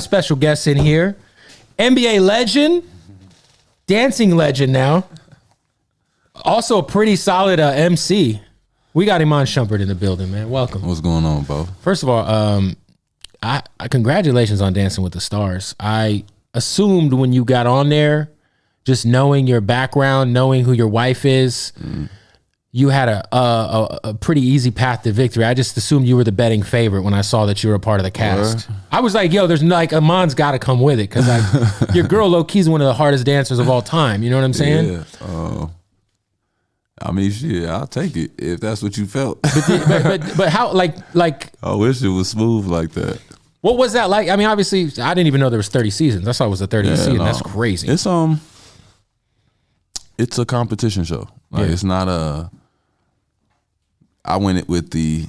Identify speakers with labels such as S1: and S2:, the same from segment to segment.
S1: Special guest in here, NBA legend, dancing legend now, also a pretty solid MC. We got Iman Shumpert in the building, man. Welcome.
S2: What's going on, Bo?
S1: First of all, I congratulations on Dancing with the Stars. I assumed when you got on there, just knowing your background, knowing who your wife is, you had a pretty easy path to victory. I just assumed you were the betting favorite when I saw that you were a part of the cast. I was like, yo, there's like Iman's got to come with it because like your girl low key's one of the hardest dancers of all time. You know what I'm saying?
S2: Yeah. I mean, shit, I'll take it if that's what you felt.
S1: But how like
S2: I wish it was smooth like that.
S1: What was that like? I mean, obviously, I didn't even know there was 30 seasons. I thought it was a 30th season. No. That's crazy.
S2: It's a competition show. Like It's not a. I went it with the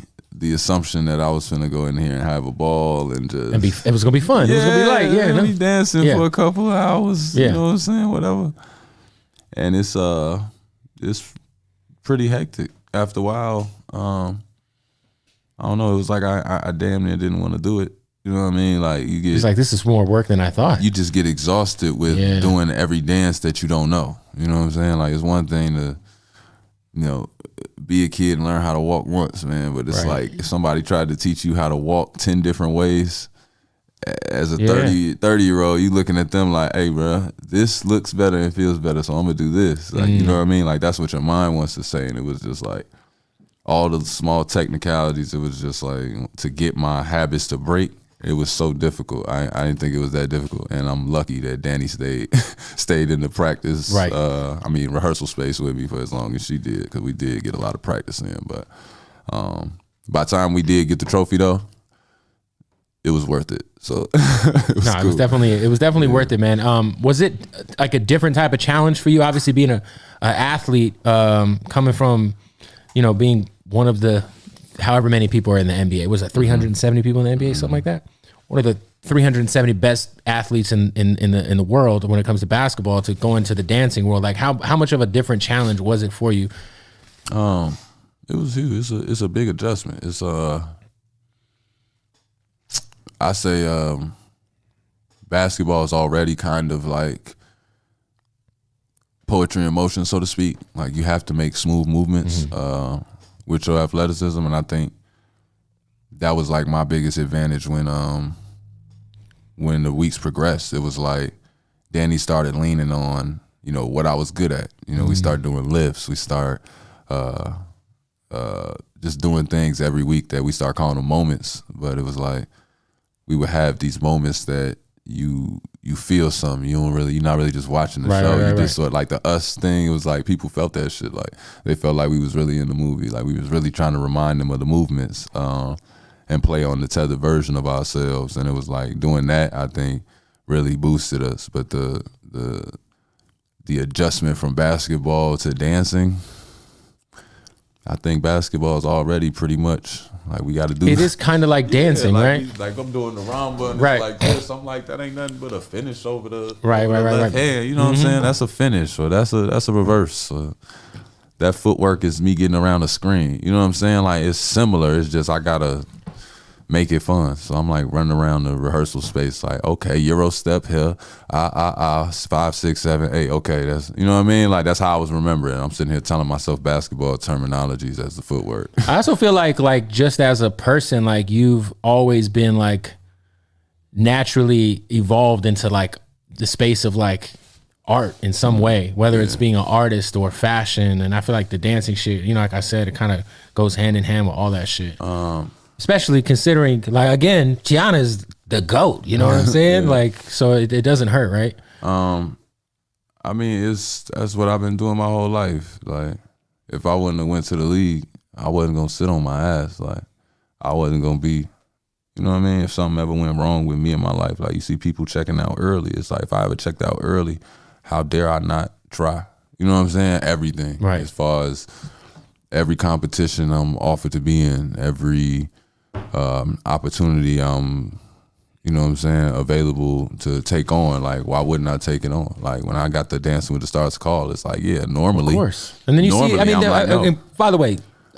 S2: assumption that I was finna go in here and have a ball and just.
S1: It was gonna be fun. It was gonna be light. Yeah,
S2: be dancing for a couple of hours. You know what I'm saying? Whatever. And it's pretty hectic after a while. I don't know. It was like I damn near didn't want to do it. You know what I mean? Like you get.
S1: It's like this is more work than I thought.
S2: You just get exhausted with doing every dance that you don't know. You know what I'm saying? Like it's one thing to, be a kid and learn how to walk once, man. But it's like if somebody tried to teach you how to walk 10 different ways. As a 30-year-old, you looking at them like, hey, bro, this looks better and feels better, so I'm gonna do this. Like, you know what I mean? Like that's what your mind wants to say, and it was just like all the small technicalities. It was just like to get my habits to break. It was so difficult. I didn't think it was that difficult, and I'm lucky that Danny stayed in the practice. Rehearsal space with me for as long as she did, because we did get a lot of practice in. But by the time we did get the trophy, though, it was worth it. So it was definitely worth it, man. Was it like a different type of challenge for you? Obviously, being an athlete, coming from, being one of the however many people are in the NBA. Was it 370 people in the NBA, something like that? One of the 370 best athletes in the world when it comes to basketball, to go into the dancing world. Like how much of a different challenge was it for you? It was huge. It's a big adjustment. It's I say basketball is already kind of like poetry in motion, so to speak. Like you have to make smooth movements with your athleticism, and I think that was like my biggest advantage when the weeks progressed. It was like Danny started leaning on what I was good at. We started doing lifts. We start just doing things every week that we start calling them moments. But it was like we would have these moments that you feel something. You're not really just watching the show. You just sort of like the us thing. It was like people felt that shit. Like they felt like we was really in the movie. Like we was really trying to remind them of the movements and play on the tethered version of ourselves. And it was like doing that, I think, really boosted us. But the adjustment from basketball to dancing, I think basketball is already pretty much like we got to do.
S1: It is kind of like dancing, right?
S2: Like I'm doing the ramba and it's like this. I'm like, that ain't nothing but a finish over the
S1: right.
S2: hand. You know what I'm saying? That's a finish, or that's a reverse. So that footwork is me getting around a screen. You know what I'm saying? Like it's similar. It's just I gotta make it fun. So I'm like running around the rehearsal space like, okay, Euro step here, 5, 6, 7, 8. Okay, that's, you know what I mean? Like that's how I was remembering. I'm sitting here telling myself basketball terminologies as the footwork.
S1: I also feel like just as a person, like you've always been like naturally evolved into like the space of like art in some way, whether it's being an artist or fashion. And I feel like the dancing shit, like I said, it kind of goes hand in hand with all that shit. Especially considering, like, again, Tiana's the GOAT, you know what I'm saying? Like, so it doesn't hurt, right?
S2: I mean, that's what I've been doing my whole life. Like, if I wouldn't have went to the league, I wasn't gonna sit on my ass. Like, I wasn't gonna be, you know what I mean? If something ever went wrong with me in my life, like you see people checking out early. It's like, if I ever checked out early, how dare I not try? You know what I'm saying? Everything.
S1: Right.
S2: As far as every competition I'm offered to be in, every opportunity I'm, available to take on. Like, why wouldn't I take it on? Like, when I got the Dancing with the Stars call, it's like, normally.
S1: Of course. And then you see, by the way,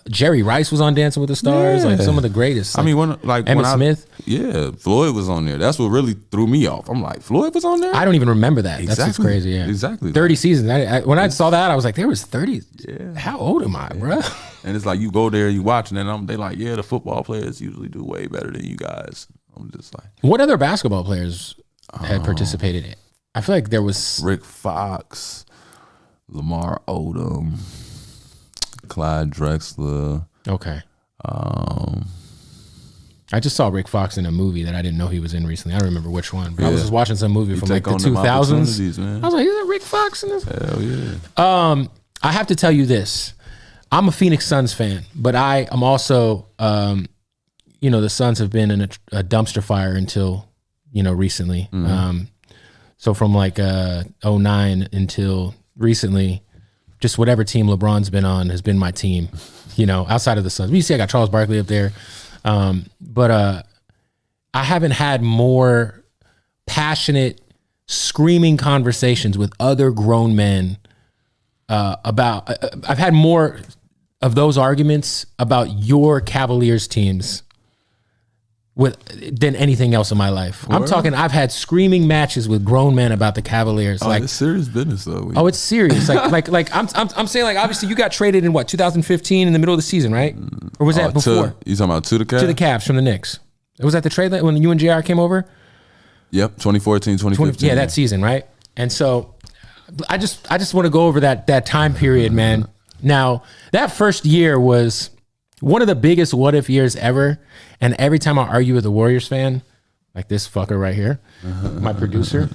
S1: Jerry Rice was on Dancing with the Stars.
S2: Yeah.
S1: Like some of the greatest.
S2: I mean, Emmitt
S1: Smith.
S2: Yeah, Floyd was on there. That's what really threw me off. I'm like, Floyd was on there?
S1: I don't even remember that.
S2: Exactly.
S1: That's just crazy. Yeah,
S2: exactly.
S1: 30 seasons. When I saw that, I was like, there was 30. Yeah. How old am I, bro?
S2: And it's like you go there, you watch, and then they like, yeah, the football players usually do way better than you guys. I'm just like,
S1: what other basketball players had participated in? I feel like there was
S2: Rick Fox, Lamar Odom, Clyde Drexler.
S1: Okay. I just saw Rick Fox in a movie that I didn't know he was in recently. I don't remember which one, but I was just watching some movie from like the 2000s. I was like, is that Rick Fox in this?
S2: Hell yeah.
S1: I have to tell you this. I'm a Phoenix Suns fan, but I am also, the Suns have been in a dumpster fire until, recently. So from like 09 until recently, just whatever team LeBron's been on has been my team, outside of the Suns. You see, I got Charles Barkley up there. But I haven't had more passionate, screaming conversations with other grown men about. I've had more of those arguments about your Cavaliers teams than anything else in my life. Word? I'm talking. I've had screaming matches with grown men about the Cavaliers.
S2: Oh, it's serious business though.
S1: Oh, it's serious. Like I'm saying, like, obviously you got traded in 2015 in the middle of the season, right? Or was that before?
S2: You talking about to the Cavs?
S1: To the Cavs from the Knicks. Was that the trade when you and JR came over?
S2: Yep, 2014, 2015.
S1: Yeah, that season, right? And so I just want to go over that time period, man. Now, that first year was one of the biggest what if years ever. And every time I argue with a Warriors fan, like this fucker right here, my producer,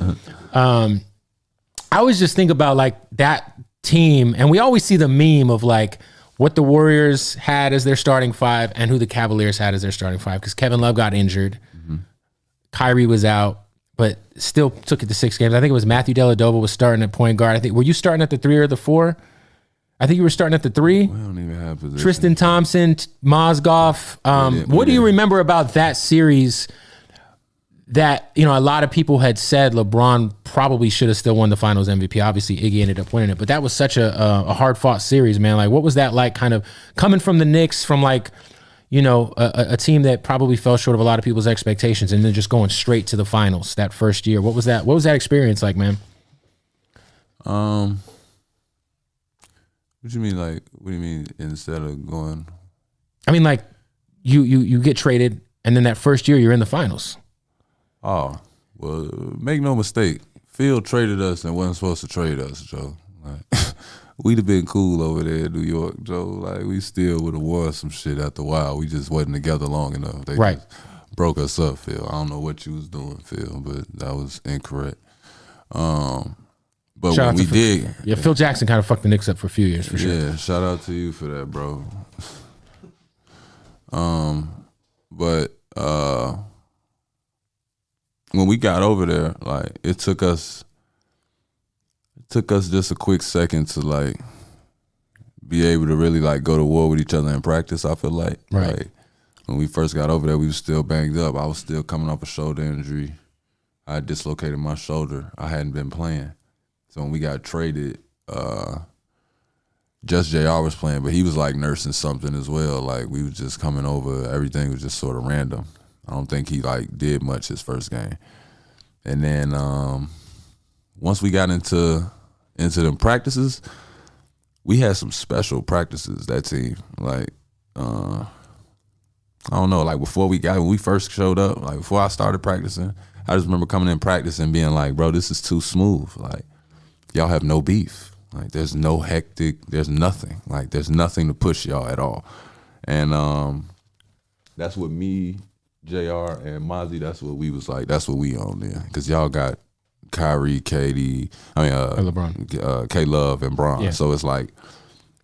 S1: I always just think about like that team. And we always see the meme of like what the Warriors had as their starting five and who the Cavaliers had as their starting five. Because Kevin Love got injured. Kyrie was out, but still took it to 6 games. I think it was Matthew Dellavedova was starting at point guard. Were you starting at the 3 or the 4? I think you were starting at the 3.
S2: We don't even have position.
S1: Tristan Thompson, Mozgov. What do you remember about that series that, a lot of people had said LeBron probably should have still won the finals MVP? Obviously, Iggy ended up winning it, but that was such a hard-fought series, man. Like, what was that like kind of coming from the Knicks, from like, a team that probably fell short of a lot of people's expectations, and then just going straight to the finals that first year? What was that experience like, man?
S2: What do you mean, like, what do you mean instead of going?
S1: I mean, like, you get traded, and then that first year you're in the finals.
S2: Oh, well, make no mistake. Phil traded us and wasn't supposed to trade us, Joe. Like, we'd have been cool over there in New York, Joe. Like, we still would have won some shit after a while. We just wasn't together long enough. They just broke us up, Phil. I don't know what you was doing, Phil, but that was incorrect. But shout when we did,
S1: Phil Jackson kind of fucked the Knicks up for a few years, for sure.
S2: Yeah, shout out to you for that, bro. But when we got over there, like, it took us just a quick second to like be able to really like go to war with each other in practice. I feel like, like when we first got over there, we was still banged up. I was still coming off a shoulder injury. I had dislocated my shoulder. I hadn't been playing. So when we got traded, just JR was playing, but he was like nursing something as well. Like, we was just coming over. Everything was just sort of random. I don't think he like did much his first game. And then once we got into them practices, we had some special practices, that team. Like, I don't know, like when we first showed up, like before I started practicing, I just remember coming in practice and being like, bro, this is too smooth. Like, y'all have no beef. Like, there's no hectic, there's nothing. Like, there's nothing to push y'all at all. And that's what me, JR, and Mozzie, that's what we was like, that's what we on there. Because y'all got Kyrie, LeBron, K-Love, and Bron. Yeah. So it's like,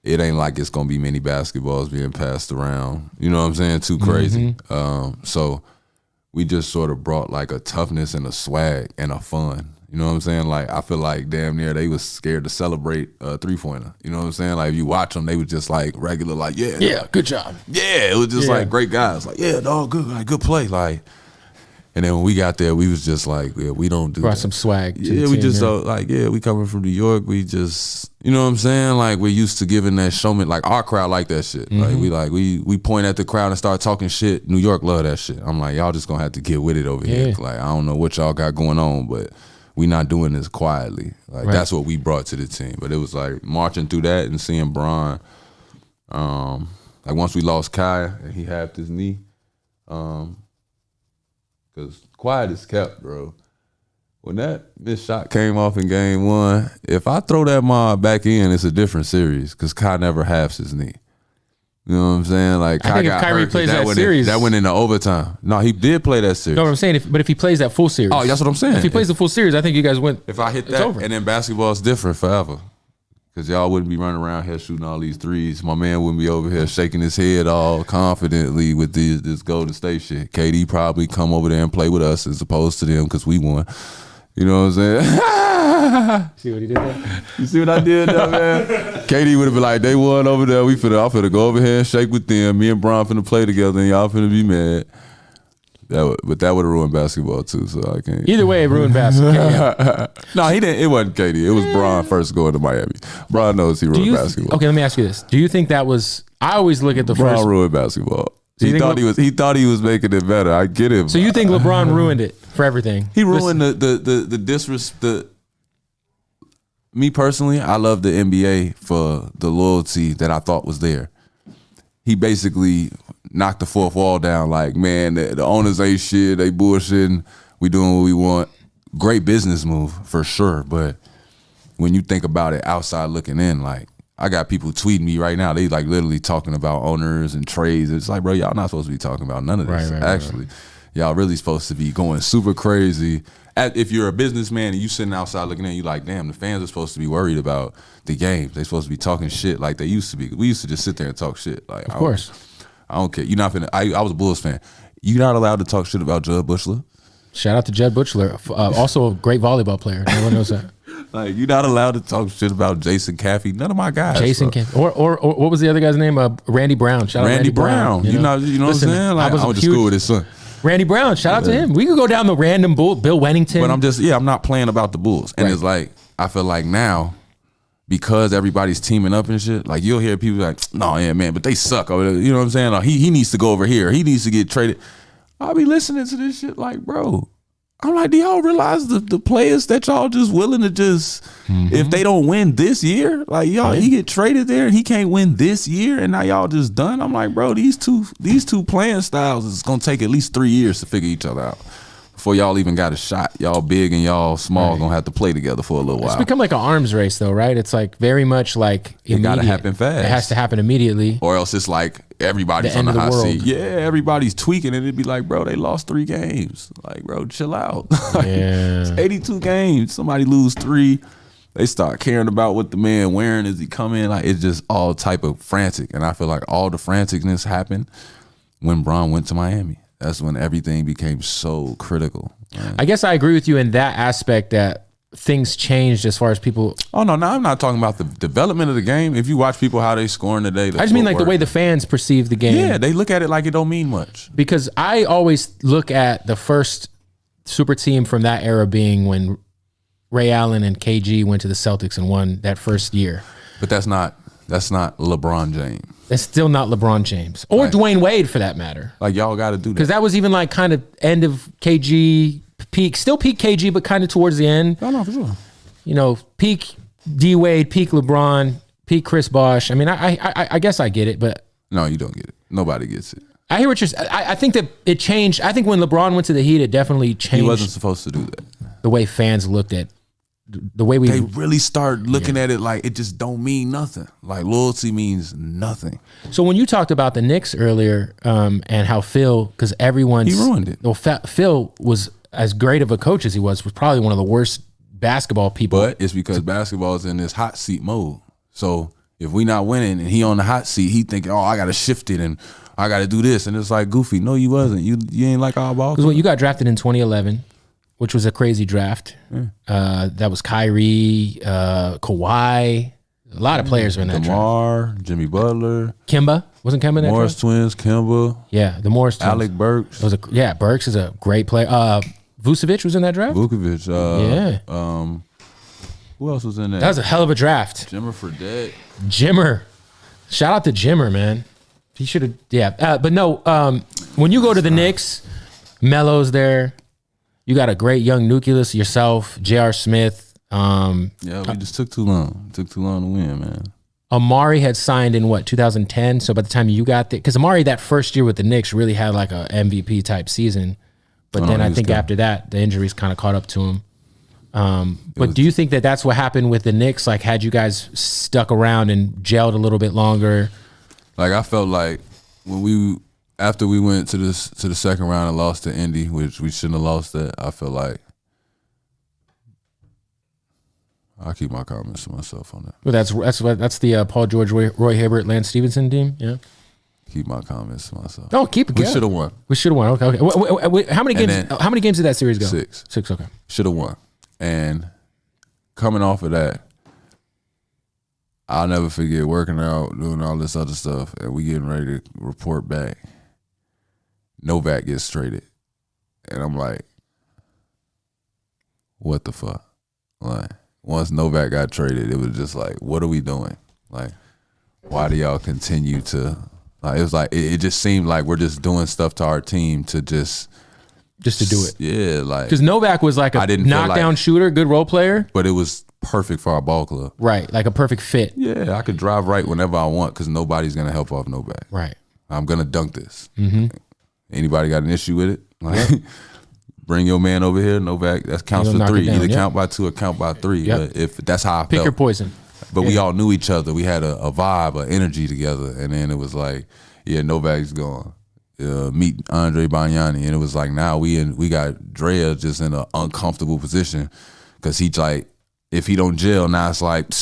S2: it ain't like it's going to be many basketballs being passed around. You know what I'm saying? Too crazy. So we just sort of brought like a toughness and a swag and a fun. You know what I'm saying? Like, I feel like damn near they was scared to celebrate a three-pointer. You know what I'm saying? Like, if you watch them, they was just like regular, like, yeah,
S1: good job.
S2: Yeah, it was just like great guys. Like, yeah, dog, good, like, good play. Like, And then when we got there, we was just like, yeah, we don't do
S1: Brought
S2: that.
S1: some swag.
S2: Yeah, we just like, yeah, we coming from New York. We just, you know what I'm saying? Like, we're used to giving that showman. Like, our crowd like that shit. Like, we point at the crowd and start talking shit. New York love that shit. I'm like, y'all just gonna have to get with it over here. Like, I don't know what y'all got going on, but we not doing this quietly. Like, that's what we brought to the team. But it was like marching through that and seeing Bron. Like, once we lost Kai and he halved his knee, because quiet is kept, bro. When that missed shot came off in game 1, if I throw that mob back in, it's a different series because Kai never halves his knee. You know what I'm saying? Like, Kai got
S1: Kyrie
S2: hurt,
S1: plays that series,
S2: that went into overtime. No, he did play that series.
S1: No, what I'm saying, but if he plays that full series.
S2: Oh, that's what I'm saying.
S1: If he plays the full series, I think you guys win.
S2: If I hit that, over. And then basketball's different forever. Because y'all wouldn't be running around here shooting all these threes. My man wouldn't be over here shaking his head all confidently with this Golden State shit. KD probably come over there and play with us as opposed to them because we won. You know what I'm saying?
S1: See what he did there?
S2: You see what I did there, man? KD would have been like, they won over there. I'm finna go over here and shake with them. Me and Bron finna play together and y'all finna be mad. But that would have ruined basketball too, so I can't.
S1: Either way, it ruined basketball.
S2: No, he didn't. It wasn't KD. It was Bron first going to Miami. Bron knows he ruined basketball.
S1: Okay, let me ask you this: do you think that was? I always look at the
S2: Bron
S1: first.
S2: ruined basketball. He thought he was making it better. I get it.
S1: So you think LeBron ruined it for everything?
S2: He ruined the disrespect. Me personally, I love the NBA for the loyalty that I thought was there. He basically knocked the fourth wall down. Like, man, the owners ain't shit. They bullshitting. We doing what we want. Great business move for sure. But when you think about it outside looking in, like, I got people tweeting me right now. They like literally talking about owners and trades. It's like, bro, y'all not supposed to be talking about none of this. Actually, y'all really supposed to be going super crazy. If you're a businessman and you sitting outside looking in, you like, damn, the fans are supposed to be worried about the games. They supposed to be talking shit like they used to be. We used to just sit there and talk shit. Like,
S1: of course.
S2: I don't care. You're not finna. I was a Bulls fan. You're not allowed to talk shit about Jud Buechler.
S1: Shout out to Jud Buechler, also a great volleyball player. No one knows that.
S2: Like, you're not allowed to talk shit about Jason Caffey. None of my guys.
S1: Jason Caffey, or what was the other guy's name? Randy Brown. Shout out Randy Brown.
S2: You know what I'm saying? Like, I went to school with his son.
S1: Randy Brown, shout out to him. We could go down the random Bill Wennington.
S2: But I'm not playing about the Bulls. And it's like, I feel like now, because everybody's teaming up and shit, like, you'll hear people like, no, yeah, man, but they suck over there. You know what I'm saying? Like, he needs to go over here. He needs to get traded. I'll be listening to this shit like, bro, I'm like, do y'all realize the players that y'all just willing to just, if they don't win this year, like, y'all, he get traded there and he can't win this year and now y'all just done? I'm like, bro, these two playing styles is gonna take at least 3 years to figure each other out before y'all even got a shot. Y'all big and y'all small gonna have to play together for a little while.
S1: It's become like an arms race though, right? It's like very much like
S2: it gotta happen fast.
S1: It has to happen immediately,
S2: or else it's like everybody's on the hot seat. Yeah, everybody's tweaking and it'd be like, bro, they lost 3 games. Like, bro, chill out. Like, it's 82 games. Somebody lose 3. They start caring about what the man wearing as he come in. Like, it's just all type of frantic. And I feel like all the franticness happened when Bron went to Miami. That's when everything became so critical. Man.
S1: I guess I agree with you in that aspect that things changed as far as people.
S2: Oh, no, I'm not talking about the development of the game. If you watch people, how they scoring today.
S1: I just mean like the way the fans perceive the game.
S2: Yeah, they look at it like it don't mean much.
S1: Because I always look at the first super team from that era being when Ray Allen and KG went to the Celtics and won that first year.
S2: But that's not LeBron James.
S1: It's still not LeBron James or Dwayne Wade for that matter.
S2: Like, y'all got to do that.
S1: Because that was even like kind of end of KG, peak KG, but kind of towards the end.
S2: No, for sure.
S1: You know, peak D Wade, peak LeBron, peak Chris Bosh. I mean, I guess I get it, but
S2: no, you don't get it. Nobody gets it.
S1: I hear what you're saying. I think that it changed. I think when LeBron went to the Heat, it definitely changed.
S2: He wasn't supposed to do that.
S1: The way fans looked at the way
S2: they really start looking at it like it just don't mean nothing. Like, loyalty means nothing.
S1: So when you talked about the Knicks earlier, and how Phil, because he ruined it. Well, Phil was as great of a coach as he was probably one of the worst basketball people.
S2: But it's because basketball is in this hot seat mode. So if we not winning and he on the hot seat, he thinking, oh, I got to shift it and I got to do this. And it's like, goofy. No, you wasn't. You ain't like our ball.
S1: Because you got drafted in 2011. Which was a crazy draft. That was Kyrie, Kawhi, A lot of players are in that draft.
S2: DeMar, Jimmy Butler.
S1: Kimba. Wasn't Kimba in that
S2: Morris
S1: draft?
S2: twins, Kimba.
S1: Yeah, the Morris twins.
S2: Alec Burks.
S1: Burks is a great player. Vucevic was in that draft?
S2: Vukovic.
S1: Yeah.
S2: Who else was in that?
S1: That was a hell of a draft.
S2: Jimmer Fredette.
S1: Jimmer. Shout out to Jimmer, man. He should have, yeah. But no, when you go to the Knicks, Melo's there. You got a great young nucleus, yourself, J.R. Smith.
S2: We just took too long. Took too long to win, man.
S1: Amari had signed in 2010. So by the time you got there, because Amari that first year with the Knicks really had like a MVP type season. But then I think after that, the injuries kind of caught up to him. But do you think that that's what happened with the Knicks? Like, had you guys stuck around and gelled a little bit longer?
S2: Like, I felt like after we went to the second round and lost to Indy, which we shouldn't have lost that, I felt like I'll keep my comments to myself on that.
S1: Well, that's the Paul George, Roy Hibbert, Lance Stevenson team. Yeah.
S2: Keep my comments to myself.
S1: Oh, keep it.
S2: We should have won.
S1: We should have won. Okay. Wait, how many games? How many games did that series go?
S2: 6.
S1: 6. Okay.
S2: Should have won. And coming off of that, I'll never forget working out, doing all this other stuff, and we getting ready to report back. Novak gets traded. And I'm like, what the fuck? Like, once Novak got traded, it was just like, what are we doing? Like, why do y'all continue to, like, it was like, it just seemed like we're just doing stuff to our team to just
S1: to do it.
S2: Yeah, like,
S1: because Novak was like a knockdown shooter, good role player,
S2: but it was perfect for our ball club.
S1: Right, like a perfect fit.
S2: Yeah, I could drive right whenever I want because nobody's gonna help off Novak.
S1: Right,
S2: I'm gonna dunk this. Mm-hmm. Anybody got an issue with it? Like, bring your man over here, Novak. That counts for 3. Either count by 2 or count by 3.
S1: Yep.
S2: But if that's how I felt.
S1: Pick your poison.
S2: But we all knew each other. We had a vibe, an energy together, and then it was like, yeah, Novak's gone. Meet Andre Bagnani, and it was like now we got Drea just in an uncomfortable position because he's like, if he don't gel, now it's like,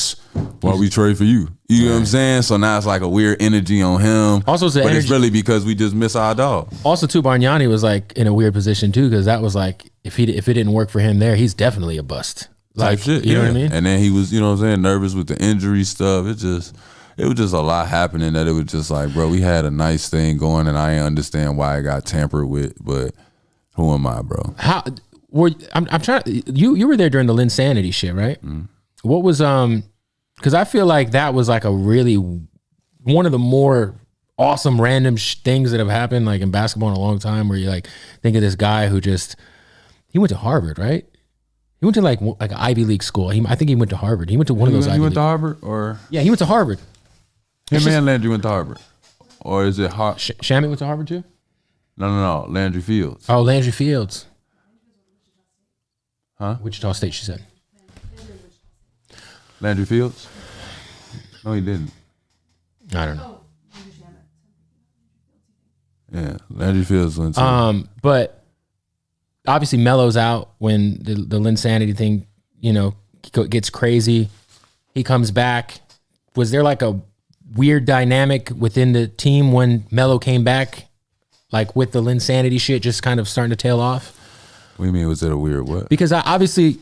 S2: why we trade for you? You know what I'm saying? So now it's like a weird energy on him. Also, it's really because we just miss our dog.
S1: Also, too, Bagnani was like in a weird position too because that was like if it didn't work for him there, he's definitely a bust. Like,
S2: shit,
S1: you know what I mean?
S2: And then he was, you know what I'm saying, nervous with the injury stuff. It was just a lot happening that it was just like, bro, we had a nice thing going and I didn't understand why it got tampered with, but who am I, bro?
S1: I'm trying you were there during the Linsanity shit, right? Mm. What was because I feel like that was like a really one of the more awesome random things that have happened like in basketball in a long time where you like think of this guy who he went to Harvard, right? He went to like an Ivy League school. I think he went to Harvard. He went to one of those Ivy League.
S2: He went to Harvard or?
S1: Yeah, he went to Harvard.
S2: Him and Landry went to Harvard. Or is it
S1: Shamit went to Harvard too?
S2: No. Landry Fields.
S1: Oh, Landry Fields.
S2: Huh?
S1: Wichita State, she said.
S2: Landry Fields? No, he didn't.
S1: I don't know.
S2: Yeah, Landry Fields went to.
S1: But obviously Melo's out when the Linsanity thing, gets crazy. He comes back. Was there like a weird dynamic within the team when Melo came back, like with the Linsanity shit just kind of starting to tail off?
S2: What do you mean? Was it a weird what?
S1: Because obviously,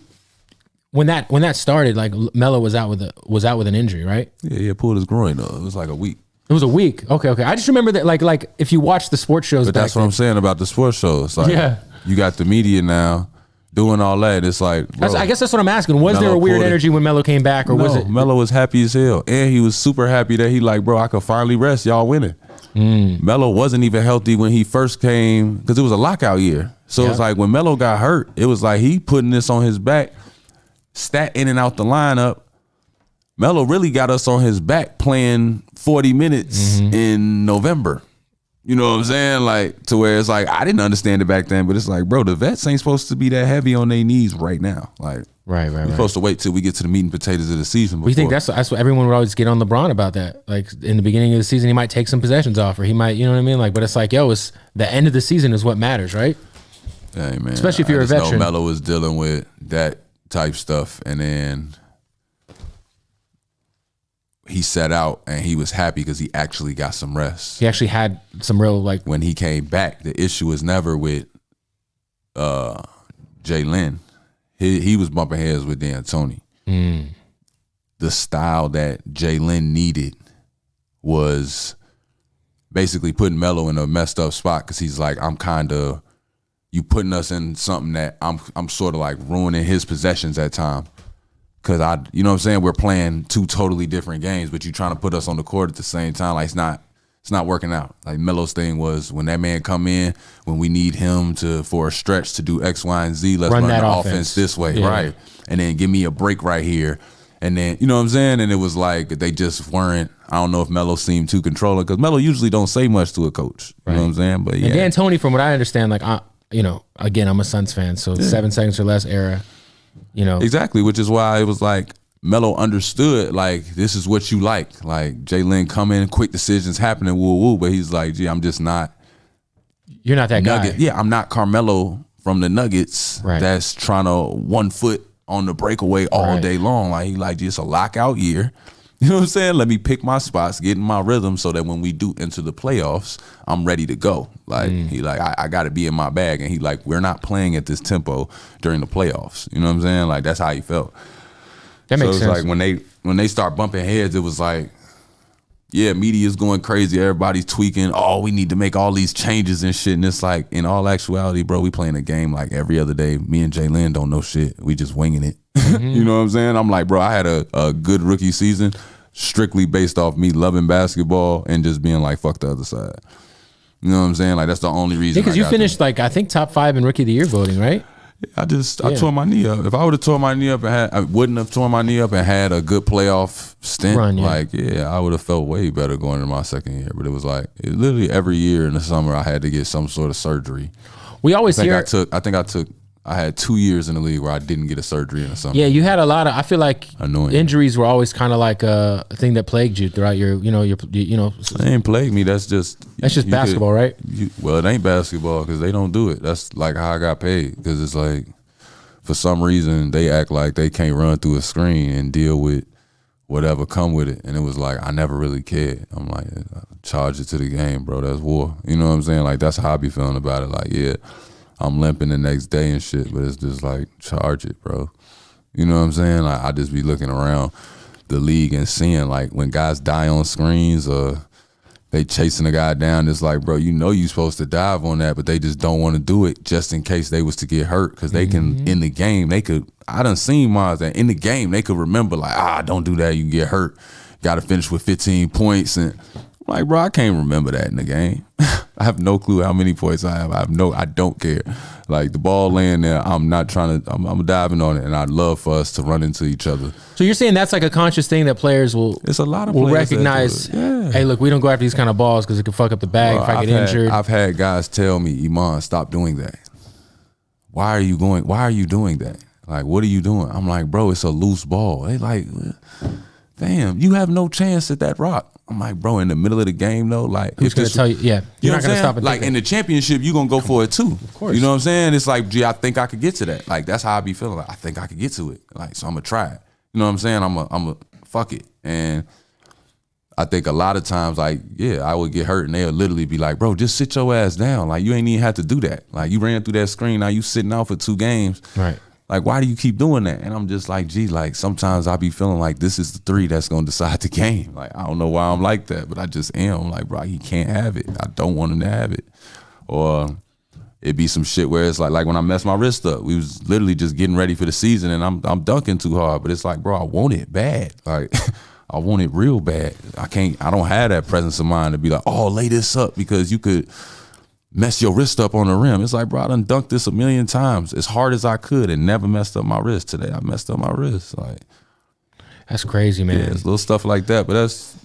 S1: when that started, like Melo was out with an injury, right?
S2: Yeah, he pulled his groin though. It was like a week.
S1: It was a week. Okay. I just remember that, like if you watch the sports shows,
S2: but that's what I'm saying about the sports shows. Like, you got the media now doing all that. It's like, bro,
S1: I guess that's what I'm asking. Was there a weird energy when Melo came back, or was it?
S2: Melo was happy as hell, and he was super happy that he like, bro, I could finally rest. Y'all winning. Melo wasn't even healthy when he first came because it was a lockout year. So it's like when Melo got hurt, it was like he putting this on his back, stat in and out the lineup. Melo really got us on his back playing 40 minutes in November. You know what I'm saying? Like, to where it's like, I didn't understand it back then, but it's like, bro, the vets ain't supposed to be that heavy on their knees right now. Like,
S1: right.
S2: You're supposed to wait till we get to the meat and potatoes of the season.
S1: We think that's what everyone would always get on LeBron about that. Like, in the beginning of the season, he might take some possessions off, or he might, you know what I mean? Like, but it's like, it's the end of the season is what matters, right?
S2: Hey, man.
S1: Especially if you're a veteran.
S2: Melo was dealing with that type stuff, and then he sat out and he was happy because he actually got some rest.
S1: He actually had some real, like,
S2: when he came back, the issue was never with Jalen. He was bumping heads with D'Antoni. the style that Jalen needed was basically putting Melo in a messed up spot because he's like, you putting us in something that I'm sort of like ruining his possessions at time. Cause you know what I'm saying? We're playing two totally different games, but you trying to put us on the court at the same time. Like it's not working out. Like Melo's thing was when that man come in, when we need him for a stretch to do X, Y, and Z, let's run the offense this way, right? And then give me a break right here. And then, you know what I'm saying? And it was like they just weren't, I don't know if Melo seemed too controlling because Melo usually don't say much to a coach. You know what I'm saying? But yeah.
S1: And D'Antoni, from what I understand, like, again, I'm a Suns fan, so 7 seconds or less era,
S2: Exactly, which is why it was like Melo understood, like, this is what you like. Like, Jalen come in, quick decisions happening, woo-woo, but he's like, gee, I'm just not.
S1: You're not that guy.
S2: Yeah, I'm not Carmelo from the Nuggets that's trying to 1 foot on the breakaway all day long. Like, he like, just a lockout year. You know what I'm saying? Let me pick my spots, get in my rhythm so that when we do enter the playoffs, I'm ready to go. Like, he like, I got to be in my bag. And he like, we're not playing at this tempo during the playoffs. You know what I'm saying? Like, that's how he felt.
S1: That makes sense.
S2: Like when they start bumping heads, it was like, yeah, media's going crazy. Everybody's tweaking. Oh, we need to make all these changes and shit. And it's like, in all actuality, bro, we playing a game like every other day. Me and Jalen don't know shit. We just winging it. You know what I'm saying? I'm like, bro, I had a good rookie season strictly based off me loving basketball and just being like, fuck the other side. You know what I'm saying? Like, that's the only reason.
S1: Yeah, because you finished, like, I think top 5 in Rookie of the Year voting, right?
S2: I tore my knee up. If I would have torn my knee up I wouldn't have torn my knee up and had a good playoff stint. I would have felt way better going into my second year. But it was like, literally every year in the summer, I had to get some sort of surgery.
S1: We always hear.
S2: I had 2 years in the league where I didn't get a surgery in the summer.
S1: Yeah, you had a lot of. I feel like
S2: annoying
S1: injuries were always kind of like a thing that plagued you throughout your.
S2: They ain't plagued me. That's just
S1: basketball, right?
S2: Well, it ain't basketball because they don't do it. That's like how I got paid, because it's like, for some reason they act like they can't run through a screen and deal with whatever come with it. And it was like, I never really cared. I'm like, charge it to the game, bro. That's war. You know what I'm saying? Like, that's how I be feeling about it. Like, yeah, I'm limping the next day and shit, but it's just like, charge it, bro. You know what I'm saying? Like, I just be looking around the league and seeing, like, when guys die on screens or they chasing a guy down, it's like, bro, you supposed to dive on that, but they just don't want to do it just in case they was to get hurt, because they can, in the game, I done seen Mars that in the game, they could remember, like, don't do that, you get hurt. Got to finish with 15 points. And I'm like, bro, I can't remember that in the game. I have no clue how many points I have. I don't care. Like, the ball laying there, I'm diving on it, and I'd love for us to run into each other.
S1: So you're saying that's like a conscious thing that players will recognize, hey, look, we don't go after these kind of balls because it can fuck up the bag if I get injured.
S2: I've had guys tell me, Iman, stop doing that. Why are you doing that? Like, what are you doing? I'm like, bro, it's a loose ball. They like, damn, you have no chance at that rock. I'm like, bro, in the middle of the game, though, like,
S1: who's going to tell you? Yeah,
S2: you're not going to stop it. Like, in the championship, you're going to go for it too.
S1: Of course.
S2: You know what I'm saying? It's like, gee, I think I could get to that. Like, that's how I be feeling. Like, I think I could get to it. Like, so I'm going to try it. You know what I'm saying? I'm a fuck it. And I think a lot of times, like, yeah, I would get hurt and they'll literally be like, bro, just sit your ass down. Like, you ain't even have to do that. Like, you ran through that screen. Now you sitting out for 2 games.
S1: Right.
S2: Like, why do you keep doing that? And I'm just like, gee, like, sometimes I be feeling like this is the 3 that's going to decide the game. Like, I don't know why I'm like that, but I just am. Like, bro, he can't have it. I don't want him to have it. Or it be some shit where it's like when I messed my wrist up, we was literally just getting ready for the season and I'm dunking too hard, but it's like, bro, I want it bad. Like, I want it real bad. I don't have that presence of mind to be like, oh, lay this up because you could mess your wrist up on the rim. It's like, bro, I done dunked this a million times as hard as I could and never messed up my wrist. Today I messed up my wrist. Like,
S1: that's crazy, man.
S2: Yeah, it's little stuff like that, but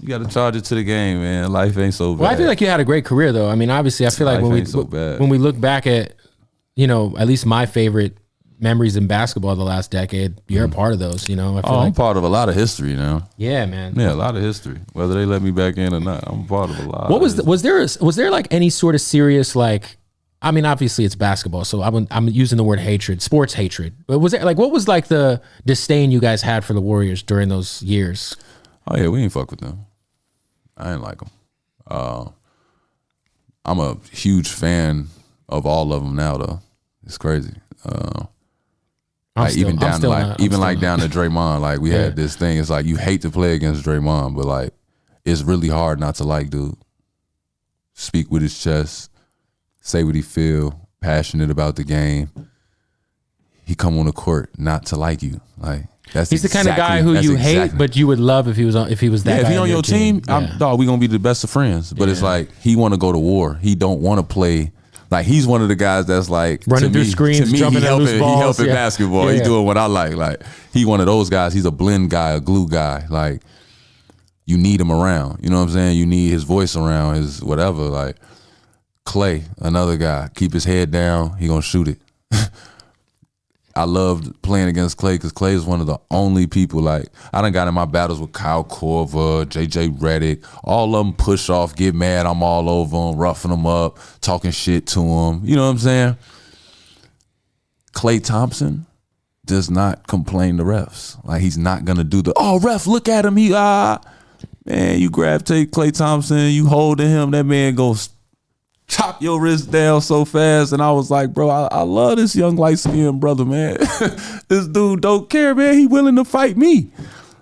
S2: you got to charge it to the game, man. Life ain't so bad.
S1: Well, I feel like you had a great career, though. I mean, obviously, I feel like when we look back at, at least my favorite memories in basketball the last decade, you're a part of those,
S2: I'm part of a lot of history now.
S1: Yeah, man.
S2: Yeah, a lot of history. Whether they let me back in or not, I'm part of a lot.
S1: Was there like any sort of serious, like, I mean, obviously it's basketball, so I'm using the word hatred, sports hatred. But was there like, what was like the disdain you guys had for the Warriors during those years?
S2: Oh yeah, we ain't fuck with them. I ain't like them. I'm a huge fan of all of them now, though. It's crazy. Even down to Draymond, like we had this thing. It's like you hate to play against Draymond, but like it's really hard not to like dude. Speak with his chest, say what he feel, passionate about the game. He come on the court not to like you. Like he's
S1: the kind of guy who you hate, but you would love if he was that. Yeah,
S2: if he on your team, dog, we gonna be the best of friends. But it's like he want to go to war. He don't want to play. Like he's one of the guys that's like
S1: running through screens, jumping at loose balls.
S2: He helping basketball. He doing what I like. Like he one of those guys. He's a blend guy, a glue guy. Like you need him around. You know what I'm saying? You need his voice around, his whatever. Like Clay, another guy. Keep his head down. He gonna shoot it. I loved playing against Clay because Clay is one of the only people, like, I done got in my battles with Kyle Korver, JJ Redick, all of them push off, get mad, I'm all over them, roughing them up, talking shit to them. You know what I'm saying? Klay Thompson does not complain to refs. Like, he's not going to do ref, look at him, man, you take Klay Thompson, you holding him, that man goes chop your wrist down so fast. And I was like, bro, I love this young light-skinned brother, man. This dude don't care, man. He willing to fight me.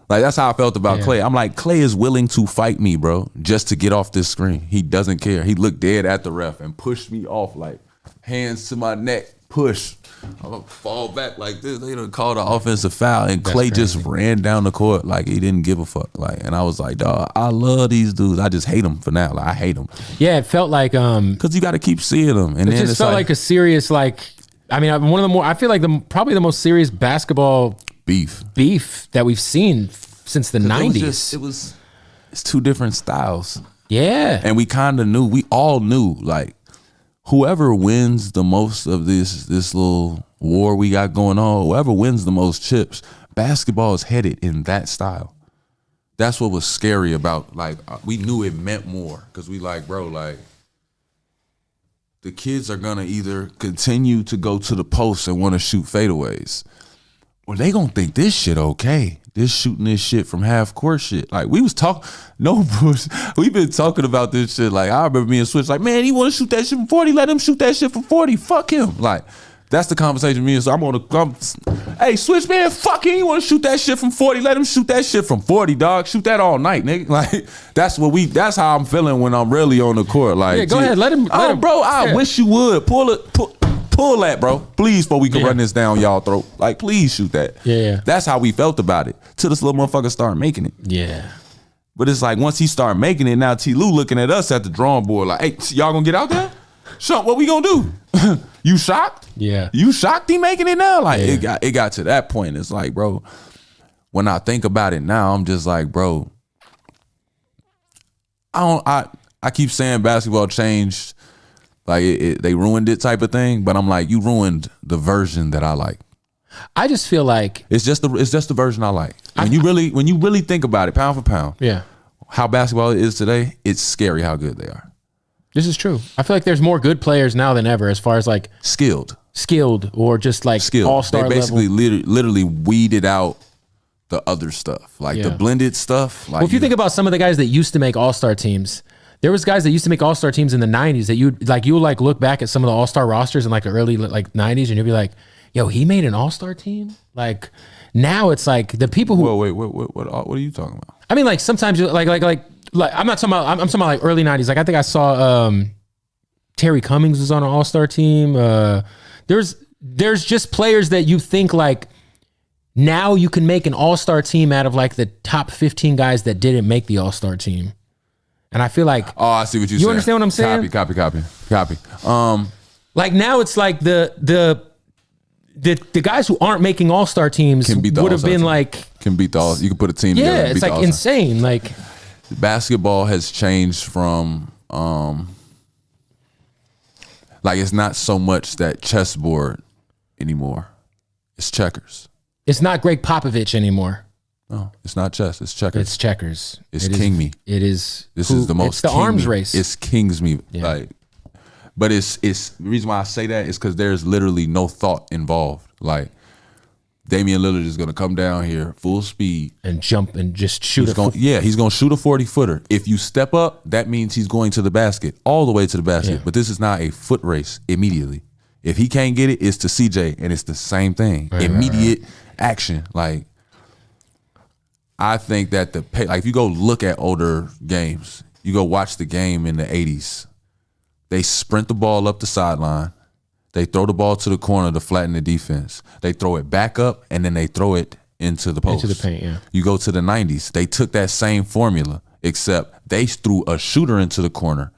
S2: Like, that's how I felt about Klay. I'm like, Klay is willing to fight me, bro, just to get off this screen. He doesn't care. He looked dead at the ref and pushed me off, like, hands to my neck, push. I'm gonna fall back like this. They done called an offensive foul, and Klay just ran down the court like he didn't give a fuck. Like, and I was like, dog, I love these dudes. I just hate them for now. Like, I hate them.
S1: Yeah, it felt like
S2: because you got to keep seeing them, and
S1: it just felt like a serious, like, I mean, one of the more, I feel like probably the most serious basketball beef that we've seen since the 90s. It's
S2: two different styles.
S1: Yeah,
S2: and we kind of knew. We all knew, like, whoever wins the most of this little war we got going on, whoever wins the most chips, basketball is headed in that style. That's what was scary about, like, we knew it meant more because we like, bro, like, the kids are going to either continue to go to the post and want to shoot fadeaways, or they going to think this shit okay. This shooting this shit from half court shit. Like, we was talking, we've been talking about this shit. Like, I remember me and Switch, like, man, he want to shoot that shit from 40. Let him shoot that shit from 40. Fuck him. Like, that's the conversation me and so hey, Switch, man, fuck him. You want to shoot that shit from 40. Let him shoot that shit from 40, dog. Shoot that all night, nigga. Like, that's how I'm feeling when I'm really on the court. Like,
S1: yeah, go ahead. Let him.
S2: Bro, I wish you would. Pull that, bro. Please, before we can run this down y'all throat. Like, please shoot that.
S1: Yeah.
S2: That's how we felt about it. Till this little motherfucker started making it.
S1: Yeah.
S2: But it's like, once he started making it, now T. Lou looking at us at the drawing board like, hey, y'all gonna get out there? Shump, what we gonna do? You shocked?
S1: Yeah.
S2: You shocked he making it now? Like, it got to that point. It's like, bro, when I think about it now, I'm just like, bro, I keep saying basketball changed. Like, they ruined it type of thing, but I'm like, you ruined the version that I like.
S1: I just feel like
S2: it's just the version I like. When you really think about it, pound for pound, how basketball is today, it's scary how good they are.
S1: This is true. I feel like there's more good players now than ever, as far as like
S2: skilled
S1: or just like all-star level.
S2: They basically literally weeded out the other stuff, like the blended stuff. Like,
S1: well, if you think about some of the guys that used to make all-star teams. There was guys that used to make all-star teams in the 90s that you'll look back at some of the all-star rosters in like the early like 90s and you'll be like, yo, he made an all-star team? Like, now it's like the people who
S2: what are you talking about?
S1: I mean, like, sometimes you like I'm not talking about I'm talking about like early 90s. Like, I think I saw Terry Cummings was on an all-star team. There's just players that you think like now you can make an all-star team out of like the top 15 guys that didn't make the all-star team. And I feel like,
S2: I see what you're saying.
S1: You understand what I'm saying?
S2: Copy.
S1: Like, now it's like the guys who aren't making all-star teams would have been like,
S2: can beat you can put a team together.
S1: Yeah, it's like insane. Like,
S2: basketball has changed from like, it's not so much that chessboard anymore. It's checkers.
S1: It's not Greg Popovich anymore.
S2: No, it's not chess. It's checkers.
S1: It's checkers.
S2: It's king me.
S1: It is.
S2: This is the most.
S1: It's the arms race.
S2: It's kings me. Yeah. Like, but it's the reason why I say that is because there's literally no thought involved. Like, Damian Lillard is gonna come down here full speed
S1: and jump and just shoot.
S2: He's gonna shoot a 40-footer. If you step up, that means he's going to the basket, all the way to the basket.
S1: Yeah.
S2: But this is not a foot race immediately. If he can't get it, it's to CJ, and it's the same thing. Immediate action. Like, I think that like if you go look at older games, you go watch the game in the 80s, they sprint the ball up the sideline. They throw the ball to the corner to flatten the defense. They throw it back up, and then they throw it into the post.
S1: Into the paint, yeah.
S2: You go to the 90s. They took that same formula, except they threw a shooter into the corner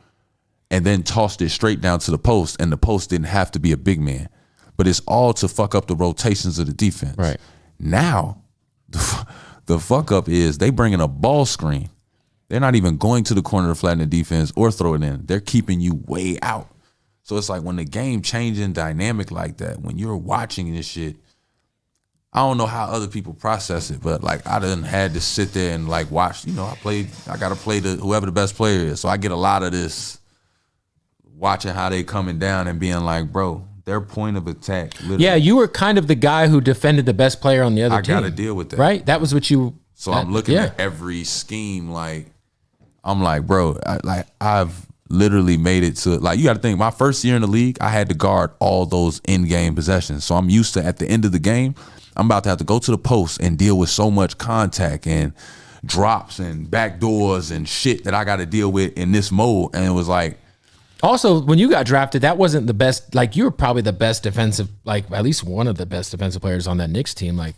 S2: and then tossed it straight down to the post, and the post didn't have to be a big man. But it's all to fuck up the rotations of the defense.
S1: Right.
S2: Now, the fuck up is they bring in a ball screen. They're not even going to the corner to flatten the defense or throw it in. They're keeping you way out. So it's like when the game changing dynamic like that, when you're watching this shit, I don't know how other people process it, but like I done had to sit there and like watch, I got to play whoever the best player is. So I get a lot of this watching how they coming down and being like, bro, their point of attack. Literally,
S1: yeah, you were kind of the guy who defended the best player on the other team.
S2: I got to deal with that.
S1: Right? That was what you...
S2: So I'm looking at every scheme like, I'm like, bro, I've literally made it to, like, you got to think, my first year in the league, I had to guard all those in-game possessions. So I'm used to, at the end of the game, I'm about to have to go to the post and deal with so much contact and drops and backdoors and shit that I got to deal with in this mode. And it was like...
S1: Also, when you got drafted, that wasn't the best, like, you were probably the best defensive, like, at least one of the best defensive players on that Knicks team, like...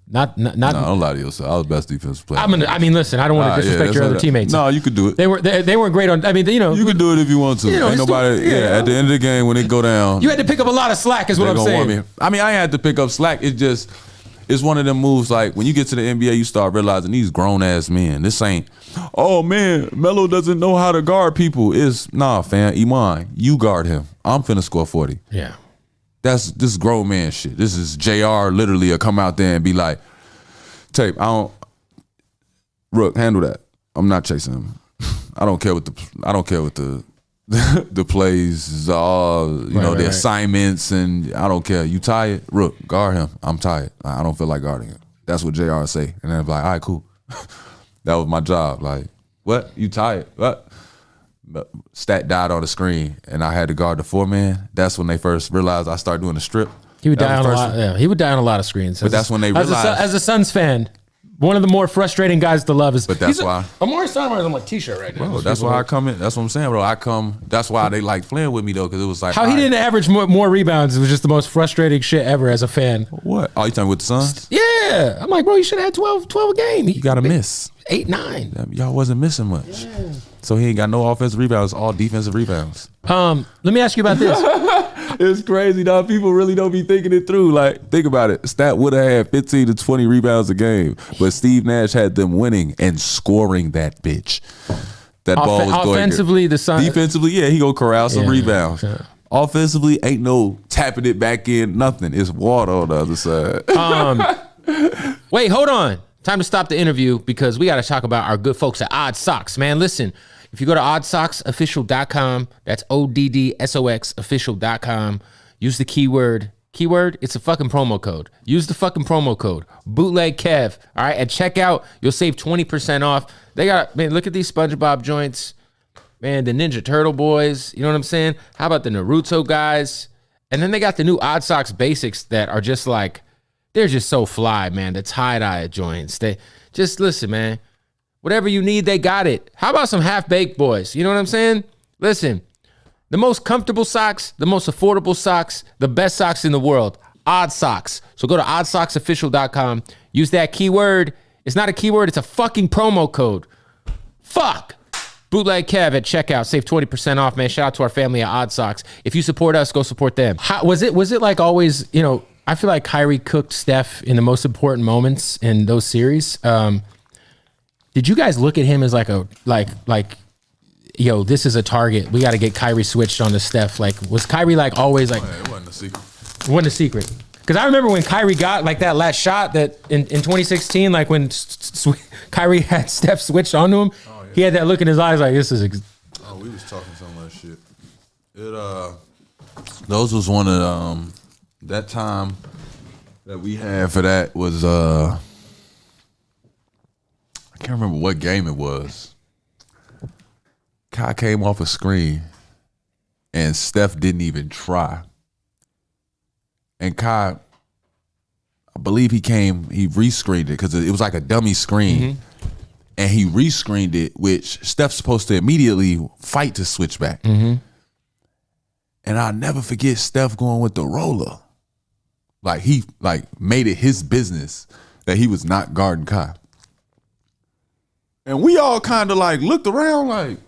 S1: Not. No,
S2: don't lie to yourself. I was the best defensive player.
S1: I mean, listen. I don't want to disrespect your other teammates.
S2: No, you could do it.
S1: They weren't great on. I mean,
S2: you could do it if you want to. Ain't nobody. At the end of the game when it go down,
S1: you had to pick up a lot of slack. Is what I'm saying.
S2: I mean, I ain't had to pick up slack. It's one of them moves. Like when you get to the NBA, you start realizing these grown ass men. This ain't. Oh man, Melo doesn't know how to guard people. It's nah, fam. Iman, you guard him. I'm finna score 40.
S1: Yeah.
S2: This grown man shit. This is JR literally a come out there and be like, Tape, Rook, handle that. I'm not chasing him. I don't care what the the plays are, the assignments, and I don't care. You tired? Rook, guard him. I'm tired. I don't feel like guarding him. That's what JR say. And then I'm like, all right, cool. That was my job. Like, what? You tired? What? But stat died on the screen, and I had to guard the 4-man. That's when they first realized I started doing the strip.
S1: He would die on a lot. Yeah, he would die on a lot of screens.
S2: But that's when they realized.
S1: As a Suns fan, one of the more frustrating guys to love is.
S2: But that's why
S1: Amari Stoudemire is on my t-shirt right now.
S2: Bro, that's why I come in. That's what I'm saying, bro. That's why they like playing with me though, because it was like
S1: how he didn't average more rebounds. It was just the most frustrating shit ever as a fan.
S2: What? Oh, you talking with the Suns?
S1: Yeah, I'm like, bro, you should have had 12 a game.
S2: You got to miss
S1: 8, 9.
S2: Y'all wasn't missing much. Yeah. So he ain't got no offensive rebounds, all defensive rebounds.
S1: Let me ask you about this.
S2: It's crazy, dog. People really don't be thinking it through. Like, think about it. Stat would have had 15 to 20 rebounds a game, but Steve Nash had them winning and scoring that bitch. That ball was going
S1: offensively. The Suns.
S2: Defensively, yeah, he gonna corral some rebounds. Yeah. Offensively, ain't no tapping it back in. Nothing. It's water on the other side.
S1: Wait, hold on. Time to stop the interview because we got to talk about our good folks at Odd Socks, man. Listen. If you go to oddsocksofficial.com, that's ODDSOX official.com, use the keyword, it's a fucking promo code. Use the fucking promo code, bootleg Kev. All right, at checkout, you'll save 20% off. They got, man, look at these SpongeBob joints. Man, the Ninja Turtle boys, you know what I'm saying? How about the Naruto guys? And then they got the new Odd Socks basics that are just like, they're just so fly, man. The tie-dye joints. They just, listen, man. Whatever you need, they got it. How about some half-baked boys? You know what I'm saying? Listen, the most comfortable socks, the most affordable socks, the best socks in the world, Odd Socks. So go to oddsocksofficial.com. Use that keyword. It's not a keyword. It's a fucking promo code. Fuck. Bootleg Kev at checkout. Save 20% off, man. Shout out to our family at Odd Socks. If you support us, go support them. Was it like always, I feel like Kyrie cooked Steph in the most important moments in those series. Did you guys look at him as like yo, this is a target. We got to get Kyrie switched on to Steph. Like, was Kyrie like always like?
S2: It wasn't a secret.
S1: It wasn't a secret. Because I remember when Kyrie got like that last shot that in 2016, like when Kyrie had Steph switched onto him, he had that look in his eyes like this is.
S2: We was talking so much shit. Those was one of that time that we had for that was I can't remember what game it was. Kai came off a screen and Steph didn't even try. and Kai, I believe he rescreened it because it was like a dummy screen. And he rescreened it, which Steph's supposed to immediately fight to switch back. And I'll never forget Steph going with the roller. Like he made it his business that he was not guarding Kai. And we all kind of like looked around like,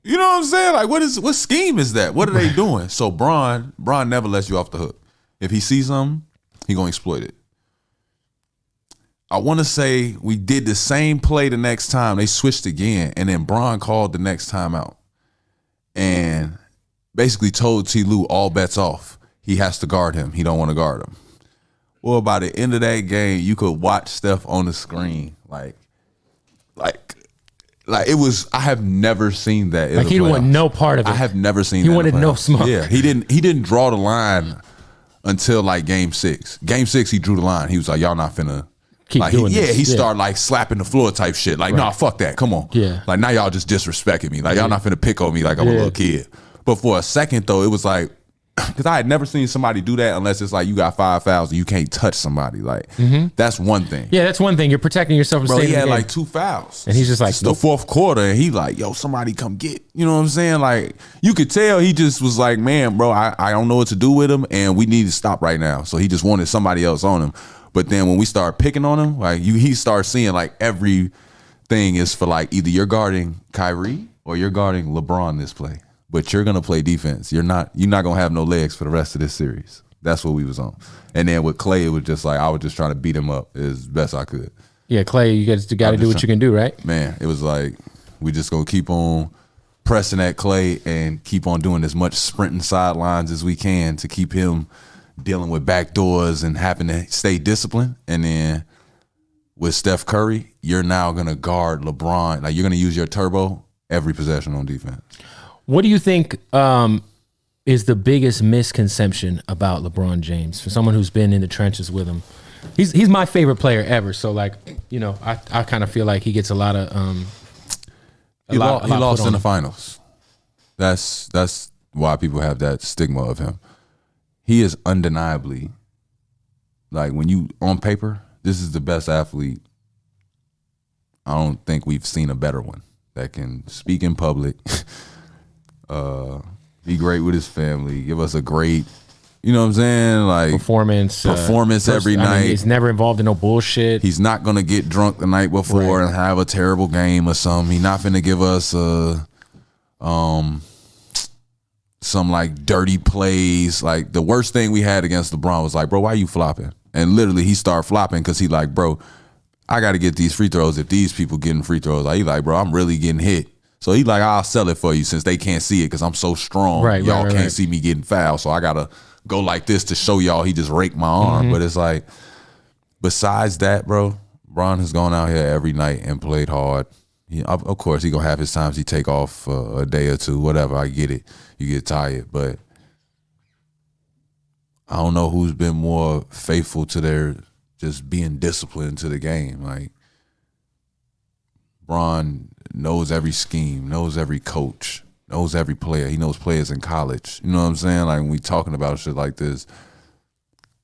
S2: you know what I'm saying? Like what scheme is that? What are they doing? So Bron never lets you off the hook. If he sees something, he gonna exploit it. I want to say we did the same play the next time. They switched again, and then Bron called the next time out and basically told T. Lue all bets off. He has to guard him. He don't want to guard him. Well, by the end of that game, you could watch Steph on the screen. Like it was, I have never seen that.
S1: Like he didn't want no part of it.
S2: I have never seen that.
S1: He wanted no smoke.
S2: Yeah, he didn't draw the line until like game 6. Game 6, he drew the line. He was like, y'all not finna
S1: keep
S2: like,
S1: doing this.
S2: He started like slapping the floor type shit. Like, nah, fuck that. Come on.
S1: Yeah.
S2: Like now y'all just disrespecting me. Like y'all not finna pick on me like I'm a little kid. But for a second though, it was like, because I had never seen somebody do that unless it's like you got 5 fouls and you can't touch somebody. Like that's one thing.
S1: Yeah, that's one thing. You're protecting yourself from staying
S2: he
S1: in the
S2: had
S1: game.
S2: like 2 fouls.
S1: And he's just like,
S2: it's the fourth quarter and he like, yo, somebody come get. You know what I'm saying? Like you could tell he just was like, man, bro, I don't know what to do with him and we need to stop right now. So he just wanted somebody else on him. But then when we start picking on him, like he starts seeing like everything is for like either you're guarding Kyrie or you're guarding LeBron this play. But you're gonna play defense. You're not gonna have no legs for the rest of this series. That's what we was on. And then with Clay, it was just like I was just trying to beat him up as best I could.
S1: Yeah, Clay, you got to do what you can do, right?
S2: Man, it was like we just gonna keep on pressing at Clay and keep on doing as much sprinting sidelines as we can to keep him dealing with back doors and having to stay disciplined. And then with Steph Curry, you're now gonna guard LeBron. Like you're gonna use your turbo every possession on defense.
S1: What do you think is the biggest misconception about LeBron James for someone who's been in the trenches with him? He's my favorite player ever. So like, you know, I kind of feel like he gets a lot of
S2: he lost in the finals. That's why people have that stigma of him. He is undeniably, like when you on paper, this is the best athlete. I don't think we've seen a better one that can speak in public. Be great with his family, give us a great, you know what I'm saying, like
S1: performance
S2: every night.
S1: He's never involved in no bullshit.
S2: He's not gonna get drunk the night before and have a terrible game or something. He's not gonna give us some like dirty plays. Like the worst thing we had against LeBron was like, bro, why you flopping? And literally he started flopping because he like, bro, I got to get these free throws. If these people getting free throws, like he like, bro, I'm really getting hit. So he like, I'll sell it for you since they can't see it because I'm so strong. Y'all can't see me getting fouled. So I got to go like this to show y'all he just raked my arm. But it's like, besides that, bro, Bron has gone out here every night and played hard. Of course, he going to have his times he take off a day or two, whatever. I get it. You get tired. But I don't know who's been more faithful to their just being disciplined to the game. Like, Bron knows every scheme, knows every coach, knows every player. He knows players in college. You know what I'm saying? Like when we talking about shit like this,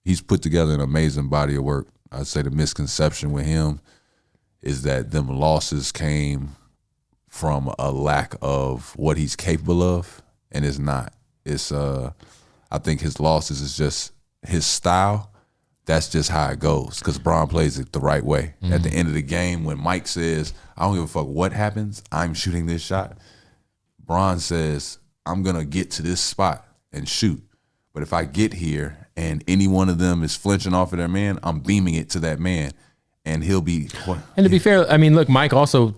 S2: he's put together an amazing body of work. I'd say the misconception with him is that them losses came from a lack of what he's capable of, and it's not. It's I think his losses is just his style. That's just how it goes because Bron plays it the right way. At the end of the game, when Mike says, I don't give a fuck what happens, I'm shooting this shot, Bron says, I'm going to get to this spot and shoot. But if I get here and any one of them is flinching off of their man, I'm beaming it to that man and he'll be.
S1: And to be fair, I mean, look, Mike also,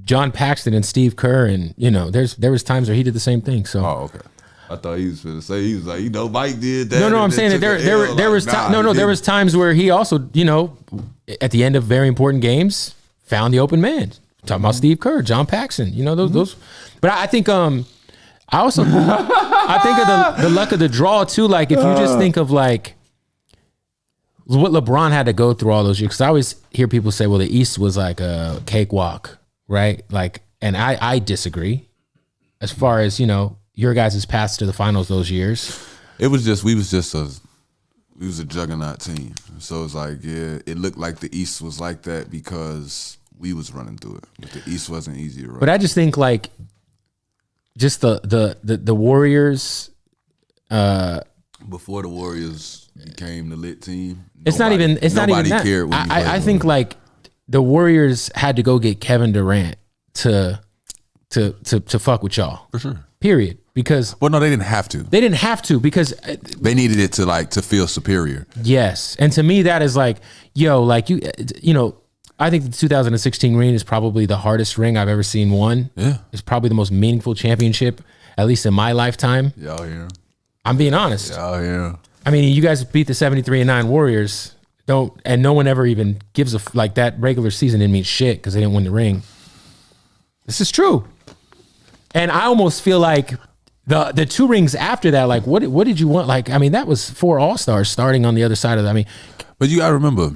S1: John Paxson and Steve Kerr, and, you know, there was times where he did the same thing. So.
S2: Oh, okay. I thought he was going to say, he was like, you know, Mike did that.
S1: No, I'm saying that there was times where he also, you know, at the end of very important games, found the open man. Talking about Steve Kerr, John Paxson, you know, those. But I think I think of the luck of the draw too. Like if you just think of like what LeBron had to go through all those years, because I always hear people say, well, the East was like a cakewalk, right? Like, and I disagree. As far as, you know, your guys' path to the finals those years.
S2: It was just, we was just a We was a juggernaut team. So it's like, yeah, it looked like the East was like that because we was running through it. But the East wasn't easy to run.
S1: But I just think like just the Warriors
S2: before the Warriors became the lit team.
S1: It's not even that.
S2: Cared when
S1: I think like the Warriors had to go get Kevin Durant to fuck with y'all.
S2: For sure.
S1: Period. Because
S2: well, no, they didn't have to.
S1: They didn't have to because
S2: they needed it to feel superior.
S1: Yes, and to me that is like, yo, like you know, I think the 2016 ring is probably the hardest ring I've ever seen won.
S2: Yeah,
S1: it's probably the most meaningful championship, at least in my lifetime.
S2: Y'all here?
S1: I'm being honest.
S2: Y'all here?
S1: I mean, you guys beat the 73-9 Warriors. And no one ever even gives like that regular season didn't mean shit because they didn't win the ring. This is true, and I almost feel like. The 2 rings after that, like what did you want? Like, I mean, that was 4 All-Stars starting on the other side of that. I mean,
S2: but you gotta remember,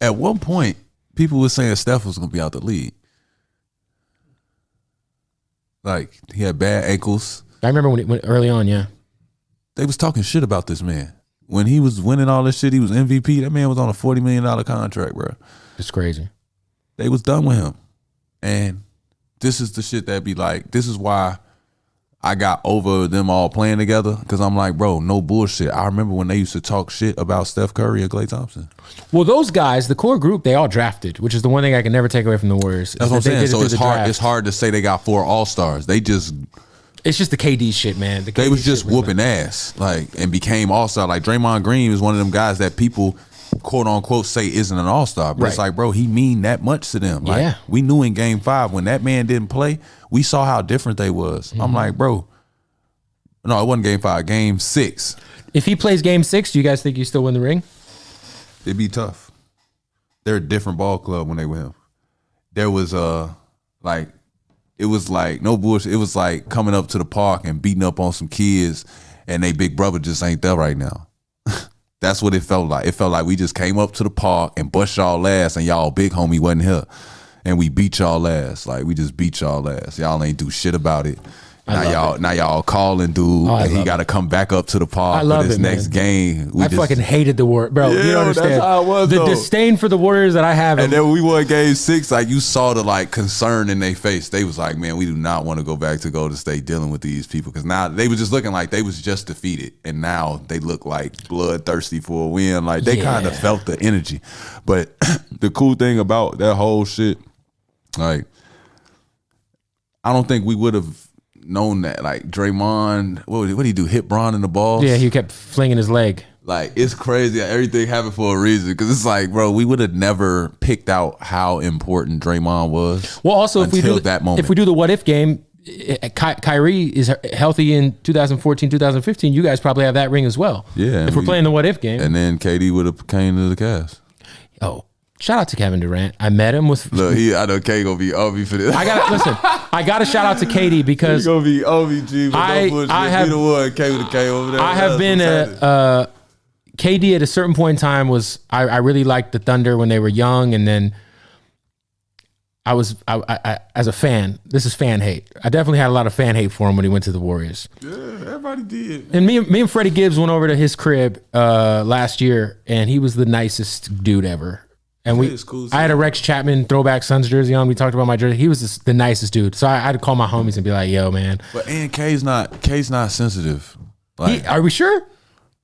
S2: at one point, people were saying Steph was gonna be out the league. Like he had bad ankles.
S1: I remember when early on, yeah,
S2: they was talking shit about this man when he was winning all this shit. He was MVP. That man was on a $40 million contract, bro.
S1: It's crazy.
S2: They was done with him, and. This is the shit that be like, this is why I got over them all playing together. Cause I'm like, bro, no bullshit. I remember when they used to talk shit about Steph Curry and Klay Thompson.
S1: Well, those guys, the core group, they all drafted, which is the one thing I can never take away from the Warriors.
S2: That's what I'm saying. So it's hard to say they got 4 All-Stars. It's
S1: just the KD shit, man.
S2: They was just whooping ass, like, and became All-Star. Like Draymond Green is one of them guys that people quote unquote say isn't an all-star, but it's like, bro, he mean that much to them. Like we knew in game 5 when that man didn't play, we saw how different they was. I'm like, bro, no, it wasn't game 5, game 6.
S1: If he plays game 6, do you guys think you still win the ring?
S2: It'd be tough. They're a different ball club when they with him. There was like, it was like no bullshit. It was like coming up to the park and beating up on some kids and they big brother just ain't there right now. That's what it felt like. It felt like we just came up to the park and bust y'all ass and y'all big homie wasn't here. And we beat y'all ass. Like, we just beat y'all ass. Y'all ain't do shit about it. Now y'all calling dude, and he got to come back up to the park for this next game.
S1: I fucking hated the Warriors, bro. You don't understand. That's how it was, the disdain for the Warriors that I have.
S2: And then when we won game 6, like you saw the like concern in their face. They was like, man, we do not want to go back to Golden State dealing with these people because now they was just looking like they was just defeated, and now they look like bloodthirsty for a win. Like they kind of felt the energy. But the cool thing about that whole shit, like, I don't think we would have known that. Like Draymond, what did he do? Hit Bron in the balls?
S1: Yeah, he kept flinging his leg.
S2: Like, it's crazy. Everything happened for a reason. Because it's like, bro, we would have never picked out how important Draymond was.
S1: Well, also, if we do the what if game, Kyrie is healthy in 2014, 2015. You guys probably have that ring as well.
S2: Yeah.
S1: If we're playing the what if game,
S2: and then KD would have came to the Cavs.
S1: Oh. Shout out to Kevin Durant. I met him with.
S2: Look, I know K gonna be OB for this.
S1: I gotta shout out to KD because
S2: he's gonna be OBG. I have the one K with the K over there.
S1: I have been KD at a certain point in time was I really liked the Thunder when they were young, and then I as a fan. This is fan hate. I definitely had a lot of fan hate for him when he went to the Warriors.
S2: Yeah, everybody did.
S1: And me and Freddie Gibbs went over to his crib last year, and he was the nicest dude ever. And I had a Rex Chapman throwback Suns jersey on. We talked about my jersey. He was the nicest dude. So I had to call my homies and be like, "Yo, man."
S2: But K's not sensitive. Like,
S1: are we sure?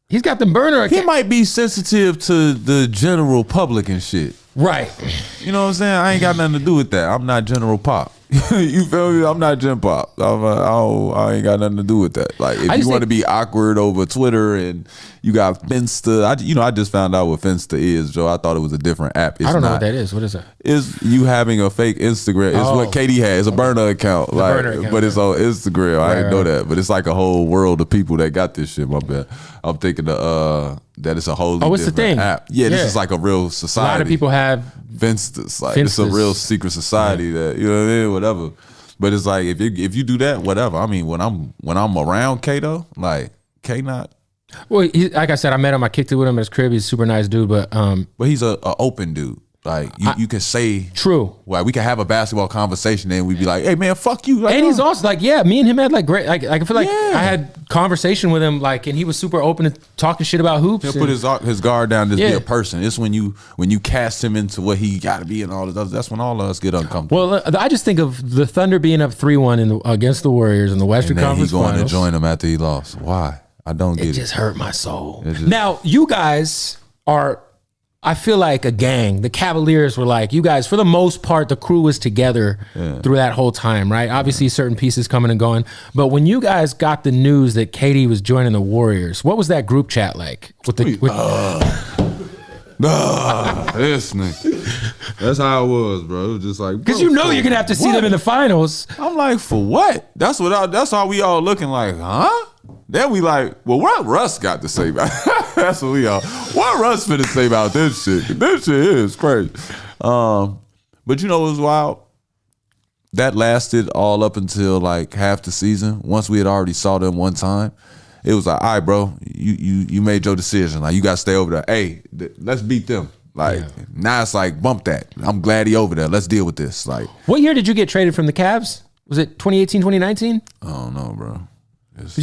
S1: He's got the burner.
S2: He might be sensitive to the general public and shit.
S1: Right.
S2: You know what I'm saying? I ain't got nothing to do with that. I'm not General Pop. You feel me? I'm not Gen Pop. I ain't got nothing to do with that. Like, if you want to be awkward over Twitter and you got Finsta, I just found out what Finsta is, Joe. I thought it was a different app.
S1: I don't know what that is. What is that?
S2: It's you having a fake Instagram. It's what Katie has. It's a burner account. But it's on Instagram. I didn't know that. But it's like a whole world of people that got this shit. My bad. I'm thinking that it's a whole different app. Yeah, this is like a real society.
S1: A lot of people have
S2: Finstas. Like, it's a real secret society that, you know what I mean? Whatever. But it's like, if you do that, whatever. I mean, when I'm around K though, like, K not.
S1: Well, like I said, I met him. I kicked it with him at his crib. He's a super nice dude, but
S2: he's a open dude. Like you can say
S1: true.
S2: Well, we can have a basketball conversation and we'd be like, hey man, fuck you. Like,
S1: and he's also like, yeah, me and him had like great, like I feel like I had conversation with him, like, and he was super open to talking shit about hoops.
S2: He'll put his guard down to be a person. It's when you cast him into what he got to be and all this other, that's when all of us get uncomfortable.
S1: Well, I just think of the Thunder being up 3-1 against the Warriors in the Western Conference
S2: Finals. He's going
S1: to
S2: join them after he lost. Why? I don't get it.
S1: It just hurt my soul. Now, you guys are, I feel like a gang. The Cavaliers were like, you guys, for the most part, the crew was together through that whole time, right? Obviously, certain pieces coming and going. But when you guys got the news that KD was joining the Warriors, what was that group chat like? This
S2: nigga. That's how it was, bro. It was just like,
S1: because you know you're gonna have to see them in the finals.
S2: I'm like, for what? That's how we all looking like, huh? Then we like, well, what Russ got to say about it? That's what we all. What Russ finna say about this shit? This shit is crazy. But you know what was wild? That lasted all up until like half the season. Once we had already saw them one time, it was like, all right, bro, you made your decision. Like, you got to stay over there. Hey, let's beat them. Like, now it's like, bump that. I'm glad he over there. Let's deal with this. Like,
S1: what year did you get traded from the Cavs? Was it 2018, 2019?
S2: I don't know, bro.
S1: Was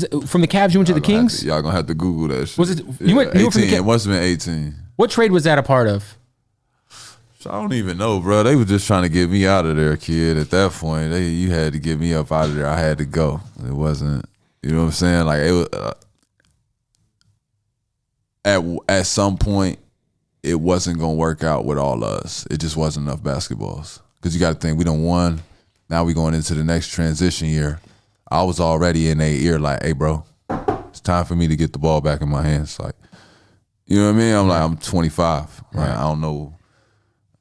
S1: it from the Cavs? You went to the Kings.
S2: Y'all gonna have to Google that shit.
S1: Was it? You went 18. From the
S2: it must have been 18.
S1: What trade was that a part of?
S2: So I don't even know, bro. They were just trying to get me out of there, kid. At that point, you had to get me up out of there. I had to go. It wasn't. You know what I'm saying? Like, it was at some point, it wasn't gonna work out with all of us. It just wasn't enough basketballs. Because you got to think, we done won. Now we going into the next transition year. I was already in their ear like, hey, bro, it's time for me to get the ball back in my hands. Like, you know what I mean? I'm like, I'm 25. Right? I don't know.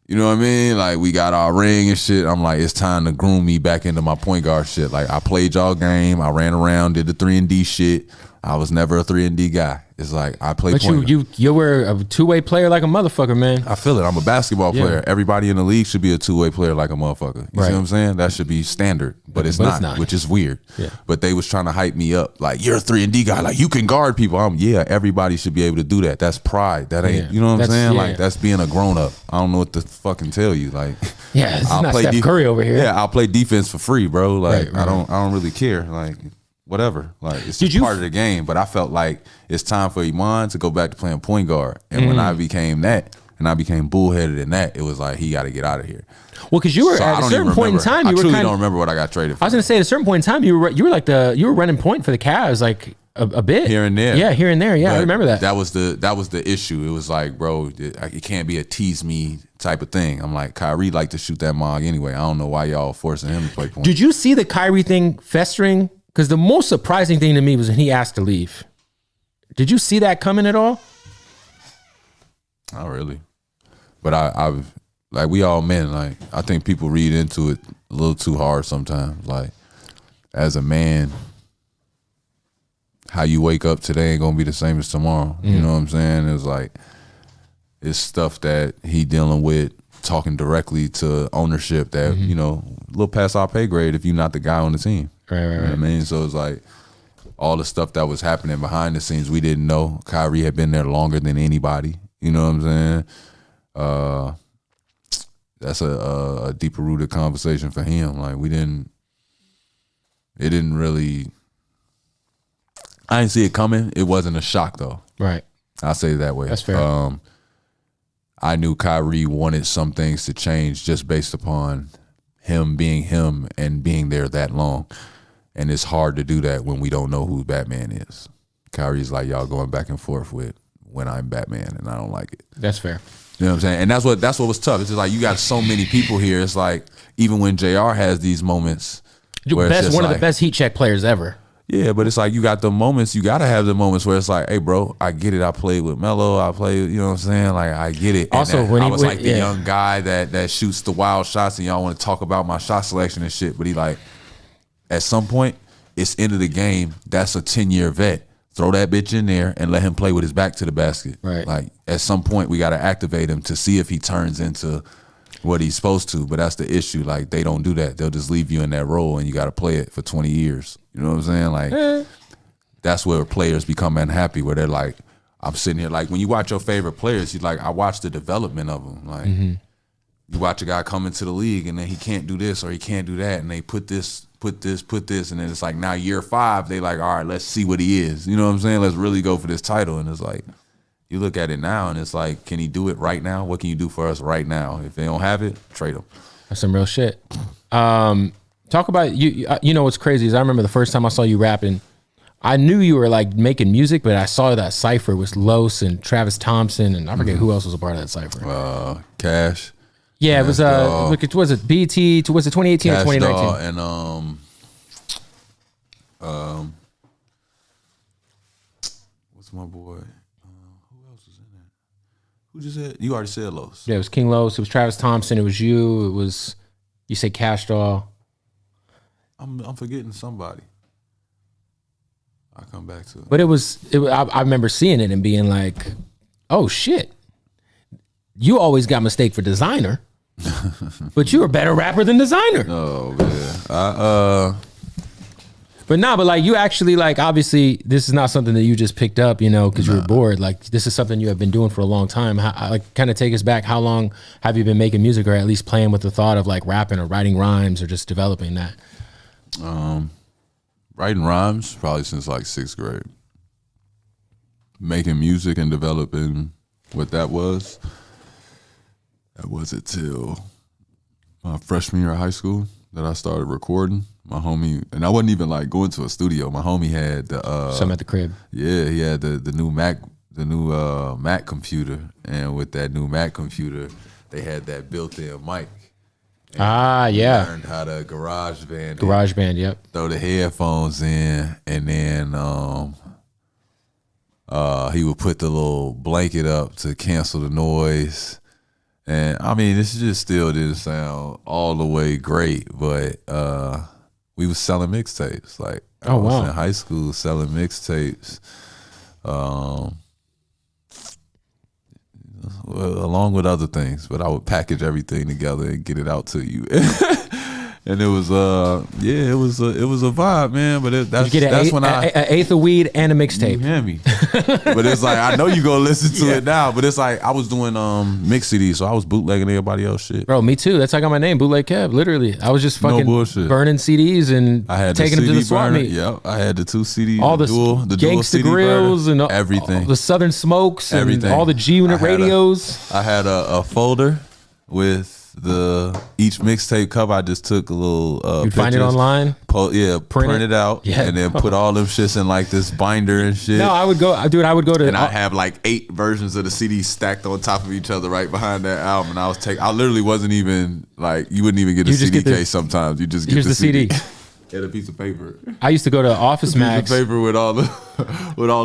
S2: You know what I mean? Like, we got our ring and shit. I'm like, it's time to groom me back into my point guard shit. Like, I played y'all game. I ran around, did the 3-and-D shit. I was never a 3-and-D guy. It's like, I played point guard.
S1: You were a two-way player like a motherfucker, man.
S2: I feel it. I'm a basketball player. Everybody in the league should be a two-way player like a motherfucker. You see what I'm saying? That should be standard, but it's not, which is weird. Yeah. But they was trying to hype me up. Like, you're a 3-and-D guy. Like, you can guard people. Everybody should be able to do that. That's pride. That ain't, you know what I'm saying? Like, that's being a grown-up. I don't know what to fucking tell you. Like,
S1: it's not Steph Curry over here.
S2: Yeah, I'll play defense for free, bro. Like, I don't really care. Like, whatever. Like, it's just part of the game. But I felt like it's time for Iman to go back to playing point guard. And when I became that, and I became bullheaded in that, it was like, he got to get out of here.
S1: Well, because you were at a certain point in time,
S2: I truly don't remember what I got traded for.
S1: I was going to say, at a certain point in time, you were running point for the Cavs like a bit
S2: here and there.
S1: Yeah, here and there. Yeah,
S2: but
S1: I remember that.
S2: That was the issue. It was like, bro, it can't be a tease me type of thing. I'm like, Kyrie like to shoot that mog anyway. I don't know why y'all forcing him to play point.
S1: Did you see the Kyrie thing festering? Because the most surprising thing to me was when he asked to leave. Did you see that coming at all?
S2: Not really. But I've like, we all men. Like, I think people read into it a little too hard sometimes. Like, as a man, how you wake up today ain't gonna be the same as tomorrow. You know what I'm saying? It's like, it's stuff that he dealing with, talking directly to ownership that, you know, a little past our pay grade if you're not the guy on the team.
S1: Right.
S2: You know what I mean? So it's like, all the stuff that was happening behind the scenes, we didn't know. Kyrie had been there longer than anybody. You know what I'm saying? That's a deeper rooted conversation for him. Like, it didn't really, I didn't see it coming. It wasn't a shock though.
S1: Right.
S2: I'll say it that way.
S1: That's fair.
S2: I knew Kyrie wanted some things to change just based upon him being him and being there that long. And it's hard to do that when we don't know who Batman is. Kyrie's like, y'all going back and forth with when I'm Batman, and I don't like it.
S1: That's fair.
S2: You know what I'm saying? And that's what was tough. It's just like, you got so many people here. It's like, even when JR has these moments,
S1: one of the best heat check players ever.
S2: Yeah, but it's like, you got the moments, you got to have the moments where it's like, hey, bro, I get it. I played with Melo. You know what I'm saying? Like, I get it.
S1: Also,
S2: when I was like the young guy that shoots the wild shots, and y'all want to talk about my shot selection and shit. But he like, at some point, it's end of the game. That's a 10-year vet. Throw that bitch in there and let him play with his back to the basket.
S1: Right.
S2: Like, at some point, we got to activate him to see if he turns into what he's supposed to. But that's the issue. Like, they don't do that. They'll just leave you in that role, and you got to play it for 20 years. You know what I'm saying? Like, that's where players become unhappy, where they're like, I'm sitting here like when you watch your favorite players, you like I watch the development of them. Like you watch a guy come into the league and then he can't do this or he can't do that, and they put this, and then it's like now year 5, they like, all right, let's see what he is. You know what I'm saying? Let's really go for this title. And it's like you look at it now and it's like, can he do it right now? What can you do for us right now? If they don't have it, trade him.
S1: That's some real shit. Talk about you. You know what's crazy is I remember the first time I saw you rapping. I knew you were like making music, but I saw that cipher with Los and Travis Thompson, and I forget who else was a part of that cipher.
S2: Cash.
S1: Yeah, it was was it BT? Was it 2018 or 2019?
S2: And what's my boy? Who else was in that? Who just said? You already said Los.
S1: Yeah, it was King Los. It was Travis Thompson. It was you. It was you said Cash Doll.
S2: I'm forgetting somebody. I'll come back to it.
S1: But I remember seeing it and being like, oh shit. You always got mistake for designer. But you're a better rapper than designer.
S2: Oh man.
S1: But like you actually like, obviously this is not something that you just picked up, you know, because you were bored. Like this is something you have been doing for a long time. Like kind of take us back. How long have you been making music, or at least playing with the thought of like rapping or writing rhymes or just developing that?
S2: Writing rhymes probably since like 6th grade. Making music and developing what that was it till my freshman year of high school that I started recording. My homie, and I wasn't even like going to a studio. My homie had the
S1: Some at the crib.
S2: Yeah, he had the new Mac computer, and with that new Mac computer, they had that built-in mic.
S1: Yeah.
S2: Learned how to GarageBand.
S1: GarageBand, yep.
S2: Throw the headphones in, and then he would put the little blanket up to cancel the noise. And I mean, this just still didn't sound all the way great, but we was selling mixtapes. Like I was in high school selling mixtapes. Along with other things, but I would package everything together and get it out to you. And it was it was a vibe, man. But that's when I
S1: an eighth of weed and a mixtape.
S2: You hear me? But it's like I know you gonna listen to it now. But it's like I was doing mix CDs, so I was bootlegging everybody else shit.
S1: Bro, me too. That's how I got my name, Bootleg Kev. Literally, I was just fucking burning CDs and
S2: I had
S1: taking them to the swap meet.
S2: Yep, I had the 2 CDs,
S1: all the Gangsta Grills and
S2: everything,
S1: all the Southern Smokes,
S2: everything,
S1: and all the G Unit radios.
S2: I had a folder with each mixtape cover. I just took a little
S1: you'd find it online,
S2: print it out, and then put all them shits in like this binder and shit.
S1: No, I would go to,
S2: and I have like 8 versions of the CD stacked on top of each other right behind that album. And I literally wasn't even like, you wouldn't even get a CD case sometimes. You just get the CD. Get a piece of paper.
S1: I used to go to Office Max.
S2: Piece of paper with all the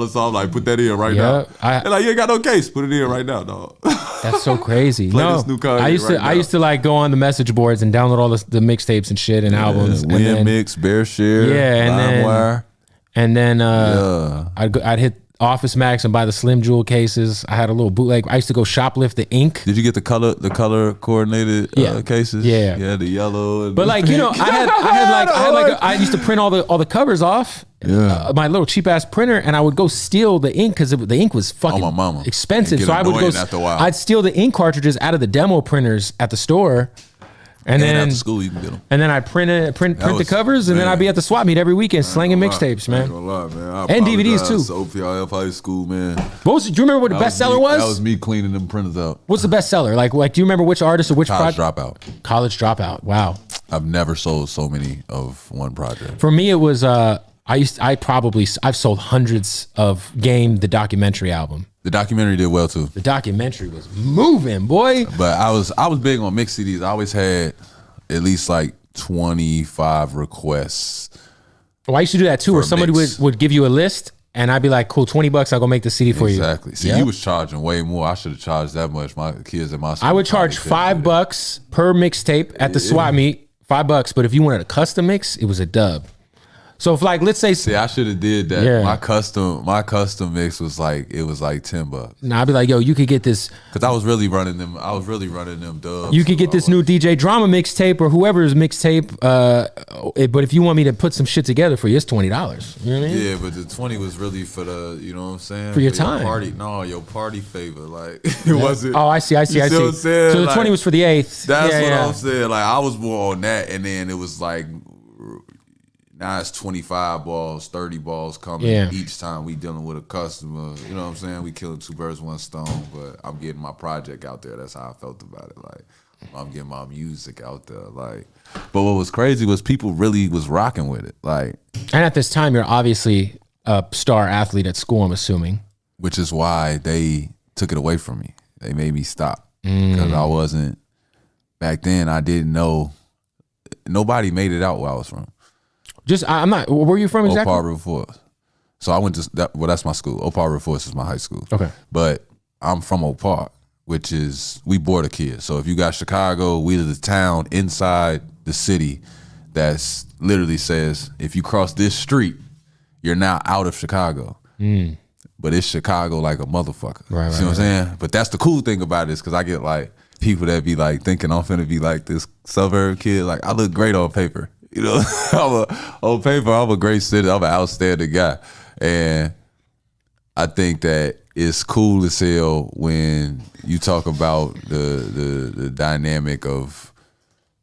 S2: songs. Like, put that in right now. And like, you ain't got no case. Put it in right now, dog.
S1: That's so crazy.
S2: Play this new card
S1: I used to like go on the message boards and download all the mixtapes and shit and albums.
S2: Win Mix, Bear Share, LimeWire.
S1: And then I'd hit Office Max and buy the Slim Jewel cases. I had a little bootleg. I used to go shoplift the ink.
S2: Did you get the color coordinated cases?
S1: Yeah,
S2: the yellow.
S1: But like, you know, I used to print all the covers off.
S2: Yeah,
S1: my little cheap ass printer, and I would go steal the ink because the ink was fucking expensive. So I would go.
S2: After a while.
S1: I'd steal the ink cartridges out of the demo printers at the store. And then
S2: after school you can get them.
S1: And then I print the covers, and then I'd be at the swap meet every weekend slanging mixtapes, man. And DVDs too.
S2: So OPIF high school, man.
S1: Do you remember what the bestseller was?
S2: That was me cleaning them printers out.
S1: What's the bestseller? Like, do you remember which artist or which project? College Dropout. Wow.
S2: I've never sold so many of one project.
S1: For me, it was I've sold hundreds of Game, the documentary album.
S2: The documentary did well too.
S1: The documentary was moving, boy.
S2: But I was big on mix CDs. I always had at least like 25 requests.
S1: Oh, I used to do that too, where somebody would give you a list, and I'd be like, "Cool, $20, I'll go make the CD for you."
S2: Exactly. See, you was charging way more. I should have charged that much. My kids at my school.
S1: I would charge $5 per mixtape at the swap meet. $5, but if you wanted a custom mix, it was a dub. So if like, let's say,
S2: See, I should have did that.
S1: Yeah.
S2: My custom mix was like, it was like $10.
S1: nah, I'd be like, yo, you could get this.
S2: Cause I was really running them dubs.
S1: You could get this new DJ Drama mixtape or whoever's mixtape. But if you want me to put some shit together for you, it's $20. You know what I mean?
S2: Yeah, but the 20 was really for the, you know what I'm saying?
S1: For your time.
S2: Party. No, your party favor. Like, it wasn't.
S1: Oh, I see.
S2: You see what I'm saying?
S1: So the
S2: Like,
S1: 20 was for the 8th.
S2: That's what I'm saying. Like, I was more on that, and then it was like, now it's 25 balls, 30 balls coming each time we dealing with a customer. You know what I'm saying? We killing two birds, one stone, but I'm getting my project out there. That's how I felt about it. Like, I'm getting my music out there. Like, but what was crazy was people really was rocking with it. Like,
S1: and at this time, you're obviously a star athlete at school, I'm assuming.
S2: Which is why they took it away from me. They made me stop because I wasn't, back then I didn't know, nobody made it out where I was from.
S1: I'm not, where are you from exactly?
S2: Opal River Forest. So I went to, that's my school. Opal River Forest is my high school.
S1: Okay.
S2: But I'm from Opal, which is, we border kids. So if you got Chicago, we are the town inside the city that's literally says, if you cross this street, you're now out of Chicago. But it's Chicago like a motherfucker.
S1: Right,
S2: See what I'm saying? But that's the cool thing about it is because I get like people that be like thinking I'm finna be like this suburb kid. Like I look great on paper. You know, on paper, I'm a great citizen. I'm an outstanding guy. And I think that it's cool as hell when you talk about the dynamic of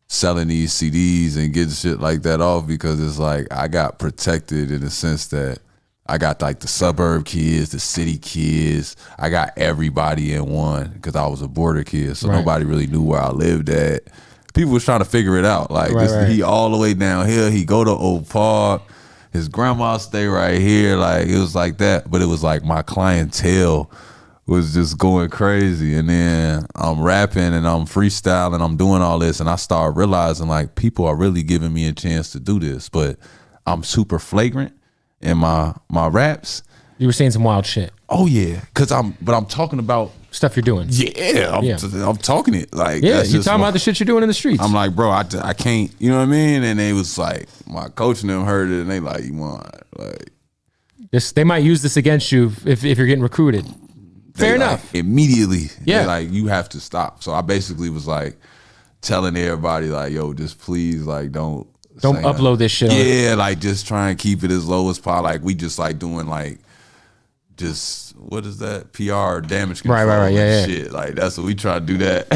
S2: selling these CDs and getting shit like that off, because it's like I got protected in the sense that I got like the suburb kids, the city kids. I got everybody in one because I was a border kid. So nobody really knew where I lived at. People was trying to figure it out. Like he all the way down here. He go to Oak Park. His grandma stay right here. Like it was like that. But it was like my clientele was just going crazy. And then I'm rapping and I'm freestyling. I'm doing all this. And I started realizing like people are really giving me a chance to do this. But I'm super flagrant in my raps.
S1: You were saying some wild shit.
S2: Oh yeah. But I'm talking about
S1: stuff you're doing.
S2: Yeah, I'm talking it. Like,
S1: yeah, you're talking about the shit you're doing in the streets.
S2: I'm like, bro, I can't, you know what I mean? And they was like, my coach and them heard it, and they like, you want, like.
S1: They might use this against you if you're getting recruited. Fair enough.
S2: Like, immediately,
S1: yeah.
S2: Like, you have to stop. So I basically was like, telling everybody, like, yo, just please, like, don't
S1: upload this shit.
S2: Yeah, like, just try and keep it as low as possible. Like, we just, like, doing, like, just what is that? PR damage control.
S1: Right. Yeah.
S2: Shit. Like that's what we try to do that.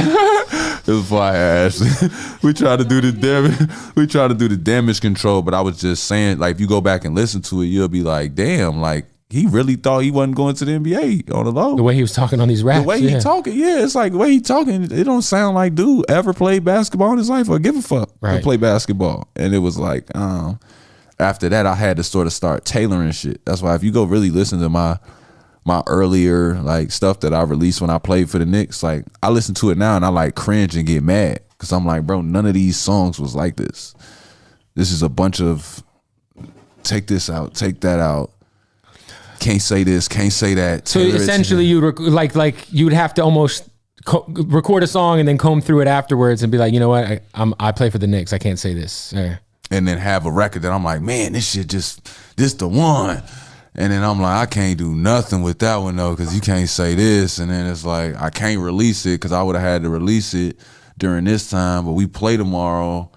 S2: It was fire, Ashley. We try to do the damage. We try to do the damage control. But I was just saying, like, if you go back and listen to it, you'll be like, damn, like he really thought he wasn't going to the NBA on the low.
S1: The way he was talking on these raps.
S2: The way he talking, yeah, it's like the way he talking. It don't sound like dude ever played basketball in his life or give a fuck to play basketball. And it was like, after that, I had to sort of start tailoring shit. That's why if you go really listen to my earlier like stuff that I released when I played for the Knicks, like I listen to it now and I like cringe and get mad because I'm like, bro, none of these songs was like this. This is a bunch of take this out, take that out. Can't say this, can't say that.
S1: So essentially, you'd you'd have to almost record a song and then comb through it afterwards and be like, you know what, I play for the Knicks, I can't say this.
S2: And then have a record that I'm like, man, this shit this the one. And then I'm like, I can't do nothing with that one though, because you can't say this. And then it's like, I can't release it because I would have had to release it during this time, but we play tomorrow.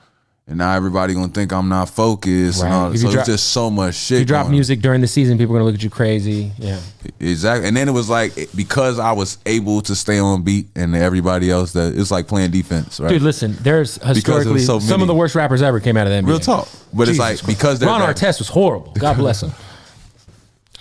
S2: And now everybody gonna think I'm not focused. And all, so it's just so much shit.
S1: If you drop music during the season, people are gonna look at you crazy. Yeah.
S2: Exactly. And then it was like, because I was able to stay on beat and everybody else, that it's like playing defense, right?
S1: Dude, listen, there's historically some of the worst rappers ever came out of the NBA.
S2: Real talk. But Jesus, it's like, because
S1: Ron Artest was horrible. God bless him.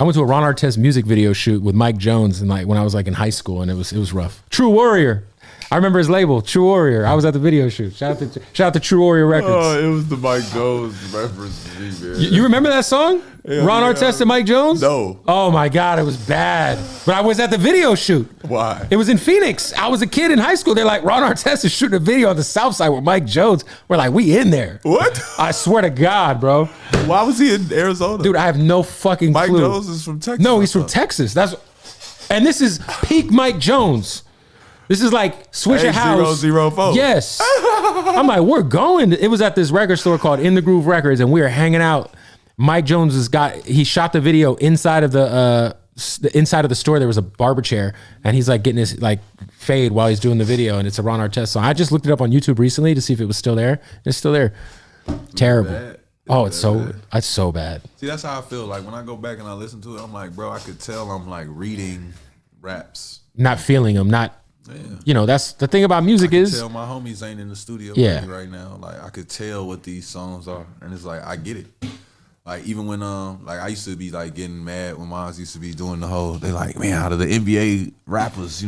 S1: I went to a Ron Artest music video shoot with Mike Jones and like when I was like in high school, and it was rough. True Warrior. I remember his label, True Warrior. I was at the video shoot. Shout out to True Warrior Records.
S2: Oh, it was the Mike Jones reference to me, man.
S1: You remember that song? Yeah, Ron Artest and Mike Jones?
S2: No.
S1: Oh my God, it was bad. But I was at the video shoot.
S2: Why?
S1: It was in Phoenix. I was a kid in high school. They're like, Ron Artest is shooting a video on the South Side with Mike Jones. We're like, we in there.
S2: What?
S1: I swear to God, bro.
S2: Why was he in Arizona?
S1: Dude, I have no fucking clue.
S2: Mike Jones is from Texas.
S1: No, he's from Texas. And this is peak Mike Jones. This is like Swisher House.
S2: 004.
S1: Yes. I'm like, we're going. It was at this record store called In the Groove Records, and we were hanging out. Mike Jones he shot the video inside of the store. There was a barber chair, and he's like getting his like fade while he's doing the video, and it's a Ron Artest song. I just looked it up on YouTube recently to see if it was still there. It's still there. Terrible. It's so bad.
S2: See, that's how I feel. Like when I go back and I listen to it, I'm like, bro, I could tell I'm like reading raps,
S1: not feeling them, not. Yeah. That's the thing about music is.
S2: Tell my homies ain't in the studio right now. Like I could tell what these songs are, and it's like I get it. Like even when like I used to be like getting mad when moms used to be doing the whole. They like, man, out of the NBA rappers,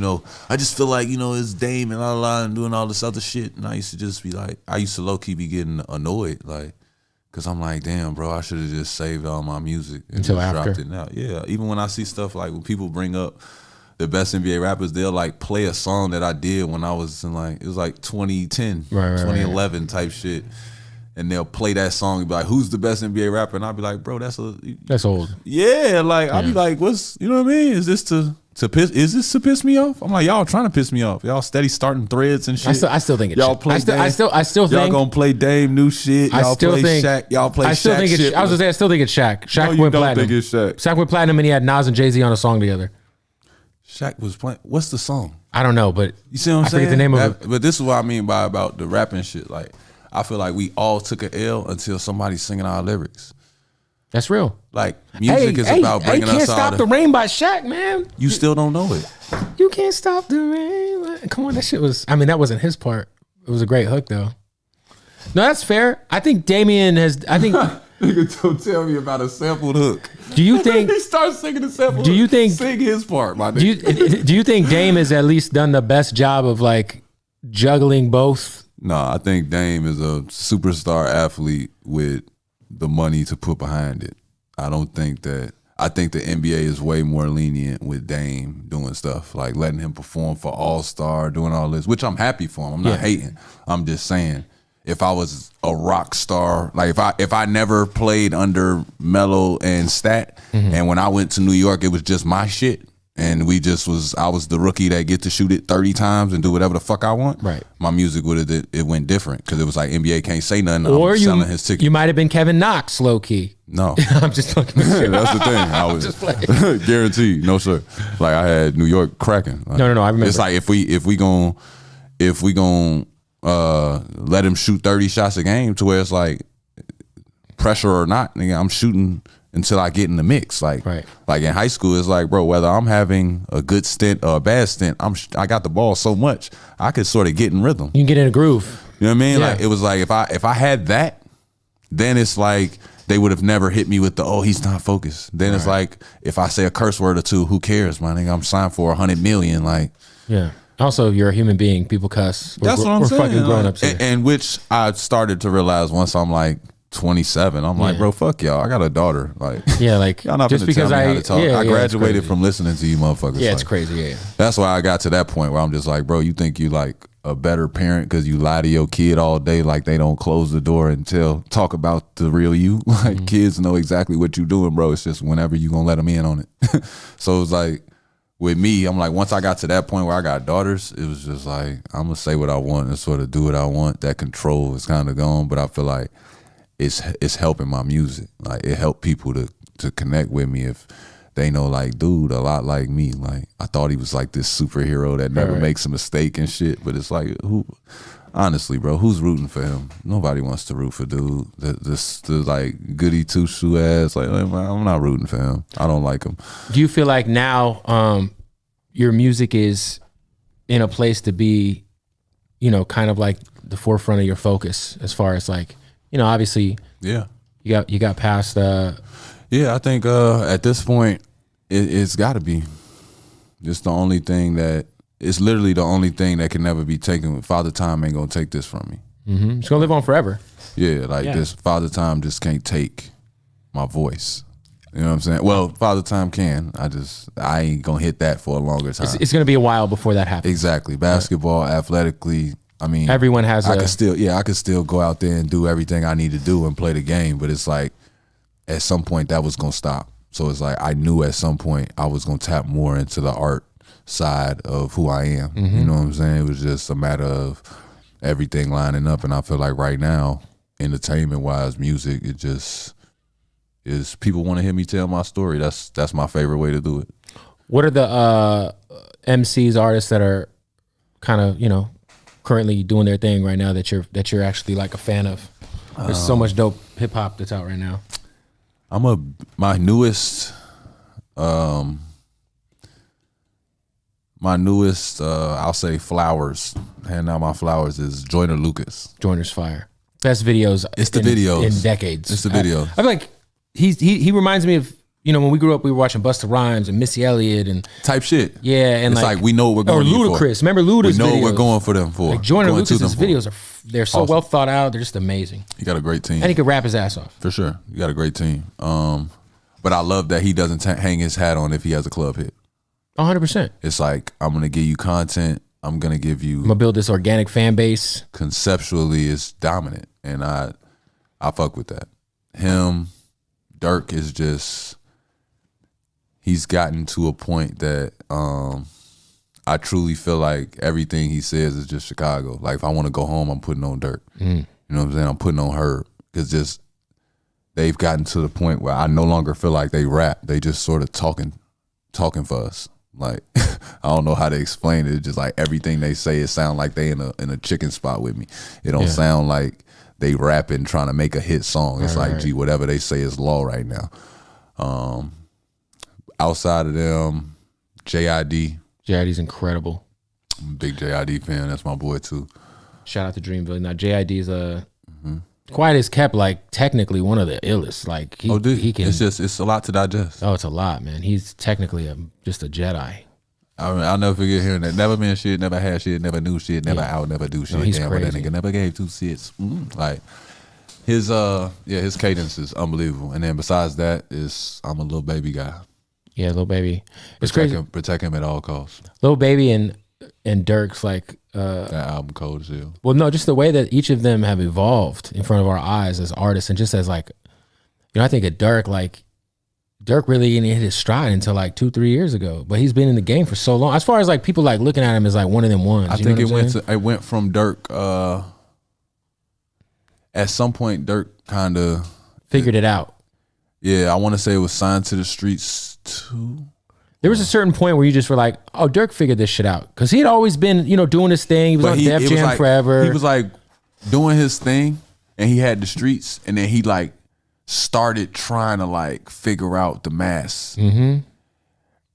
S2: I just feel like it's Dame and la and doing all this other shit, and I used to just be like, I used to low key be getting annoyed, like. Cause I'm like, damn, bro, I should have just saved all my music and
S1: until
S2: just
S1: after.
S2: Dropped it now. Yeah, even when I see stuff like when people bring up the best NBA rappers, they'll like play a song that I did when I was in it was like 2010, 2011 type shit. And they'll play that song and be like, who's the best NBA rapper? And I'll be like, bro, that's
S1: old.
S2: Yeah, like I'll be like, what's, you know what I mean? Is this to piss me off? I'm like, y'all trying to piss me off. Y'all steady starting threads and shit.
S1: I still think it's
S2: y'all play.
S1: I still think
S2: y'all gonna play Dame new shit. Y'all play Shaq. Y'all play Shaq shit.
S1: I was gonna say I still think it's Shaq. Shaq went platinum.
S2: Think it's Shaq.
S1: Shaq went platinum, and he had Nas and Jay-Z on a song together.
S2: Shaq was playing. What's the song?
S1: I don't know, but
S2: you see what I'm saying?
S1: I forget the name of it.
S2: But this is what I mean about the rapping shit. Like, I feel like we all took an L until somebody's singing our lyrics.
S1: That's real.
S2: Like music is about bringing us out.
S1: Can't Stop the Rain by Shaq, man.
S2: You still don't know it.
S1: You can't stop the rain. Come on, that shit was. I mean, that wasn't his part. It was a great hook, though. No, that's fair. I think Damian has. I think.
S2: Nigga, don't tell me about a sampled hook.
S1: Do you think
S2: he starts singing the sample?
S1: Do you think
S2: sing his part, my nigga?
S1: Do you think Dame has at least done the best job of like juggling both?
S2: No, I think Dame is a superstar athlete with the money to put behind it. I think the NBA is way more lenient with Dame doing stuff, like letting him perform for All-Star, doing all this, which I'm happy for him. I'm not hating. I'm just saying, if I was a rock star, like if I never played under Melo and Stat, and when I went to New York, it was just my shit, and I was the rookie that get to shoot it 30 times and do whatever the fuck I want.
S1: Right.
S2: My music it went different because it was like NBA can't say nothing.
S1: Or
S2: I'm selling his ticket.
S1: You might have been Kevin Knox, low key.
S2: No,
S1: I'm just fucking with you.
S2: That's the thing. I was just playing. Guaranteed, no sir. Like I had New York cracking. Like,
S1: no. I remember.
S2: It's like if we gon' let him shoot 30 shots a game to where it's like pressure or not, nigga, I'm shooting until I get in the mix. Like in high school, it's like, bro, whether I'm having a good stint or a bad stint, I got the ball so much I could sort of get in rhythm.
S1: You can get in a groove.
S2: You know what I mean? Yeah. Like it was like if I had that, then it's like they would have never hit me with he's not focused. Then it's like if I say a curse word or two, who cares, my nigga? I'm signed for $100 million. Like,
S1: yeah. Also, you're a human being. People cuss.
S2: That's what I'm saying.
S1: We're fucking grown ups here.
S2: And which I started to realize once I'm like 27. I'm like, bro, fuck y'all. I got a daughter. Like,
S1: like
S2: y'all not
S1: just because
S2: tell me how to talk. I graduated from listening to you motherfuckers.
S1: Yeah,
S2: like,
S1: it's crazy. Yeah.
S2: That's why I got to that point where I'm just like, bro, you think you like a better parent because you lie to your kid all day, like they don't close the door and talk about the real you. Like kids know exactly what you doing, bro. It's just whenever you gonna let them in on it. So it's like with me, I'm like, once I got to that point where I got daughters, it was just like, I'm gonna say what I want and sort of do what I want. That control is kind of gone, but I feel like it's helping my music. Like it helped people to connect with me if they know, like, dude, a lot like me. Like I thought he was like this superhero that never makes a mistake and shit. But it's like, honestly, bro, who's rooting for him? Nobody wants to root for dude. The like goody two shoe ass. Like I'm not rooting for him. I don't like him.
S1: Do you feel like now your music is in a place to be, kind of like the forefront of your focus as far as like, obviously, you got past.
S2: Yeah, I think at this point, it's got to be. It's the only thing it's literally the only thing that can never be taken. Father Time ain't gonna take this from me.
S1: Mm-hmm. It's gonna live on forever.
S2: Yeah, this Father Time just can't take my voice. You know what I'm saying? Well, Father Time can. I ain't gonna hit that for a longer time.
S1: It's gonna be a while before that happens.
S2: Exactly. Basketball, athletically. I mean,
S1: everyone has.
S2: I could still go out there and do everything I need to do and play the game, but it's like at some point that was gonna stop. So it's like I knew at some point I was gonna tap more into the art side of who I am. Mm-hmm. You know what I'm saying? It was just a matter of everything lining up, and I feel like right now, entertainment wise, music, is people want to hear me tell my story. That's my favorite way to do it.
S1: What are the MCs, artists that are kind of, you know, currently doing their thing right now that you're actually like a fan of? There's so much dope hip hop that's out right now.
S2: My newest, I'll say flowers. Handing out my flowers is Joyner Lucas.
S1: Joyner's fire. Best videos.
S2: It's the videos
S1: in decades.
S2: It's the video.
S1: I feel like he reminds me of, you know, when we grew up, we were watching Busta Rhymes and Missy Elliott and
S2: type shit.
S1: Yeah, and
S2: it's like we know what we're going
S1: or Ludacris.
S2: For.
S1: Remember Ludacris?
S2: We know
S1: videos?
S2: what we're going for them for.
S1: Like Joyner Lucas's videos they're so awesome. Well thought out. They're just amazing.
S2: He got a great team,
S1: and he could rap his ass off
S2: for sure. You got a great team. But I love that he doesn't hang his hat on if he has a club hit.
S1: 100%.
S2: It's like, I'm gonna give you content. I'm gonna
S1: build this organic fan base.
S2: Conceptually, it's dominant, and I fuck with that. Him, Dirk is just. He's gotten to a point that I truly feel like everything he says is just Chicago. Like, if I want to go home, I'm putting on Dirk. You know what I'm saying? I'm putting on Herb. Because just they've gotten to the point where I no longer feel like they rap. They just sort of talking for us. Like, I don't know how to explain it. It's just like everything they say, it sound like they in a chicken spot with me. It don't sound like they rapping trying to make a hit song. It's like, gee, whatever they say is law right now. Outside of them, JID.
S1: JID's incredible.
S2: I'm a big JID fan. That's my boy too. Shout
S1: out to Dreamville. Now JID's quiet as kept, like technically one of the illest. Like he can.
S2: It's a lot to digest.
S1: Oh, it's a lot, man. He's technically just a Jedi.
S2: I'll never forget hearing that. Never been shit, never had shit, never knew shit, never out, never do shit.
S1: No, he's crazy.
S2: That nigga never gave two shits. Like his cadence is unbelievable. And then besides that, I'm a Lil Baby guy.
S1: Yeah, Lil Baby. It's crazy.
S2: Protect him at all costs.
S1: Lil Baby and Dirk's like
S2: that album cold as hell.
S1: Well, no, just the way that each of them have evolved in front of our eyes as artists, and just as like, you know, I think of Dirk really didn't hit his stride until like 2-3 years ago. But he's been in the game for so long. As far as like people like looking at him as like one of them ones.
S2: I think it went from Dirk. At some point, Dirk kind of
S1: figured it out.
S2: Yeah, I want to say it was Signed to the Streets 2.
S1: There was a certain point where you just were like, oh, Dirk figured this shit out. Because he had always been, you know, doing his thing. He was on Def Jam forever.
S2: He was like doing his thing, and he had the streets, and then he like started trying to like figure out the mass.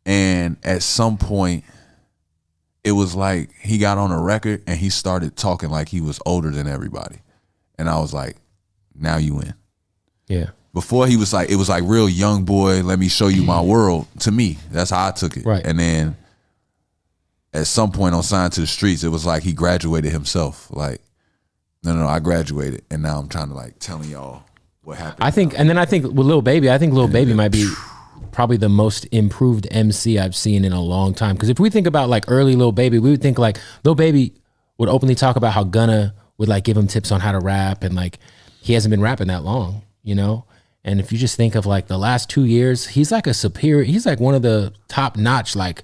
S2: And at some point, it was like he got on a record, and he started talking like he was older than everybody. And I was like, now you in.
S1: Yeah.
S2: Before it was like real young boy, let me show you my world. To me, that's how I took it.
S1: Right.
S2: And then at some point on Signed to the Streets, it was like he graduated himself. Like, no, I graduated, and now I'm trying to like telling y'all what happened.
S1: I think with Lil Baby, Lil Baby might be probably the most improved MC I've seen in a long time. Because if we think about like early Lil Baby, we would think like Lil Baby would openly talk about how Gunna would like give him tips on how to rap, and like he hasn't been rapping that long, you know? And if you just think of like the last 2 years, he's like he's like one of the top notch like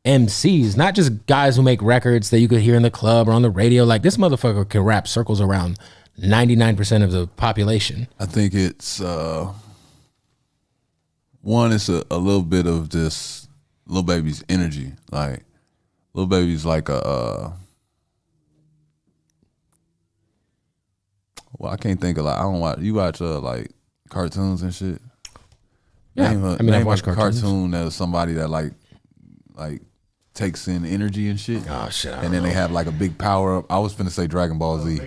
S1: MCs, not just guys who make records that you could hear in the club or on the radio. Like this motherfucker can rap circles around 99% of the population.
S2: I think it's one, it's a little bit of this Lil Baby's energy. Like Lil Baby's like well, I can't think of like, I don't watch, you watch like cartoons and shit.
S1: Yeah,
S2: I've watched cartoon that is somebody that like takes in energy and shit.
S1: Oh shit!
S2: And then they have like a big power up. I was finna say Dragon Ball Z.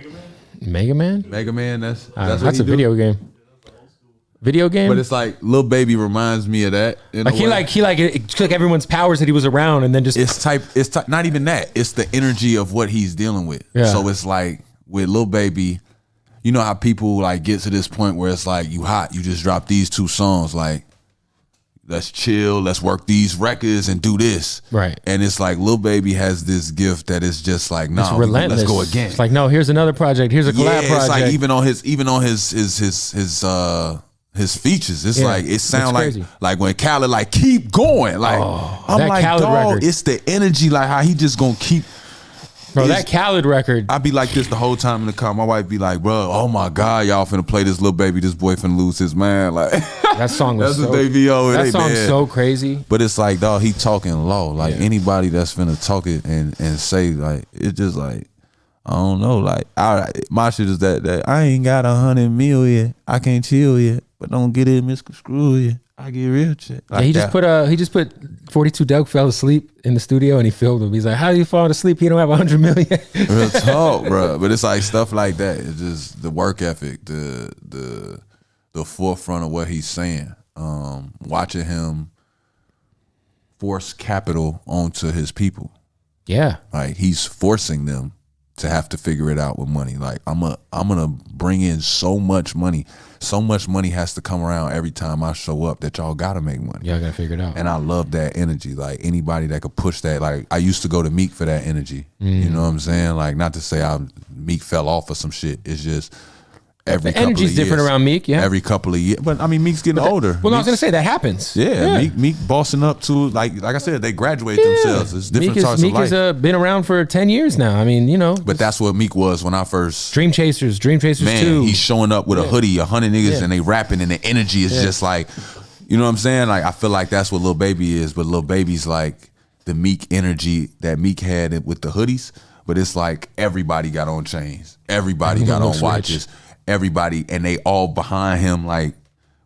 S1: Mega Man.
S2: That's
S1: a video game. Video game.
S2: But it's like Lil Baby reminds me of that.
S1: Like he took everyone's powers that he was around and then just.
S2: It's not even that. It's the energy of what he's dealing with.
S1: Yeah.
S2: So it's like with Lil Baby. You know how people like get to this point where it's like, you hot, you just drop these 2 songs, like, let's chill, let's work these records and do this.
S1: Right.
S2: And it's like Lil Baby has this gift that is just like, nah,
S1: relentless.
S2: Let's go again.
S1: It's like, no, here's another project, here's a collab project. It's like
S2: even on his features, it's like it sounds like when Khaled like keep going. Like I'm like,
S1: Khaled
S2: dog,
S1: record.
S2: it's the energy, like how he just gonna keep
S1: Bro, that Khaled record.
S2: I'd be like this the whole time in the car. My wife be like, bro, oh my God, y'all finna play this little baby, this boy finna lose his man. Like
S1: that song was
S2: that's what they be over.
S1: That song's so crazy.
S2: But it's like, dog, he talking low. Like anybody that's finna talk it and say, like, it's just like, I don't know. Like my shit is that I ain't got 100 mil yet. I can't chill yet. But don't get it misconstrued yet. I get real shit. Like
S1: he just put 42 Doug fell asleep in the studio and he filmed him. He's like, how do you fall asleep? He don't have 100 million.
S2: Real talk, bro. But it's like stuff like that. It's just the work ethic, the forefront of what he's saying. Watching him force capital onto his people.
S1: Yeah.
S2: Like he's forcing them to have to figure it out with money. Like I'm gonna bring in so much money. So much money has to come around every time I show up that y'all gotta make money.
S1: Y'all gotta figure it out.
S2: And I love that energy. Like anybody that could push that. Like I used to go to Meek for that energy. You know what I'm saying? Like not to say Meek fell off or some shit. It's just every
S1: the energy's different around Meek, yeah.
S2: Every couple of years. But I mean Meek's getting older.
S1: Well, I was gonna say that happens.
S2: Yeah. Meek bossing up to like I said, they graduate themselves. It's different parts of life.
S1: Meek has been around for 10 years now. I mean, you know.
S2: But that's what Meek was when I first
S1: Dream Chasers
S2: man,
S1: 2.
S2: He's showing up with a hoodie, 100 niggas, and they rapping, and the energy is just like, you know what I'm saying? Like I feel like that's what Lil Baby is, but Lil Baby's like the Meek energy that Meek had with the hoodies. But it's like everybody got on chains, everybody got on watches. Everybody, and they all behind him, like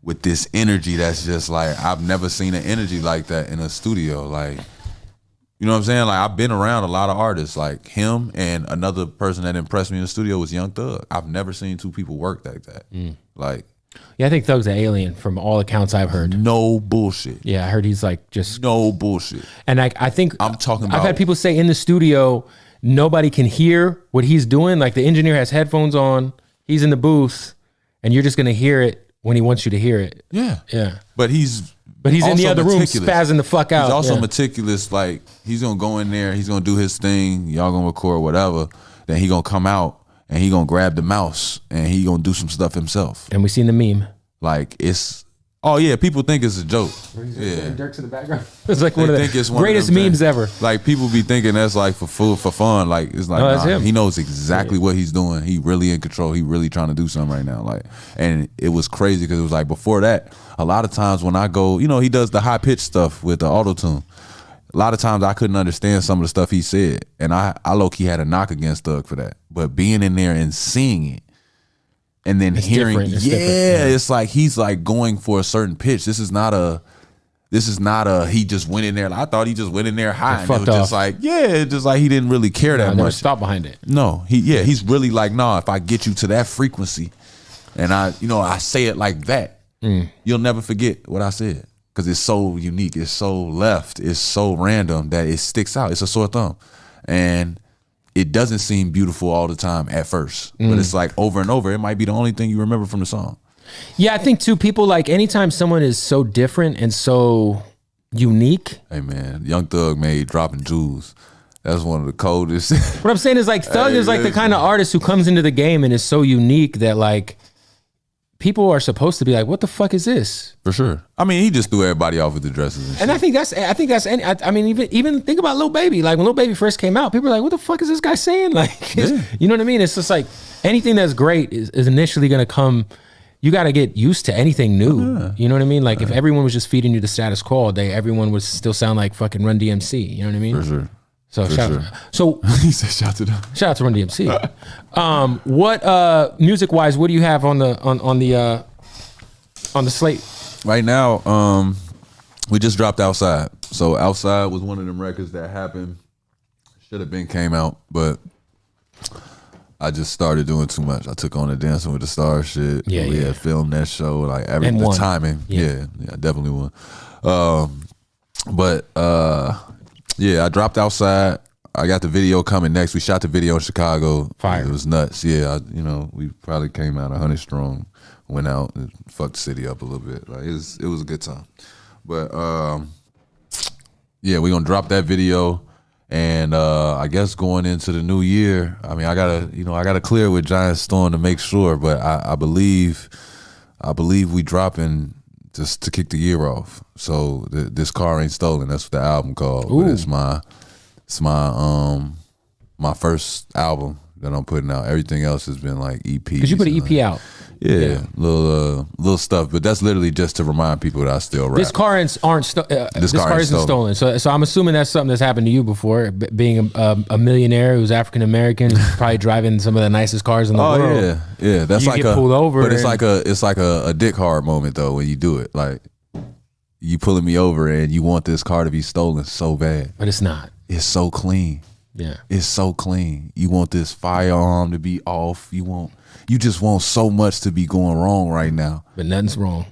S2: with this energy that's just like I've never seen an energy like that in a studio. Like, you know what I'm saying? Like I've been around a lot of artists, like him and another person that impressed me in the studio was Young Thug. I've never seen two people work like that. Like,
S1: yeah, I think Thug's an alien from all accounts I've heard.
S2: No bullshit.
S1: Yeah, I heard he's like just
S2: no bullshit.
S1: And I think
S2: I'm talking about.
S1: I've had people say in the studio nobody can hear what he's doing. Like the engineer has headphones on. He's in the booth, and you're just gonna hear it when he wants you to hear it.
S2: Yeah.
S1: But he's in the other room spazzing the fuck out.
S2: He's also meticulous. Like he's gonna go in there, he's gonna do his thing. Y'all gonna record whatever. Then he gonna come out and he gonna grab the mouse and he gonna do some stuff himself.
S1: And we seen the meme.
S2: Like it's. Oh yeah, people think it's a joke. Yeah,
S1: Dirk's in the background. It's like one of the greatest memes ever.
S2: Like people be thinking that's like for fun. Like it's like
S1: that's him.
S2: He knows exactly what he's doing. He really in control. He really trying to do something right now. Like, and it was crazy because it was like before that. A lot of times when I go, you know, he does the high pitch stuff with the auto tune. A lot of times I couldn't understand some of the stuff he said, and I low key had a knock against Thug for that. But being in there and seeing it. And then hearing, it's like he's like going for a certain pitch. This is not a he just went in there. I thought he just went in there high. And it was just like, just like he didn't really care that much.
S1: Stop behind it.
S2: No, he's really like, if I get you to that frequency and I say it like that, you'll never forget what I said. Because it's so unique, it's so left, it's so random that it sticks out. It's a sore thumb. And it doesn't seem beautiful all the time at first, but it's like over and over, it might be the only thing you remember from the song.
S1: Yeah, I think too, people like anytime someone is so different and so unique.
S2: Hey man, Young Thug made Dropping Jewels. That's one of the coldest.
S1: What I'm saying is like Thug is like the kind of artist who comes into the game and is so unique that like people are supposed to be like, what the fuck is this?
S2: For sure. I mean, he just threw everybody off with the dresses and shit.
S1: And I mean, even think about Lil Baby. Like when Lil Baby first came out, people were like, what the fuck is this guy saying? Like, you know what I mean? It's just like anything that's great is initially going to come. You got to get used to anything new. You know what I mean? Like if everyone was just feeding you the status quo all day, everyone would still sound like fucking Run DMC. You know what I mean?
S2: For sure.
S1: So
S2: he said shout to them.
S1: Shout out to Run DMC. What music wise, what do you have on the slate?
S2: Right now, we just dropped Outside. So Outside was one of them records that happened. Should have been came out, but I just started doing too much. I took on the Dancing with the Stars shit. We had filmed that show, like the timing. Yeah, definitely won. I dropped Outside. I got the video coming next. We shot the video in Chicago.
S1: Fire.
S2: It was nuts. Yeah, we probably came out 100 strong. Went out and fucked the city up a little bit. Like it was a good time. But we're gonna drop that video, and I guess going into the new year, I mean, I gotta clear with Giant Storm to make sure. But I believe we dropping just to kick the year off. So This Car Ain't Stolen. That's what the album called. But it's my my first album that I'm putting out. Everything else has been like EPs.
S1: Because you put an EP out.
S2: Yeah, little stuff, but that's literally just to remind people that I still rap.
S1: This car isn't stolen. So I'm assuming that's something that's happened to you before. Being a millionaire who's African American, who's probably driving some of the nicest cars in the world.
S2: Oh yeah. That's
S1: you
S2: like
S1: get pulled over,
S2: but it's like a dick hard moment though when you do it. Like you pulling me over and you want this car to be stolen so bad,
S1: but it's not.
S2: It's so clean.
S1: Yeah,
S2: it's so clean. You want this firearm to be off. You just want so much to be going wrong right now.
S1: But nothing's wrong.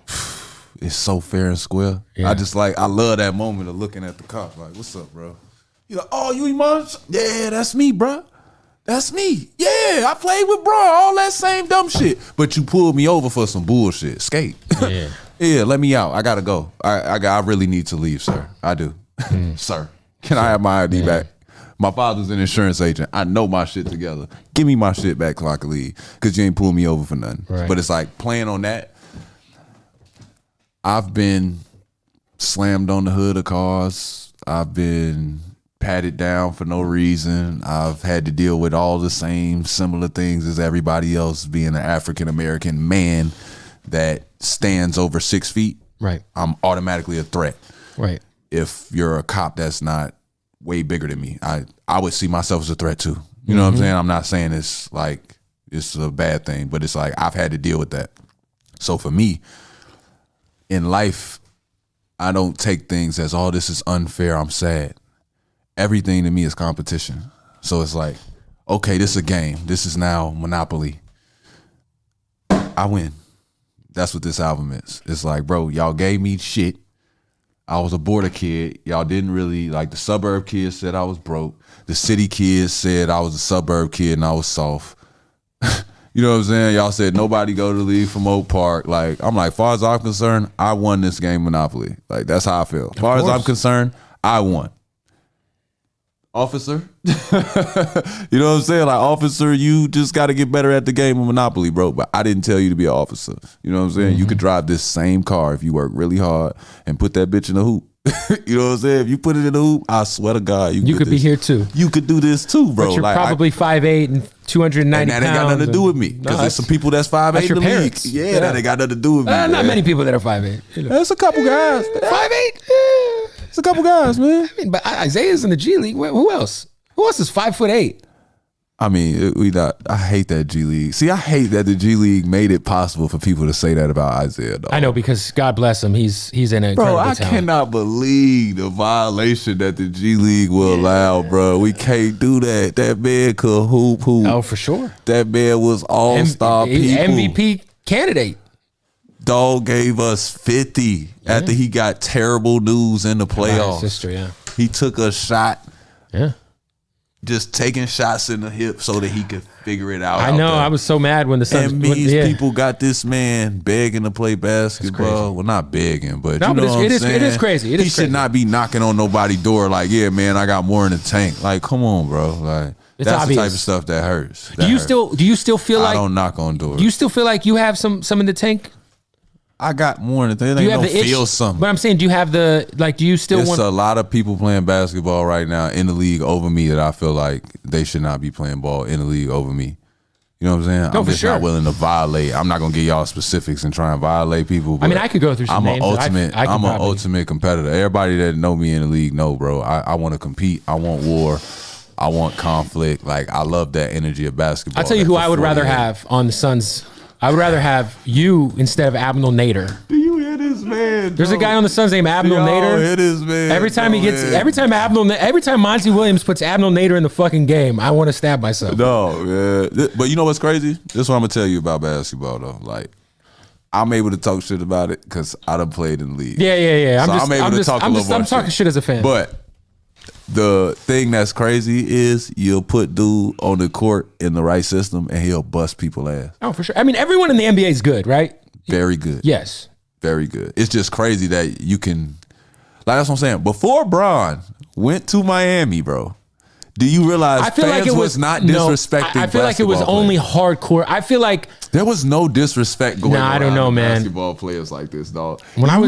S2: It's so fair and square.
S1: Yeah.
S2: I love that moment of looking at the cop like, what's up, bro? He's like, oh, you Iman? Yeah, that's me, bro. That's me. Yeah, I played with bro, all that same dumb shit. But you pulled me over for some bullshit. Skate.
S1: Yeah.
S2: Yeah, let me out. I gotta go. I really need to leave, sir. I do. Sir, can I have my ID back? My father's an insurance agent. I know my shit together. Give me my shit back so I can leave. Because you ain't pulling me over for nothing.
S1: Right.
S2: But it's like playing on that. I've been slammed on the hood of cars. I've been patted down for no reason. I've had to deal with all the same similar things as everybody else, being an African American man that stands over 6 feet.
S1: Right.
S2: I'm automatically a threat.
S1: Right.
S2: If you're a cop that's not way bigger than me, I would see myself as a threat too. You know what I'm saying? I'm not saying it's like it's a bad thing, but it's like I've had to deal with that. So for me, in life, I don't take things as, oh, this is unfair, I'm sad. Everything to me is competition. So it's like, okay, this is a game. This is now Monopoly. I win. That's what this album is. It's like, bro, y'all gave me shit. I was a border kid. Y'all didn't really, like the suburb kids said I was broke. The city kids said I was a suburb kid and I was soft. You know what I'm saying? Y'all said nobody go to the league from Oak Park. Like, I'm like, far as I'm concerned, I won this game Monopoly. Like, that's how I feel. Far as I'm concerned, I won. Officer, you know what I'm saying? Like, officer, you just got to get better at the game of Monopoly, bro. But I didn't tell you to be an officer. You know what I'm saying? You could drive this same car if you work really hard and put that bitch in the hoop. You know what I'm saying? If you put it in the hoop, I swear to God, you could be
S1: here too.
S2: You could do this too, bro.
S1: But you're like, probably 5'8" and 290
S2: pounds. And that ain't got nothing to do with me. Because there's some people that's 5'8" in the league. Yeah, that ain't got nothing to do with me.
S1: Not many people that are 5'8". You know.
S2: There's a couple guys.
S1: 5'8"?
S2: It's a couple guys, man.
S1: I mean, but Isaiah's in the G League. Who else? Who else is 5'8"?
S2: I mean, I hate that G League. See, I hate that the G League made it possible for people to say that about Isaiah, though.
S1: I know, because God bless him. He's in a incredible talent.
S2: Cannot believe the violation that the G League will allow, bro. We can't do that. That man could hoop.
S1: Oh, for sure.
S2: That man was all-star people.
S1: MVP candidate.
S2: Dog gave us 50 after he got terrible news in the playoffs.
S1: His sister, yeah.
S2: He took a shot.
S1: Yeah.
S2: Just taking shots in the hip so that he could figure it out.
S1: I know. I was so mad when the Suns.
S2: And these people got this man begging to play basketball. Well, not begging, but you know what I'm saying?
S1: It is crazy.
S2: He should not be knocking on nobody's door like, yeah, man, I got more in the tank. Like, come on, bro. Like, that's obvious. The type of stuff that hurts.
S1: Do you still feel like
S2: I don't knock on doors?
S1: Do you still feel like you have some in the tank?
S2: I got more in the tank. They don't feel something.
S1: But I'm saying, do you have do you still want?
S2: There's a lot of people playing basketball right now in the league over me that I feel like they should not be playing ball in the league over me. You know what I'm saying?
S1: No,
S2: I'm just not willing to violate. I'm not gonna give y'all specifics and try and violate people. But
S1: I mean, I could go through some names.
S2: I'm an ultimate competitor. Everybody that know me in the league know, bro. I want to compete. I want war. I want conflict. Like, I love that energy of basketball.
S1: I'll tell you who I would rather have on the Suns. I would rather have you instead of Abdel Nader.
S2: Do you hear this man?
S1: There's a guy on the Suns named Abdel Nader.
S2: Hear this man?
S1: Every time Monty Williams puts Abdel Nader in the fucking game, I want to stab myself.
S2: No, yeah. But you know what's crazy? This is what I'm gonna tell you about basketball, though. Like, I'm able to talk shit about it because I done played in the league.
S1: Yeah.
S2: I'm
S1: talking shit as a fan.
S2: But the thing that's crazy is you'll put dude on the court in the right system and he'll bust people's ass.
S1: Oh, for sure. I mean, everyone in the NBA is good, right?
S2: Very good.
S1: Yes.
S2: Very good. It's just crazy that you can, like, that's what I'm saying. Before Bron went to Miami, bro, do you realize fans was not disrespecting
S1: I feel like it was only hardcore. I feel like
S2: there was no disrespect going on.
S1: I don't know, man.
S2: Basketball players like this, dog.
S1: When I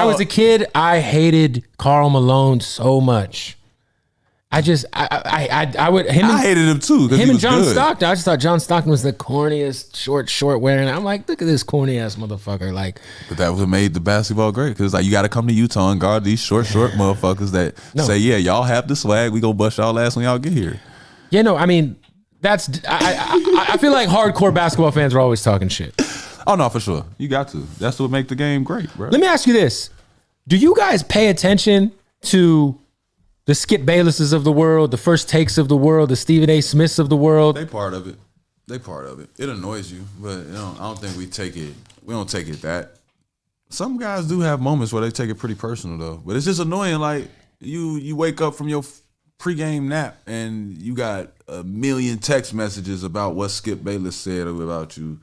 S1: was a kid, I hated Karl Malone so much. I would
S2: I hated him too.
S1: Him and John
S2: good.
S1: Stockton. I just thought John Stockton was the corniest, short wearing. I'm like, look at this corny ass motherfucker. Like,
S2: but that was what made the basketball great. Because like you got to come to Utah and guard these short motherfuckers that say, yeah, y'all have the swag. We gonna bust y'all ass when y'all get here.
S1: Yeah, no, I mean, that's I feel like hardcore basketball fans are always talking shit.
S2: Oh no, for sure. You got to. That's what make the game great, bro.
S1: Let me ask you this: do you guys pay attention to the Skip Baylesses of the world, the First Takes of the world, the Stephen A. Smiths of the world?
S2: They part of it. It annoys you, but I don't think we don't take it that. Some guys do have moments where they take it pretty personal though. But it's just annoying. Like you wake up from your pregame nap and you got a million text messages about what Skip Bayless said about you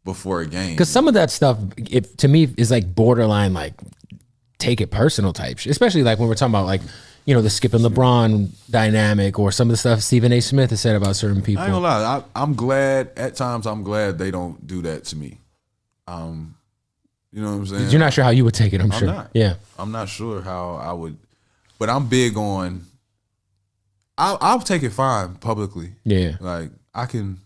S2: before a game.
S1: Because some of that stuff, to me, is like borderline, like take it personal type shit. Especially like when we're talking about like, the Skip and LeBron dynamic, or some of the stuff Stephen A. Smith has said about certain people.
S2: I ain't gonna lie. I'm glad they don't do that to me. You know what I'm saying?
S1: You're not sure how you would take it, I'm sure.
S2: Not.
S1: Yeah.
S2: I'm not sure how I would, but I'm big on, I'll take it fine publicly.
S1: Yeah.
S2: Like I can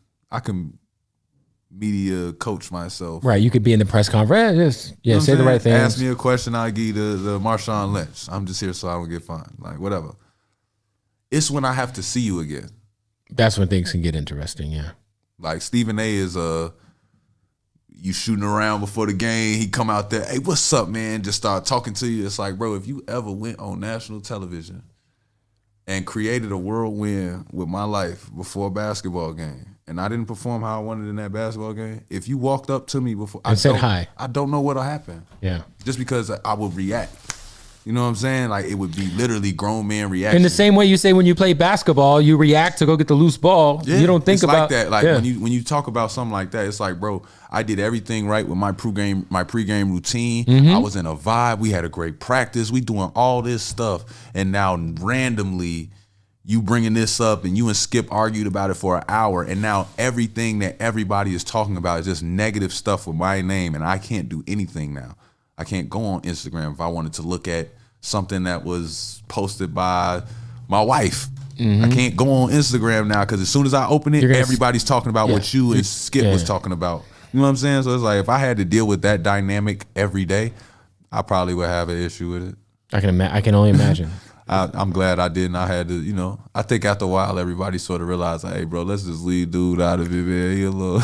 S2: media coach myself.
S1: Right. You could be in the press conference. Say the right thing.
S2: Ask me a question, I'll give you the Marshawn Lynch. I'm just here so I don't get fined. Like whatever. It's when I have to see you again.
S1: That's when things can get interesting, yeah.
S2: Like Stephen A is you shooting around before the game, he come out there, hey, what's up, man? Just start talking to you. It's like, bro, if you ever went on national television and created a whirlwind with my life before a basketball game, and I didn't perform how I wanted in that basketball game, if you walked up to me before
S1: and said hi,
S2: I don't know what'll happen.
S1: Yeah.
S2: Just because I would react. You know what I'm saying? Like it would be literally grown man reaction.
S1: In the same way you say when you play basketball, you react to go get the loose ball. Yeah, you don't think about
S2: like that. Like when you talk about something like that, it's like, bro, I did everything right with my pregame routine. I was in a vibe. We had a great practice. We doing all this stuff, and now randomly you bringing this up, and you and Skip argued about it for an hour, and now everything that everybody is talking about is just negative stuff with my name, and I can't do anything now. I can't go on Instagram if I wanted to look at something that was posted by my wife. I can't go on Instagram now because as soon as I open it, everybody's talking about what you and Skip was talking about. You know what I'm saying? So it's like if I had to deal with that dynamic every day, I probably would have an issue with it.
S1: I can only imagine.
S2: I'm glad I didn't. I had to, I think after a while everybody sort of realized, like, hey, bro, let's just leave dude out of it, man. He a little.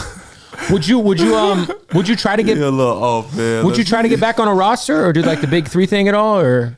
S1: Would you try to get
S2: a little off, man?
S1: Would you try to get back on a roster or do like the big three thing at all, or?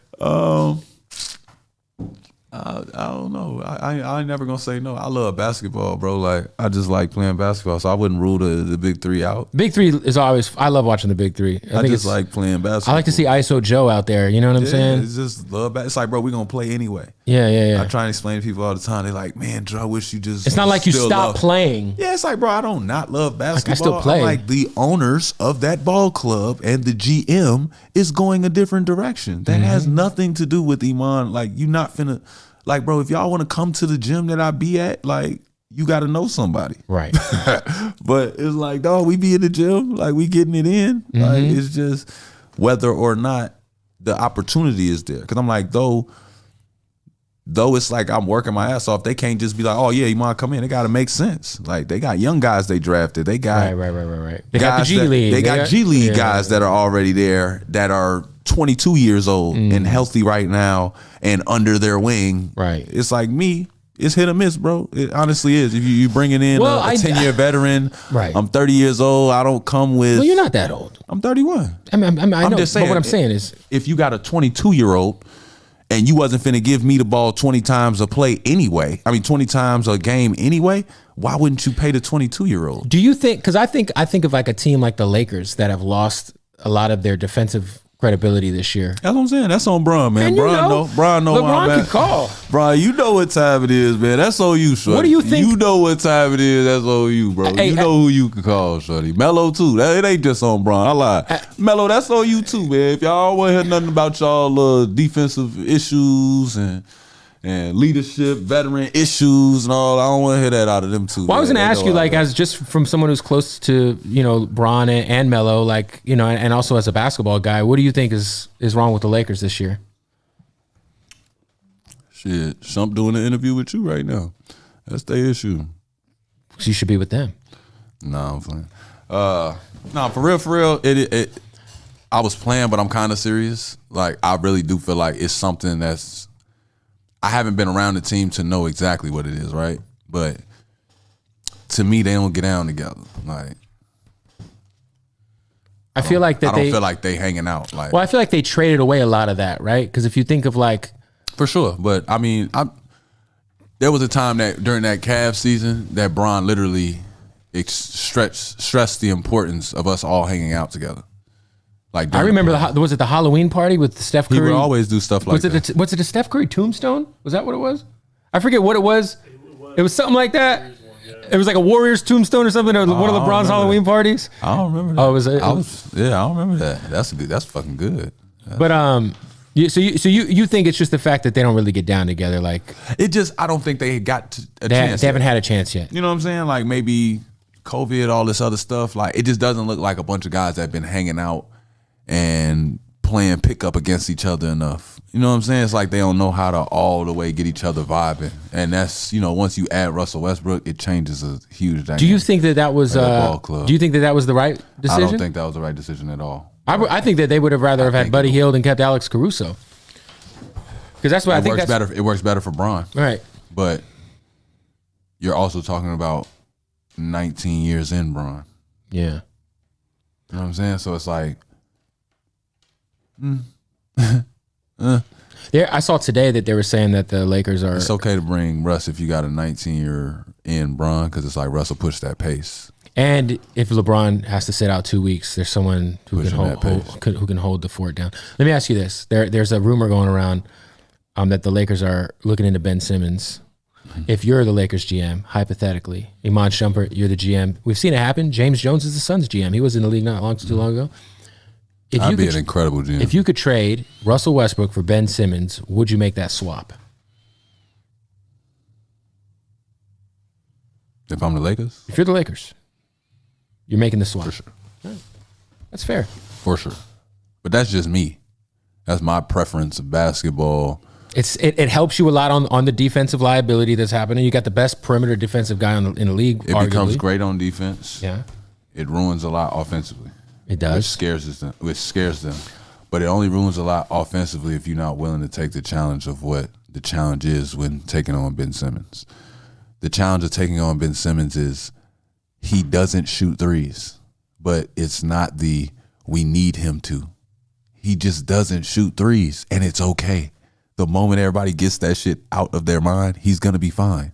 S2: I don't know. I ain't never gonna say no. I love basketball, bro. Like I just like playing basketball, so I wouldn't rule the big three out.
S1: Big three is always. I love watching the big three.
S2: I think just like playing basketball.
S1: I like to see ISO Joe out there. You know what I'm saying?
S2: It's just love. It's like, bro, we gonna play anyway.
S1: Yeah.
S2: I try and explain to people all the time. They're like, man, Joe, I wish you just.
S1: It's not like you stop playing.
S2: Yeah, it's like, bro, I don't not love basketball.
S1: I still play.
S2: I'm like the owners of that ball club and the GM is going a different direction. That has nothing to do with Iman. Like you not finna. Like, bro, if y'all want to come to the gym that I be at, like, you got to know somebody.
S1: Right.
S2: But it's like, dog, we be in the gym, like, we getting it in. Like, it's just whether or not the opportunity is there. Because I'm like, though it's like I'm working my ass off, they can't just be like, oh, yeah, you want to come in. They got to make sense. Like, they got young guys they drafted. They got
S1: right. They got the G League.
S2: They got G League guys that are already there that are 22 years old and healthy right now and under their wing.
S1: Right.
S2: It's like me. It's hit or miss, bro. It honestly is. If you bringing in a 10-year veteran,
S1: right.
S2: I'm 30 years old. I don't come with.
S1: Well, you're not that old.
S2: I'm 31.
S1: I know,
S2: I'm just saying.
S1: But what I'm saying is,
S2: if you got a 22-year-old and you wasn't finna give me the ball 20 times a play anyway, 20 times a game anyway, why wouldn't you pay the 22-year-old?
S1: Do you think? Because I think of like a team like the Lakers that have lost a lot of their defensive credibility this year.
S2: That's what I'm saying. That's on Bron, man. Bron know
S1: LeBron can call.
S2: Bron, you know what time it is, man. That's on you, shorty.
S1: What do you think?
S2: You know what time it is. That's on you, bro. You know who you can call, shorty. Melo too. It ain't just on Bron. I lied. Melo, that's on you too, man. If y'all don't want to hear nothing about y'all defensive issues and leadership, veteran issues and all, I don't want to hear that out of them too.
S1: Well, I was going to ask you, like, as just from someone who's close to, Bron and Melo, like, and also as a basketball guy, what do you think is wrong with the Lakers this year?
S2: Shit, Shump doing an interview with you right now. That's their issue.
S1: So you should be with them.
S2: Nah, I'm playing. Nah, for real, it I was playing, but I'm kind of serious. Like, I really do feel like it's something that's, I haven't been around the team to know exactly what it is, right? But to me, they don't get down together. Like,
S1: I feel like that
S2: I don't feel like they hanging out. Like,
S1: well, I feel like they traded away a lot of that, right? Because if you think of like,
S2: for sure, but I mean, there was a time that during that Cavs season that Bron literally stressed the importance of us all hanging out together. Like,
S1: I remember was it the Halloween party with Steph Curry?
S2: He would always do stuff like that.
S1: Was it the Steph Curry tombstone? Was that what it was? I forget what it was. It was something like that. It was like a Warriors tombstone or something. Or one of LeBron's Halloween parties.
S2: I don't remember that.
S1: Oh, it
S2: I don't remember that. That's fucking good.
S1: But so you think it's just the fact that they don't really get down together? Like,
S2: it just, I don't think they got a chance.
S1: They haven't had a chance yet.
S2: You know what I'm saying? Like, maybe COVID, all this other stuff. Like, it just doesn't look like a bunch of guys that have been hanging out and playing pickup against each other enough. You know what I'm saying? It's like they don't know how to all the way get each other vibing. And that's, once you add Russell Westbrook, it changes a huge dynamic.
S1: Do you think that was do you think that was the right decision?
S2: I don't think that was the right decision at all.
S1: I think that they would have rather have had Buddy Hield and kept Alex Caruso. Because that's what I think
S2: works better. It works better for Bron.
S1: Right.
S2: But you're also talking about 19 years in Bron.
S1: Yeah.
S2: You know what I'm saying? So it's like,
S1: I saw today that they were saying that the Lakers are.
S2: It's okay to bring Russ if you got a 19-year in Bron, because it's like Russ will push that pace.
S1: And if LeBron has to sit out 2 weeks, there's someone who can hold the fort down. Let me ask you this: there's a rumor going around that the Lakers are looking into Ben Simmons. Mm-hmm. If you're the Lakers GM, hypothetically, Iman Shumpert, you're the GM. We've seen it happen. James Jones is the Suns GM. He was in the league not too long ago.
S2: That'd be an incredible GM.
S1: If you could trade Russell Westbrook for Ben Simmons, would you make that swap?
S2: If I'm the Lakers?
S1: If you're the Lakers, you're making the swap.
S2: For sure.
S1: Right. That's fair.
S2: For sure. But that's just me. That's my preference of basketball.
S1: It helps you a lot on the defensive liability that's happening. You got the best perimeter defensive guy in the league,
S2: It
S1: arguably.
S2: becomes great on defense.
S1: Yeah.
S2: It ruins a lot offensively.
S1: It does.
S2: Which scares them. But it only ruins a lot offensively if you're not willing to take the challenge of what the challenge is when taking on Ben Simmons. The challenge of taking on Ben Simmons is he doesn't shoot threes, but it's not we need him to. He just doesn't shoot threes, and it's okay. The moment everybody gets that shit out of their mind, he's going to be fine.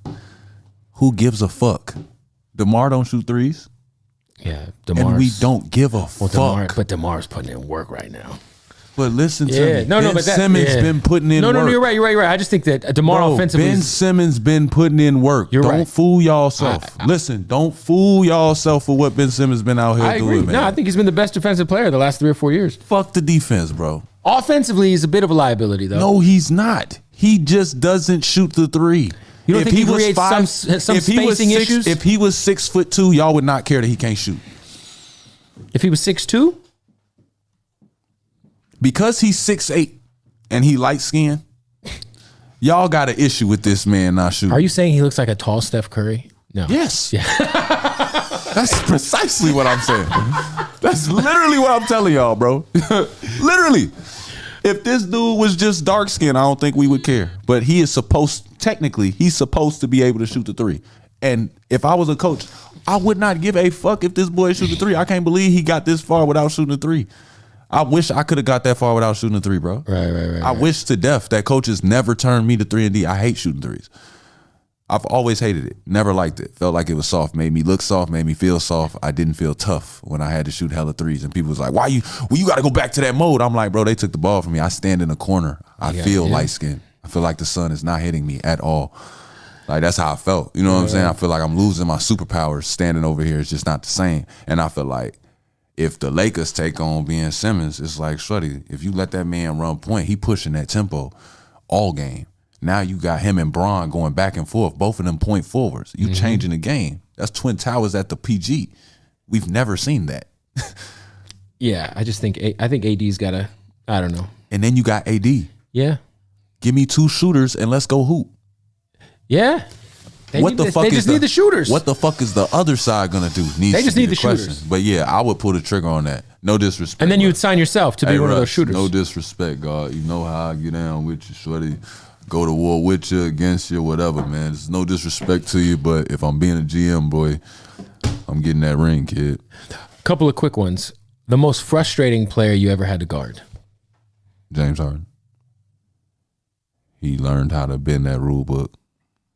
S2: Who gives a fuck? DeMar don't shoot threes.
S1: Yeah,
S2: and we don't give a fuck.
S1: But DeMar's putting in work right now.
S2: But listen to me. Ben Simmons been putting in work.
S1: No, you're right. I just think that DeMar offensively.
S2: Ben Simmons been putting in work. Don't fool y'allself. Listen, don't fool y'allself for what Ben Simmons been out here doing, man.
S1: No, I think he's been the best defensive player the last 3 or 4 years.
S2: Fuck the defense, bro.
S1: Offensively, he's a bit of a liability, though.
S2: No, he's not. He just doesn't shoot the three.
S1: You don't think he creates some spacing issues?
S2: If he was 6'2", y'all would not care that he can't shoot.
S1: If he was 6'2"?
S2: Because he's 6'8" and he light skinned, y'all got an issue with this man not shooting.
S1: Are you saying he looks like a tall Steph Curry? No.
S2: Yes. Yeah. That's precisely what I'm saying. That's literally what I'm telling y'all, bro. Literally. If this dude was just dark skinned, I don't think we would care. But he is technically, he's supposed to be able to shoot the three. And if I was a coach, I would not give a fuck if this boy shoot the three. I can't believe he got this far without shooting the three. I wish I could have got that far without shooting the three, bro.
S1: Right.
S2: I wish to death that coaches never turned me to 3 and D. I hate shooting threes. I've always hated it. Never liked it. Felt like it was soft. Made me look soft. Made me feel soft. I didn't feel tough when I had to shoot hella threes. And people was like, you got to go back to that mode. I'm like, bro, they took the ball from me. I stand in a corner. I feel light skinned. I feel like the sun is not hitting me at all. Like, that's how I felt. You know what I'm saying? I feel like I'm losing my superpowers standing over here. It's just not the same. And I feel like if the Lakers take on Ben Simmons, it's like, shorty, if you let that man run point, he pushing that tempo all game. Now you got him and Bron going back and forth, both of them point forwards. You changing the game. That's Twin Towers at the PG. We've never seen that.
S1: Yeah, I think AD's got I don't know.
S2: And then you got AD.
S1: Yeah.
S2: Give me 2 shooters and let's go hoop.
S1: Yeah. They just need the shooters.
S2: What the fuck is the other side gonna do?
S1: They just need the shooters.
S2: But yeah, I would pull the trigger on that. No disrespect.
S1: And then you would sign yourself to be one of those shooters.
S2: No disrespect, God. You know how I get down with you, shorty. Go to war with you, against you, whatever, man. There's no disrespect to you, but if I'm being a GM, boy, I'm getting that ring, kid.
S1: Couple of quick ones. The most frustrating player you ever had to guard?
S2: James Harden. He learned how to bend that rule book.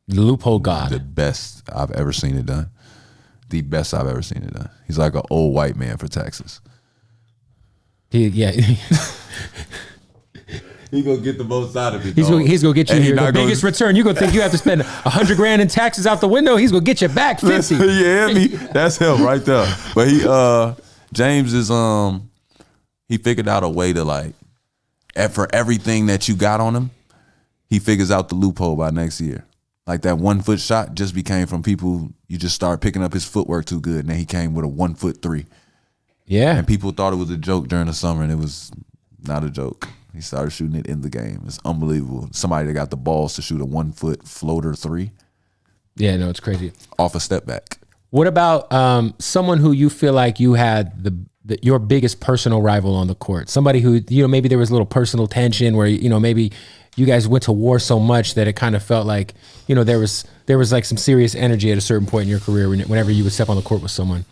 S1: The loophole god.
S2: The best I've ever seen it done. The best I've ever seen it done. He's like an old white man for taxes.
S1: He
S2: gonna get the most out of it.
S1: He's gonna get you the biggest return. You gonna think you have to spend $100,000 in taxes out the window. He's gonna get you back 50.
S2: Yeah, that's him right there. But James is he figured out a way to like, for everything that you got on him, he figures out the loophole by next year. Like that 1 foot shot just became from people, you just start picking up his footwork too good. And then he came with a 1 foot 3.
S1: Yeah.
S2: And people thought it was a joke during the summer, and it was not a joke. He started shooting it in the game. It's unbelievable. Somebody that got the balls to shoot a 1 foot floater 3.
S1: Yeah, no, it's crazy.
S2: Off a step back.
S1: What about someone who you feel like you had your biggest personal rival on the court? Somebody who, maybe there was a little personal tension where, maybe you guys went to war so much that it kind of felt like, there was like some serious energy at a certain point in your career whenever you would step on the court with someone.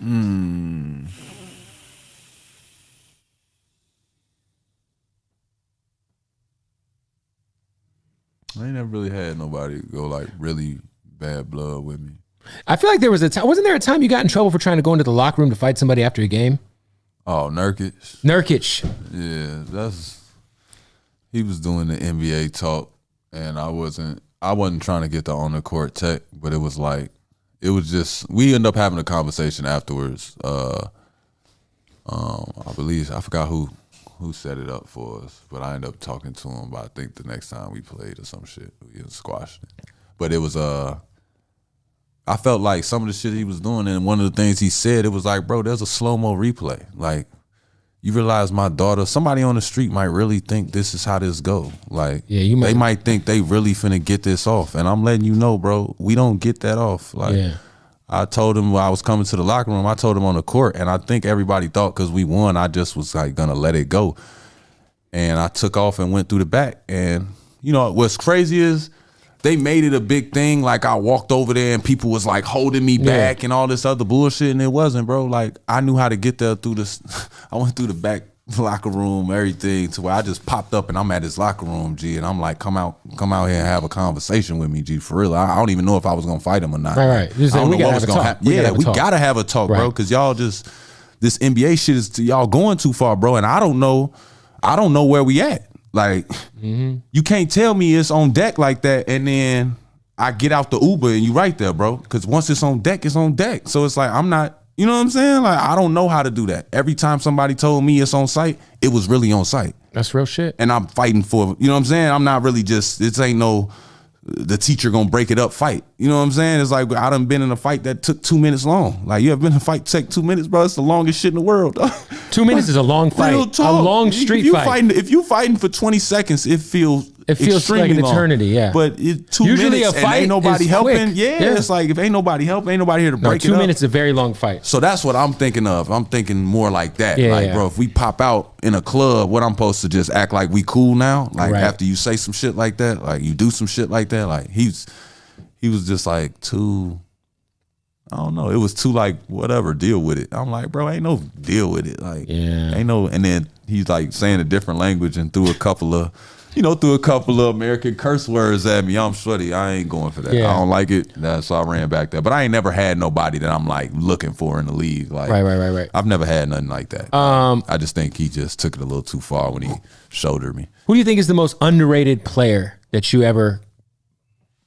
S2: I ain't never really had nobody go like really bad blood with me.
S1: I feel like there was a time. Wasn't there a time you got in trouble for trying to go into the locker room to fight somebody after a game?
S2: Oh, Nurkic.
S1: Yeah,
S2: he was doing the NBA talk, and I wasn't trying to get the on the court tech, but it was just we ended up having a conversation afterwards. I believe I forgot who set it up for us, but I ended up talking to him about, I think the next time we played or some shit, we squashed it. But it was I felt like some of the shit he was doing, and one of the things he said, it was like, bro, there's a slow-mo replay. Like, you realize my daughter, somebody on the street might really think this is how this go. Like, they might think they really finna get this off. And I'm letting you know, bro, we don't get that off. Like, I told him when I was coming to the locker room, I told him on the court, and I think everybody thought because we won, I just was like gonna let it go. And I took off and went through the back. And what's crazy is they made it a big thing. Like I walked over there and people was like holding me back and all this other bullshit, and it wasn't, bro. Like I knew how to get there through this. I went through the back locker room, everything, to where I just popped up and I'm at his locker room, G, and I'm like, come out here and have a conversation with me, G, for real. I don't even know if I was gonna fight him or not.
S1: Right.
S2: I don't know what was gonna happen. We gotta have a talk, bro, because y'all just, this NBA shit is y'all going too far, bro, and I don't know where we at. Like, you can't tell me it's on deck like that, and then I get out the Uber and you right there, bro. Because once it's on deck, it's on deck. So it's like, I'm not, you know what I'm saying? Like, I don't know how to do that. Every time somebody told me it's on site, it was really on site.
S1: That's real shit.
S2: And I'm fighting for, you know what I'm saying? I'm not really just, this ain't no, the teacher gonna break it up fight. You know what I'm saying? It's like, I done been in a fight that took 2 minutes long. Like, you ever been in a fight take 2 minutes, bro? It's the longest shit in the world.
S1: 2 minutes is a long fight. A long street fight.
S2: If you fighting for 20 seconds, it feels
S1: like an eternity, yeah.
S2: But 2
S1: Usually
S2: minutes
S1: a fight
S2: and ain't nobody helping.
S1: Quick.
S2: Yeah, it's like if ain't nobody helping, ain't nobody here to break it up.
S1: 2 minutes is a very long fight.
S2: So that's what I'm thinking of. I'm thinking more like that. Bro, if we pop out in a club, what I'm supposed to just act like we cool now? Like after you say some shit like that, like you do some shit like that, like he was just like too, I don't know. It was too like, whatever, deal with it. I'm like, bro, ain't no deal with it. Like, ain't no, and then he's like saying a different language and threw a couple of American curse words at me. I'm sweaty. I ain't going for that. I don't like it. So I ran back there. But I ain't never had nobody that I'm like looking for in the league. Like,
S1: right.
S2: I've never had nothing like that. I just think he just took it a little too far when he shouldered me.
S1: Who do you think is the most underrated player that you ever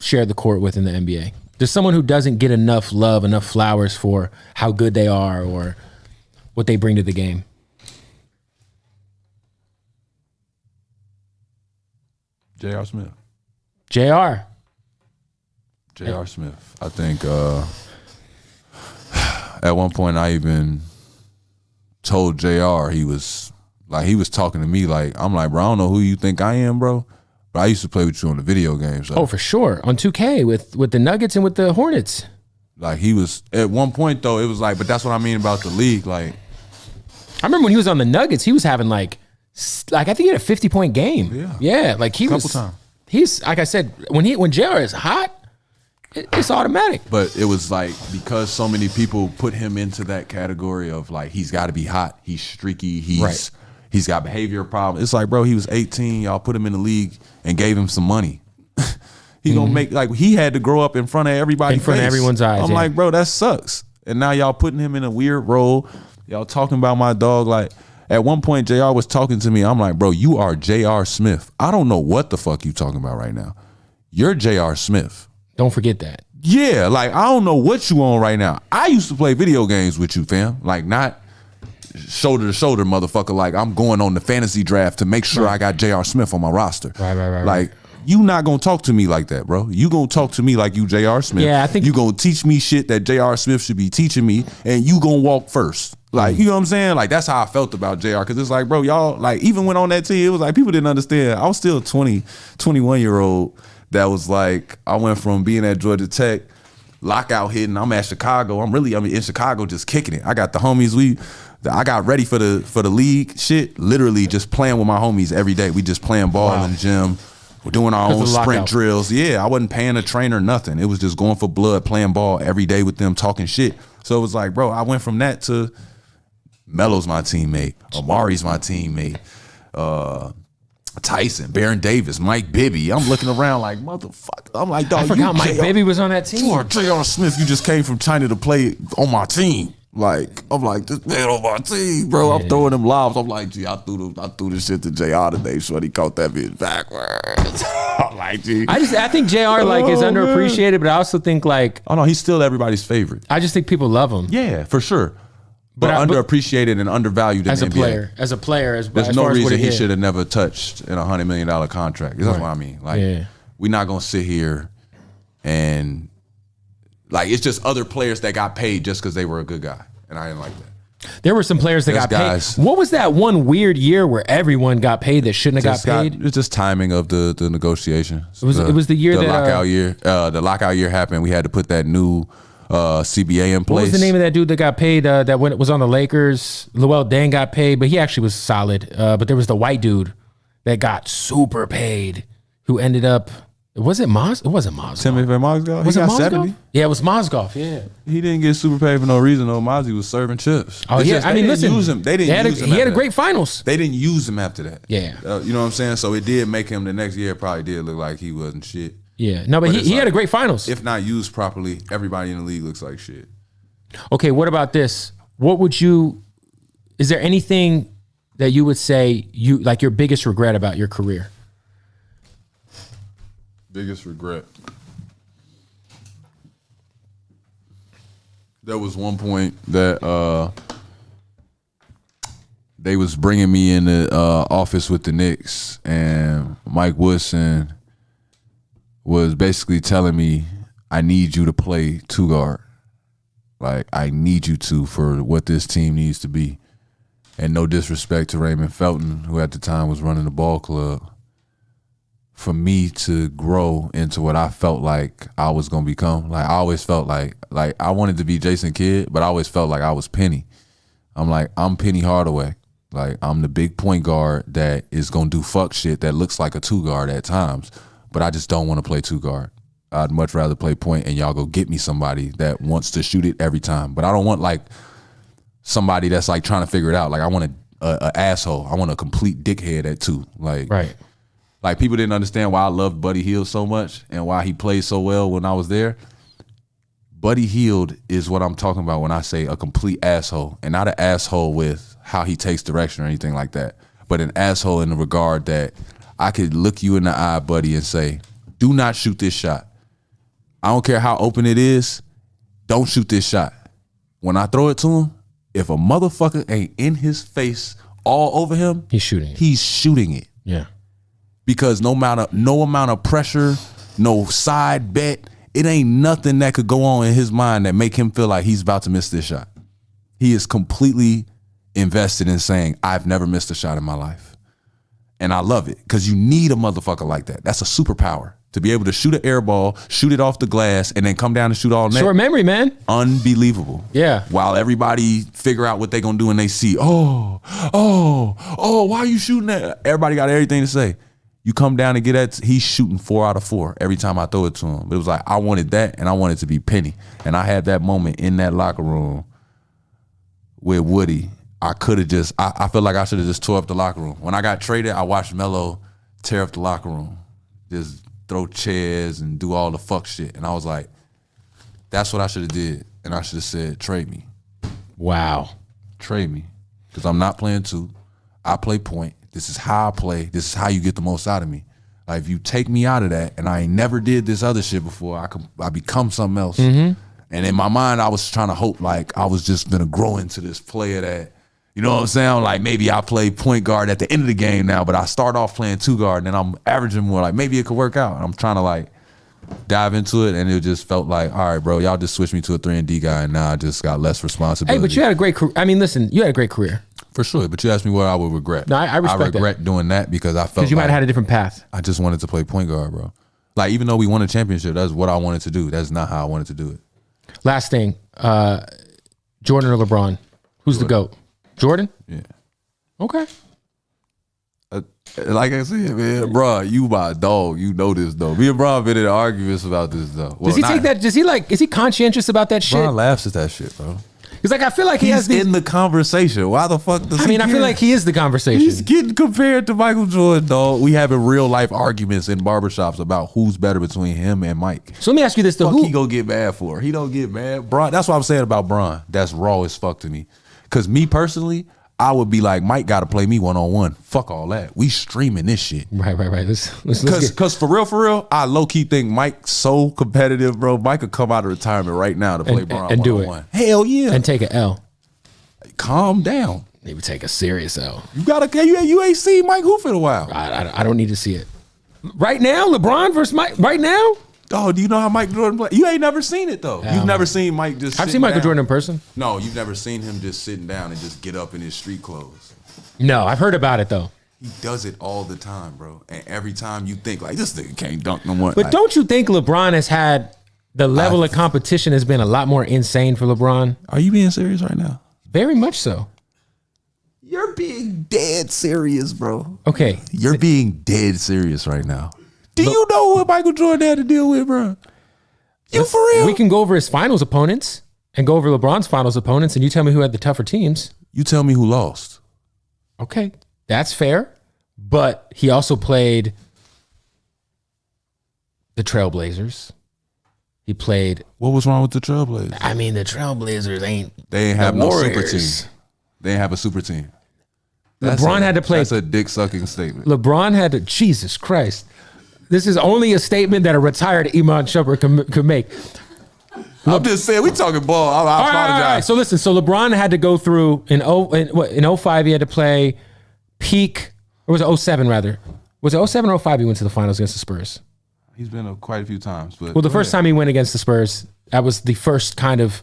S1: shared the court with in the NBA? There's someone who doesn't get enough love, enough flowers for how good they are or what they bring to the game.
S2: J.R. Smith.
S1: J.R.
S2: Smith. I think at one point I even told J.R. he was talking to me like, I'm like, bro, I don't know who you think I am, bro, But I used to play with you on the video games. So.
S1: Oh, for sure. On 2K with the Nuggets and with the Hornets.
S2: Like he was at one point though, it was like, but that's what I mean about the league. Like
S1: I remember when he was on the Nuggets, he was having like I think he had a 50-point game. Yeah, like he was. Times. He's like I said, when JR is hot, it's automatic.
S2: But it was like because so many people put him into that category of like he's got to be hot, he's streaky, he's got behavioral problems. It's like, bro, he was 18. Y'all put him in the league and gave him some money. He gonna make like he had to grow up in front of everybody,
S1: in front of everyone's eyes.
S2: I'm like, bro, that sucks. And now y'all putting him in a weird role. Y'all talking about my dog. Like at one point, JR was talking to me. I'm like, bro, you are J.R. Smith. I don't know what the fuck you talking about right now. You're J.R. Smith.
S1: Don't forget that.
S2: Yeah, like I don't know what you on right now. I used to play video games with you, fam. Like not shoulder to shoulder, motherfucker. Like I'm going on the fantasy draft to make sure I got J.R. Smith on my roster.
S1: Right.
S2: Like. You not gonna talk to me like that, bro. You gonna talk to me like you J.R. Smith.
S1: Yeah, I think
S2: you gonna teach me shit that J.R. Smith should be teaching me, and you gonna walk first. Like, you know what I'm saying? Like that's how I felt about JR. Cause it's like, bro, y'all like even when on that team, it was like people didn't understand. I was still a 21-year-old that was like, I went from being at Georgia Tech, lockout hitting. I'm at Chicago. I'm in Chicago just kicking it. I got the homies. I got ready for the league shit. Literally just playing with my homies every day. We just playing ball in the gym. We're doing our own sprint drills. Yeah, I wasn't paying a trainer, nothing. It was just going for blood, playing ball every day with them, talking shit. So it was like, bro, I went from that to Melo's my teammate, Amari's my teammate, Tyson, Baron Davis, Mike Bibby. I'm looking around like, motherfucker. I'm like, dog,
S1: I forgot Mike Bibby was on that team.
S2: You are J.R. Smith. You just came from China to play on my team. Like, I'm like, this man on my team, bro. I'm throwing them lobs. I'm like, gee, I threw this shit to JR today. Shorty caught that bitch backwards. I'm like, gee.
S1: I think JR like is underappreciated, but I also think like,
S2: oh no, he's still everybody's favorite.
S1: I just think people love him.
S2: Yeah, for sure. But underappreciated and undervalued
S1: as
S2: in
S1: a
S2: the
S1: player.
S2: NBA.
S1: As a player,
S2: there's no reason he should have never touched in $100 million contract. That's what I mean. Like, we're not gonna sit here and like it's just other players that got paid just because they were a good guy. And I didn't like that.
S1: There were some players that got paid. What was that one weird year where everyone got paid that shouldn't have got paid?
S2: It's just timing of the negotiation.
S1: It was the year
S2: the
S1: that
S2: lockout year. The lockout year happened. We had to put that new CBA in place.
S1: What was the name of that dude that got paid? That when it was on the Lakers, Luol Deng got paid, but he actually was solid. But there was the white dude that got super paid, who ended up. Was it Mos? It wasn't Mozgov.
S2: Timothy Mozgov?
S1: Was
S2: he
S1: it
S2: got
S1: Mozgov?
S2: 70.
S1: Yeah, it was Mozgov. Yeah.
S2: He didn't get super paid for no reason though. Mozzie was serving chips.
S1: Oh, yeah. I mean, listen.
S2: Use him. They didn't use him.
S1: He had a great finals.
S2: They didn't use him after that.
S1: Yeah.
S2: You know what I'm saying? So it did make him the next year probably did look like he wasn't shit.
S1: Yeah. No, but he had a great finals.
S2: If not used properly, everybody in the league looks like shit.
S1: Okay, what about this? Is there anything that you would say like your biggest regret about your career?
S2: Biggest regret. There was one point that they was bringing me in the office with the Knicks, and Mike Woodson was basically telling me, I need you to play two guard. Like, I need you to for what this team needs to be. And no disrespect to Raymond Felton, who at the time was running the ball club. For me to grow into what I felt like I was gonna become, like I always felt like I wanted to be Jason Kidd, but I always felt like I was Penny. I'm Penny Hardaway. Like I'm the big point guard that is gonna do fuck shit that looks like a two guard at times, but I just don't want to play two guard. I'd much rather play point and y'all go get me somebody that wants to shoot it every time. But I don't want like somebody that's like trying to figure it out. Like I want a asshole. I want a complete dickhead at two. Like
S1: right.
S2: Like people didn't understand why I loved Buddy Hield so much and why he played so well when I was there. Buddy Hield is what I'm talking about when I say a complete asshole, and not an asshole with how he takes direction or anything like that, but an asshole in the regard that I could look you in the eye, buddy, and say, do not shoot this shot. I don't care how open it is. Don't shoot this shot. When I throw it to him, if a motherfucker ain't in his face all over him,
S1: he's shooting it.
S2: He's shooting it.
S1: Yeah.
S2: Because no amount of pressure, no side bet, it ain't nothing that could go on in his mind that make him feel like he's about to miss this shot. He is completely invested in saying, I've never missed a shot in my life. And I love it because you need a motherfucker like that. That's a superpower. To be able to shoot an air ball, shoot it off the glass, and then come down and shoot all net.
S1: Short memory, man.
S2: Unbelievable.
S1: Yeah.
S2: While everybody figure out what they gonna do and they see, why are you shooting that? Everybody got everything to say. You come down and get that, he's shooting 4 out of 4 every time I throw it to him. It was like, I wanted that and I wanted it to be Penny. And I had that moment in that locker room with Woody. I could have just, I feel like I should have just tore up the locker room. When I got traded, I watched Melo tear up the locker room. Just throw chairs and do all the fuck shit. And I was like, that's what I should have did. And I should have said, trade me.
S1: Wow.
S2: Trade me. Because I'm not playing 2. I play point. This is how I play. This is how you get the most out of me. Like, if you take me out of that and I ain't never did this other shit before, I become something else. And in my mind, I was trying to hope like I was just gonna grow into this player that, you know what I'm saying? Like, maybe I play point guard at the end of the game now, but I start off playing 2 guard and then I'm averaging more. Like, maybe it could work out. I'm trying to like dive into it, and it just felt like, all right, bro, y'all just switched me to a 3-and-D guy, and now I just got less responsibility.
S1: Hey, but you had a great career. I mean, listen, you had a great career.
S2: For sure, but you asked me what I would regret.
S1: No, I respect that.
S2: I regret doing that because I felt
S1: because you might have had a different path.
S2: I just wanted to play point guard, bro. Like, even though we won a championship, that's what I wanted to do. That's not how I wanted to do it.
S1: Last thing, Jordan or LeBron? Who's the GOAT? Jordan?
S2: Yeah.
S1: Okay.
S2: Like I said, man, bro, you my dog. You know this, though. Me and Bron been in arguments about this, though.
S1: Well, does he take that? Does he like? Is he conscientious about that shit?
S2: Bron laughs at that shit, bro.
S1: Because like I feel like he's
S2: in the conversation. Why the fuck does he
S1: I feel like he is the conversation.
S2: He's getting compared to Michael Jordan, dog. We having real life arguments in barbershops about who's better between him and Mike.
S1: So let me ask you this though:
S2: Who he gonna get mad for? He don't get mad. Bron, that's what I'm saying about Bron. That's raw as fuck to me. Because me personally, I would be like, Mike got to play me 1-on-1. Fuck all that. We streaming this shit.
S1: Right. Let's
S2: Because for real, I low key think Mike's so competitive, bro. Mike could come out of retirement right now to play Bron
S1: and do
S2: it. Hell yeah.
S1: And take an L.
S2: Calm down.
S1: Maybe take a serious L.
S2: You ain't seen Mike Hoof in a while.
S1: I don't need to see it. Right now, LeBron versus Mike. Right now.
S2: Oh, do you know how Mike Jordan play? You ain't never seen it though. You've never seen Mike just.
S1: I've seen Michael Jordan in person.
S2: No, you've never seen him just sitting down and just get up in his street clothes.
S1: No, I've heard about it though.
S2: He does it all the time, bro. And every time you think like this nigga can't dunk no more.
S1: But don't you think LeBron has had the level of competition has been a lot more insane for LeBron?
S2: Are you being serious right now?
S1: Very much so.
S2: You're being dead serious, bro.
S1: Okay.
S2: You're being dead serious right now. Do you know what Michael Jordan had to deal with, bro? You for real?
S1: We can go over his finals opponents and go over LeBron's finals opponents, and you tell me who had the tougher teams.
S2: You tell me who lost.
S1: Okay, that's fair. But he also played the Trailblazers. He played.
S2: What was wrong with the Trailblazers?
S1: I mean, the Trailblazers
S2: They ain't have no super team. They ain't have a super team.
S1: LeBron had to play.
S2: That's a dick sucking statement.
S1: LeBron had to. Jesus Christ. This is only a statement that a retired Iman Shumpert could make.
S2: I'm just saying, we talking ball. I apologize.
S1: All right. So listen, so LeBron had to go through in 05 he had to play peak, or was it 07 rather? Was it 07 or 05 he went to the finals against the Spurs?
S2: He's been quite a few times. But
S1: well, the first time he went against the Spurs, that was the first kind of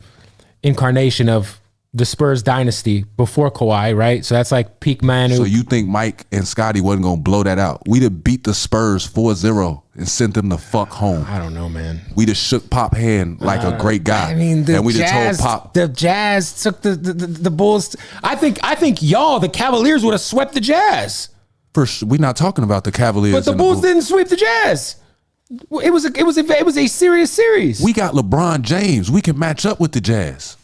S1: incarnation of the Spurs dynasty before Kawhi, right? So that's like peak Manu.
S2: So you think Mike and Scotty wasn't going to blow that out? We'd have beat the Spurs 4-0 and sent them the fuck home.
S1: I don't know, man.
S2: We'd have shook Pop hand like a great guy.
S1: I mean,
S2: and we'd have told Pop.
S1: The Jazz took the Bulls. I think y'all, the Cavaliers, would have swept the Jazz.
S2: First, we're not talking about the Cavaliers.
S1: But the Bulls didn't sweep the Jazz. It was a serious series.
S2: We got LeBron James. We can match up with the Jazz.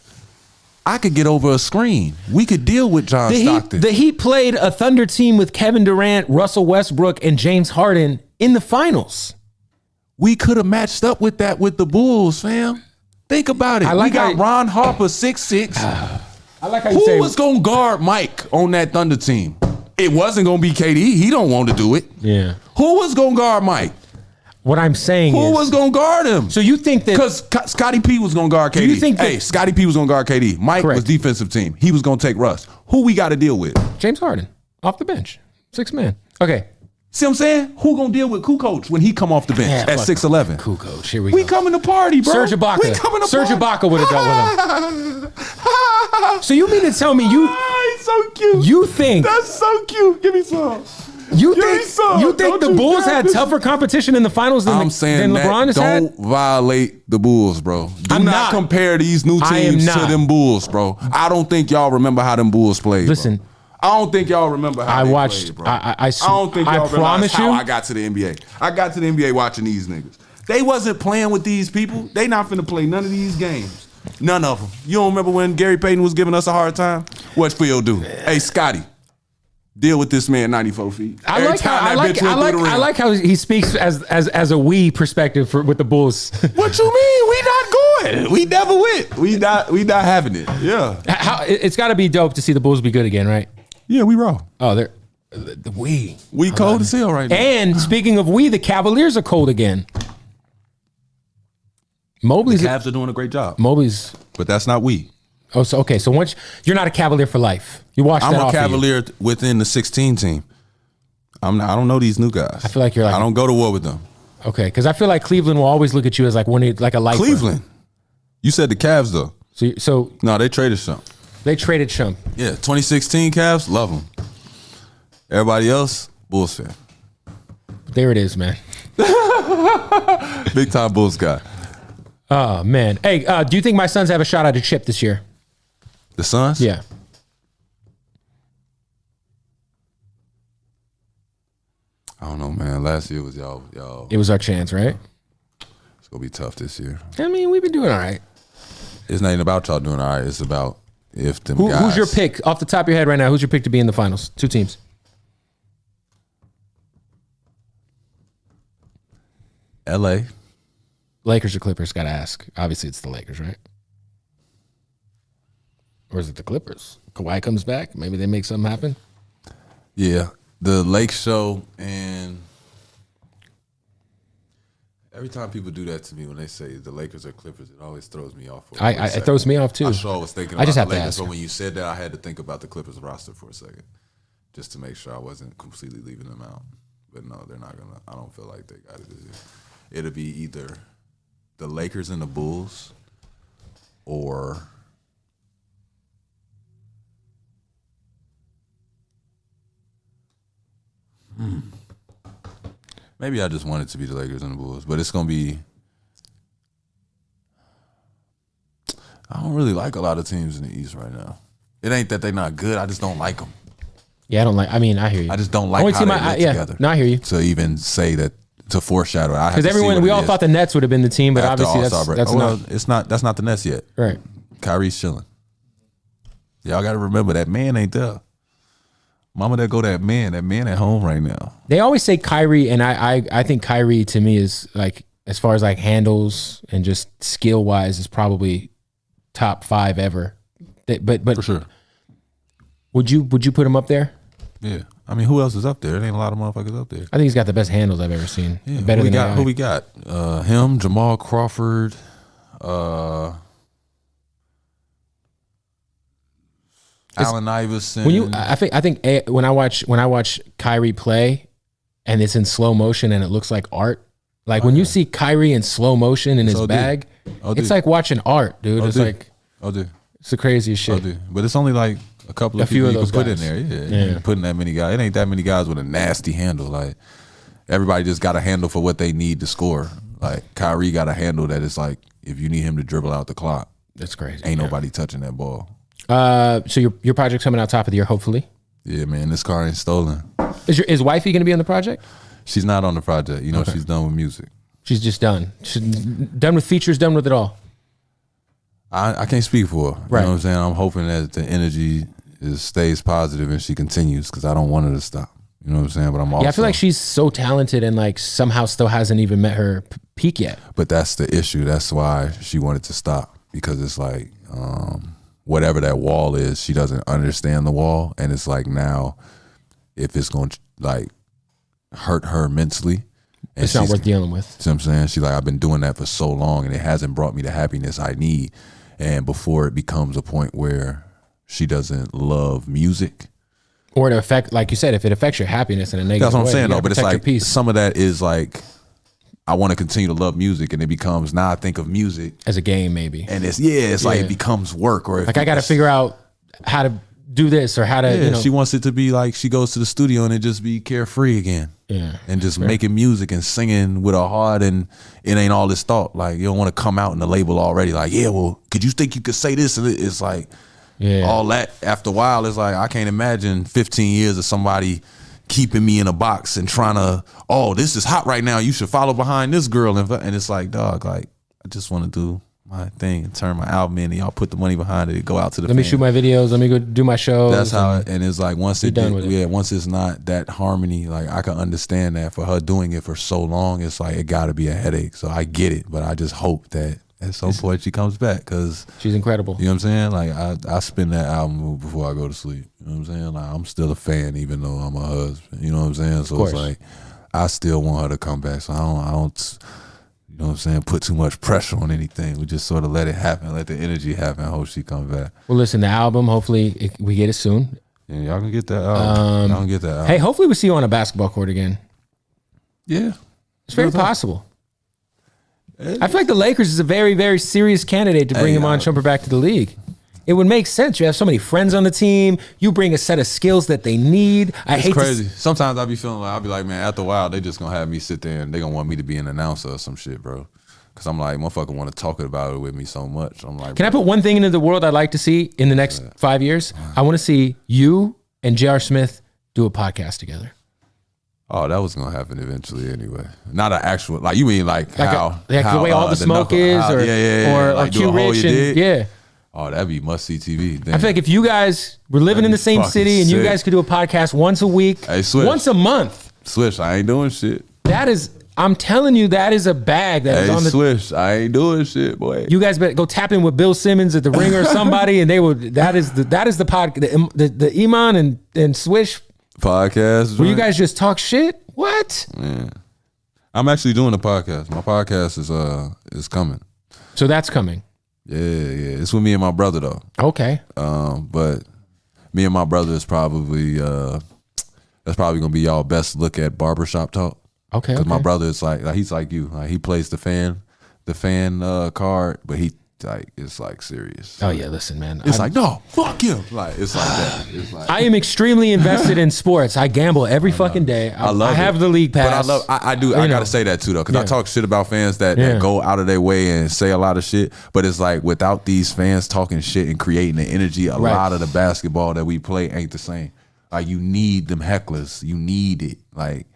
S2: I could get over a screen. We could deal with John Stockton.
S1: The Heat played a Thunder team with Kevin Durant, Russell Westbrook, and James Harden in the finals.
S2: We could have matched up with that with the Bulls, fam. Think about it. We got Ron Harper, 6'6".
S1: I like how you say.
S2: Who was going to guard Mike on that Thunder team? It wasn't going to be KD. He don't want to do it.
S1: Yeah.
S2: Who was going to guard Mike?
S1: What I'm saying
S2: Who was going to guard him?
S1: So you think that...
S2: Because Scottie P was going to guard KD.
S1: You think that,
S2: Scottie P was going to guard KD. Mike was defensive team. He was going to take Russ. Who we got to deal with?
S1: James Harden. Off the bench. 6 man. Okay.
S2: See what I'm saying? Who going to deal with Kukoc when he come off the bench at 6'11"?
S1: Kukoc. Here we go.
S2: We coming to party, bro.
S1: Serge Ibaka.
S2: We coming to
S1: Serge Ibaka would have dealt with him. So you mean to tell me
S2: he's so cute.
S1: You think...
S2: That's so cute. Give me some.
S1: You think the Bulls had tougher competition in the finals than LeBron has had?
S2: Don't violate the Bulls, bro. Do not compare these new teams to them Bulls, bro. I don't think y'all remember how them Bulls played.
S1: Listen.
S2: Bro. I don't think y'all remember how they played, bro. I don't think y'all realize how I got to the NBA. I got to the NBA watching these niggas. They wasn't playing with these people. They not finna play none of these games. None of them. You don't remember when Gary Payton was giving us a hard time? What's Phil do? Hey, Scotty, deal with this man 94 feet.
S1: I like how he speaks as a we perspective with the Bulls.
S2: What you mean? We not going. We never went. We not having it. Yeah.
S1: It's got to be dope to see the Bulls be good again, right?
S2: Yeah, we raw.
S1: Oh, they're we
S2: cold as hell right now.
S1: And speaking of the Cavaliers are cold again.
S2: The Cavs are doing a great job.
S1: But
S2: that's not we.
S1: Oh, so okay. So once you're not a Cavalier for life, you watch that.
S2: I'm a Cavalier within the 16 team. I don't know these new guys.
S1: I feel like you're like
S2: I don't go to war with them.
S1: Okay, because I feel like Cleveland will always look at you as like a lifer.
S2: Cleveland. You said the Cavs though.
S1: So
S2: no, they traded Shump.
S1: They traded Shump.
S2: Yeah, 2016 Cavs, love them. Everybody else, Bulls fan.
S1: There it is, man.
S2: Big time Bulls guy.
S1: Oh, man. Hey, do you think my Suns have a shot at a chip this year?
S2: The Suns?
S1: Yeah.
S2: I don't know, man. Last year was y'all.
S1: It was our chance, right?
S2: It's going to be tough this year.
S1: I mean, we've been doing all right.
S2: It's not even about y'all doing all right. It's about if them guys.
S1: Who's your pick? Off the top of your head right now, who's your pick to be in the finals? 2 teams.
S2: LA.
S1: Lakers or Clippers? Got to ask. Obviously, it's the Lakers, right? Or is it the Clippers? Kawhi comes back. Maybe they make something happen.
S2: Yeah, the Lake Show, and every time people do that to me when they say the Lakers or Clippers, it always throws me off.
S1: It throws me off too.
S2: I sure was thinking about the Lakers, but when you said that, I had to think about the Clippers roster for a second, just to make sure I wasn't completely leaving them out. But no, they're not gonna. I don't feel like they got it this year. It'll be either the Lakers and the Bulls, or maybe I just want it to be the Lakers and the Bulls, but it's gonna be. I don't really like a lot of teams in the East right now. It ain't that they're not good. I just don't like them.
S1: Yeah, I don't like. I mean, I hear you.
S2: I just don't like how they look together.
S1: No, I hear you.
S2: To even say that, to foreshaddle,
S1: because everyone, we all thought the Nets would have been the team, but
S2: after
S1: obviously that's
S2: not. It's not. That's not the Nets yet.
S1: Right.
S2: Kyrie's chilling. Y'all got to remember that man ain't there. Mama, there go that man at home right now.
S1: They always say Kyrie, and I think Kyrie to me is like, as far as like handles and just skill wise, is probably top 5 ever. But for sure. Would you put him up there?
S2: Yeah. I mean, who else is up there? There ain't a lot of motherfuckers up there.
S1: I think he's got the best handles I've ever seen.
S2: Yeah,
S1: better than
S2: who we got? Him, Jamal Crawford, Allen Iverson.
S1: I think when I watch Kyrie play, and it's in slow motion and it looks like art. Like when you see Kyrie in slow motion in his bag, it's like watching art, dude. It's like it's the craziest shit.
S2: But it's only like a couple of people you can put in there.
S1: Yeah.
S2: Putting that many guys. It ain't that many guys with a nasty handle. Like everybody just got a handle for what they need to score. Like Kyrie got a handle that is like, if you need him to dribble out the clock,
S1: that's crazy.
S2: Ain't nobody touching that ball.
S1: So your project's coming out top of the year, hopefully.
S2: Yeah, man. This car ain't stolen.
S1: Is wifey going to be on the project?
S2: She's not on the project. You know, she's done with music.
S1: She's just done. She's done with features, done with it all.
S2: I can't speak for her.
S1: Right.
S2: You know what I'm saying? I'm hoping that the energy stays positive and she continues, because I don't want her to stop. You know what I'm saying? But I'm also...
S1: Yeah, I feel like she's so talented and like somehow still hasn't even met her peak yet.
S2: But that's the issue. That's why she wanted to stop, because it's like whatever that wall is, she doesn't understand the wall. And it's like, now if it's going to like hurt her mentally, and
S1: it's not worth dealing with.
S2: See what I'm saying? She's like, I've been doing that for so long and it hasn't brought me the happiness I need. And before it becomes a point where she doesn't love music,
S1: or to affect, like you said, if it affects your happiness in a negative way.
S2: That's what I'm saying, though. But it's like
S1: peace.
S2: Some of that is like, I want to continue to love music, and it becomes, now I think of music
S1: as a game, maybe.
S2: And it's like it becomes work, or
S1: like I got to figure out how to do this or how to, you know.
S2: She wants it to be like she goes to the studio and it just be carefree again.
S1: Yeah.
S2: And just making music and singing with her heart, and it ain't all this thought. Like, you don't want to come out in the label already like, yeah, well, could you think you could say this? And it's like, all that after a while, it's like, I can't imagine 15 years of somebody keeping me in a box and trying to, oh, this is hot right now, you should follow behind this girl. And it's like, dog, like, I just want to do my thing and turn my album in, and y'all put the money behind it, go out to the
S1: Let me shoot my videos, let me go do my shows.
S2: That's how and it's like, once once it's not that harmony, like, I can understand that for her doing it for so long, it's like, it gotta be a headache. So I get it, but I just hope that at some point she comes back, because
S1: she's incredible.
S2: You know what I'm saying? Like, I spin that album before I go to sleep. You know what I'm saying? Like, I'm still a fan even though I'm a husband. You know what I'm saying? So it's like, I still want her to come back. So I don't you know what I'm saying, put too much pressure on anything. We just sort of let it happen, let the energy happen. I hope she comes back.
S1: Well, listen, the album, hopefully we get it soon.
S2: Yeah, y'all can get that album. Y'all can get that album.
S1: Hey, hopefully we see you on a basketball court again.
S2: Yeah.
S1: It's very possible. I feel like the Lakers is a very, very serious candidate to bring Iman Shumpert back to the league. It would make sense. You have so many friends on the team. You bring a set of skills that they need. It's crazy. Sometimes
S2: I be feeling like, I'll be like, man, after a while, they just gonna have me sit there and they gonna want me to be an announcer or some shit, bro. Cause I'm like, motherfucker want to talk about it with me so much. I'm like,
S1: can I put one thing into the world I'd like to see in the next 5 years? I want to see you and J.R. Smith do a podcast together.
S2: Oh, that was gonna happen eventually anyway. Not an actual, like, you mean like how
S1: the way all the smoke is, or like Q Rich and
S2: Oh, that'd be must see TV. Damn.
S1: I feel like if you guys were living in the same city and you guys could do a podcast once a week, once a month.
S2: Swish, I ain't doing shit.
S1: That is, I'm telling you, that is a bag that is on the
S2: Swish. I ain't doing shit, boy.
S1: You guys better go tap in with Bill Simmons at the Ringer or somebody, and they will. That is the podcast, the Iman and Swish
S2: podcast.
S1: Where you guys just talk shit. What?
S2: Yeah. I'm actually doing a podcast. My podcast is coming.
S1: So that's coming.
S2: Yeah. It's with me and my brother though.
S1: Okay.
S2: But me and my brother is probably that's probably gonna be y'all best look at barbershop talk.
S1: Okay.
S2: Because my brother is like he's like you. Like, he plays the fan card, but he like, it's like serious.
S1: Oh yeah, listen, man.
S2: It's like, no, fuck him. Like, it's like that. It's like,
S1: I am extremely invested in sports. I gamble every fucking day. I have the league pass.
S2: But I do. I gotta say that too though, because I talk shit about fans that go out of their way and say a lot of shit. But it's like, without these fans talking shit and creating the energy, a lot of the basketball that we play ain't the same. Like, you need them hecklers. You need it. Like,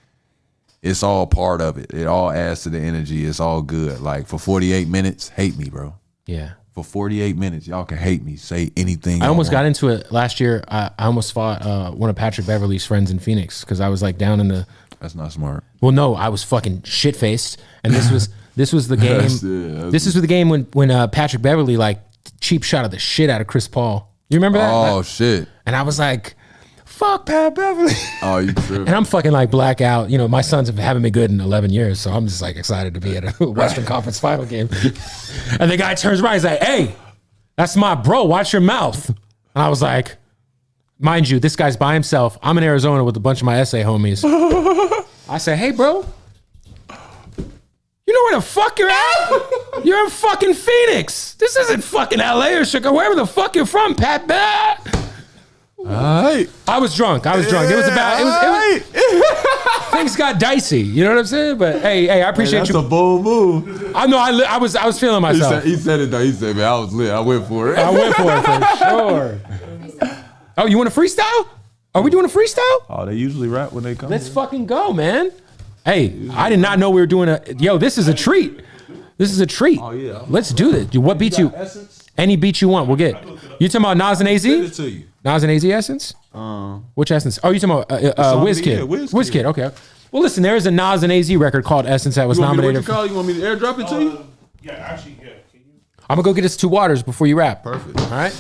S2: it's all part of it. It all adds to the energy. It's all good. Like, for 48 minutes, hate me, bro.
S1: Yeah.
S2: For 48 minutes, y'all can hate me. Say anything.
S1: I almost got into it last year. I almost fought one of Patrick Beverley's friends in Phoenix because I was like down in the.
S2: That's not smart.
S1: Well, no, I was fucking shit faced, and this was the game. This is the game when Patrick Beverley like cheap shot of the shit out of Chris Paul. You remember that?
S2: Oh shit!
S1: And I was like, fuck Pat Beverley.
S2: Oh, you tripping.
S1: And I'm fucking like blackout. You know, my sons haven't been good in 11 years, so I'm just like excited to be at a Western Conference final game. And the guy turns around, he's like, hey, that's my bro, watch your mouth. And I was like, mind you, this guy's by himself. I'm in Arizona with a bunch of my SA homies. I said, hey, bro, you know where the fuck you're at? You're in fucking Phoenix. This isn't fucking LA or Chicago, wherever the fuck you're from, Pat Beverley.
S2: Alright.
S1: I was drunk. It was about things got dicey. You know what I'm saying? But hey, I appreciate you.
S2: That's a bold move.
S1: I know. I was feeling myself.
S2: He said it though. He said, man, I was lit. I went for it.
S1: I went for it for sure. Oh, you want a freestyle? Are we doing a freestyle?
S2: Oh, they usually rap when they come.
S1: Let's fucking go, man. Hey, I did not know we were doing this is a treat. This is a treat. Oh yeah. Let's do this. What beat you? Essence? Any beat you want, we'll get. You talking about Nas and AZ?
S2: Send it to you.
S1: Nas and AZ Essence? Which Essence? Oh, you talking about WizKid? WizKid, okay. Well, listen, there is a Nas and AZ record called Essence that was nominated.
S2: You want me to airdrop it to you?
S3: Yeah, actually, yeah.
S1: I'm going to go get us 2 waters before you rap.
S2: Perfect.
S1: All right?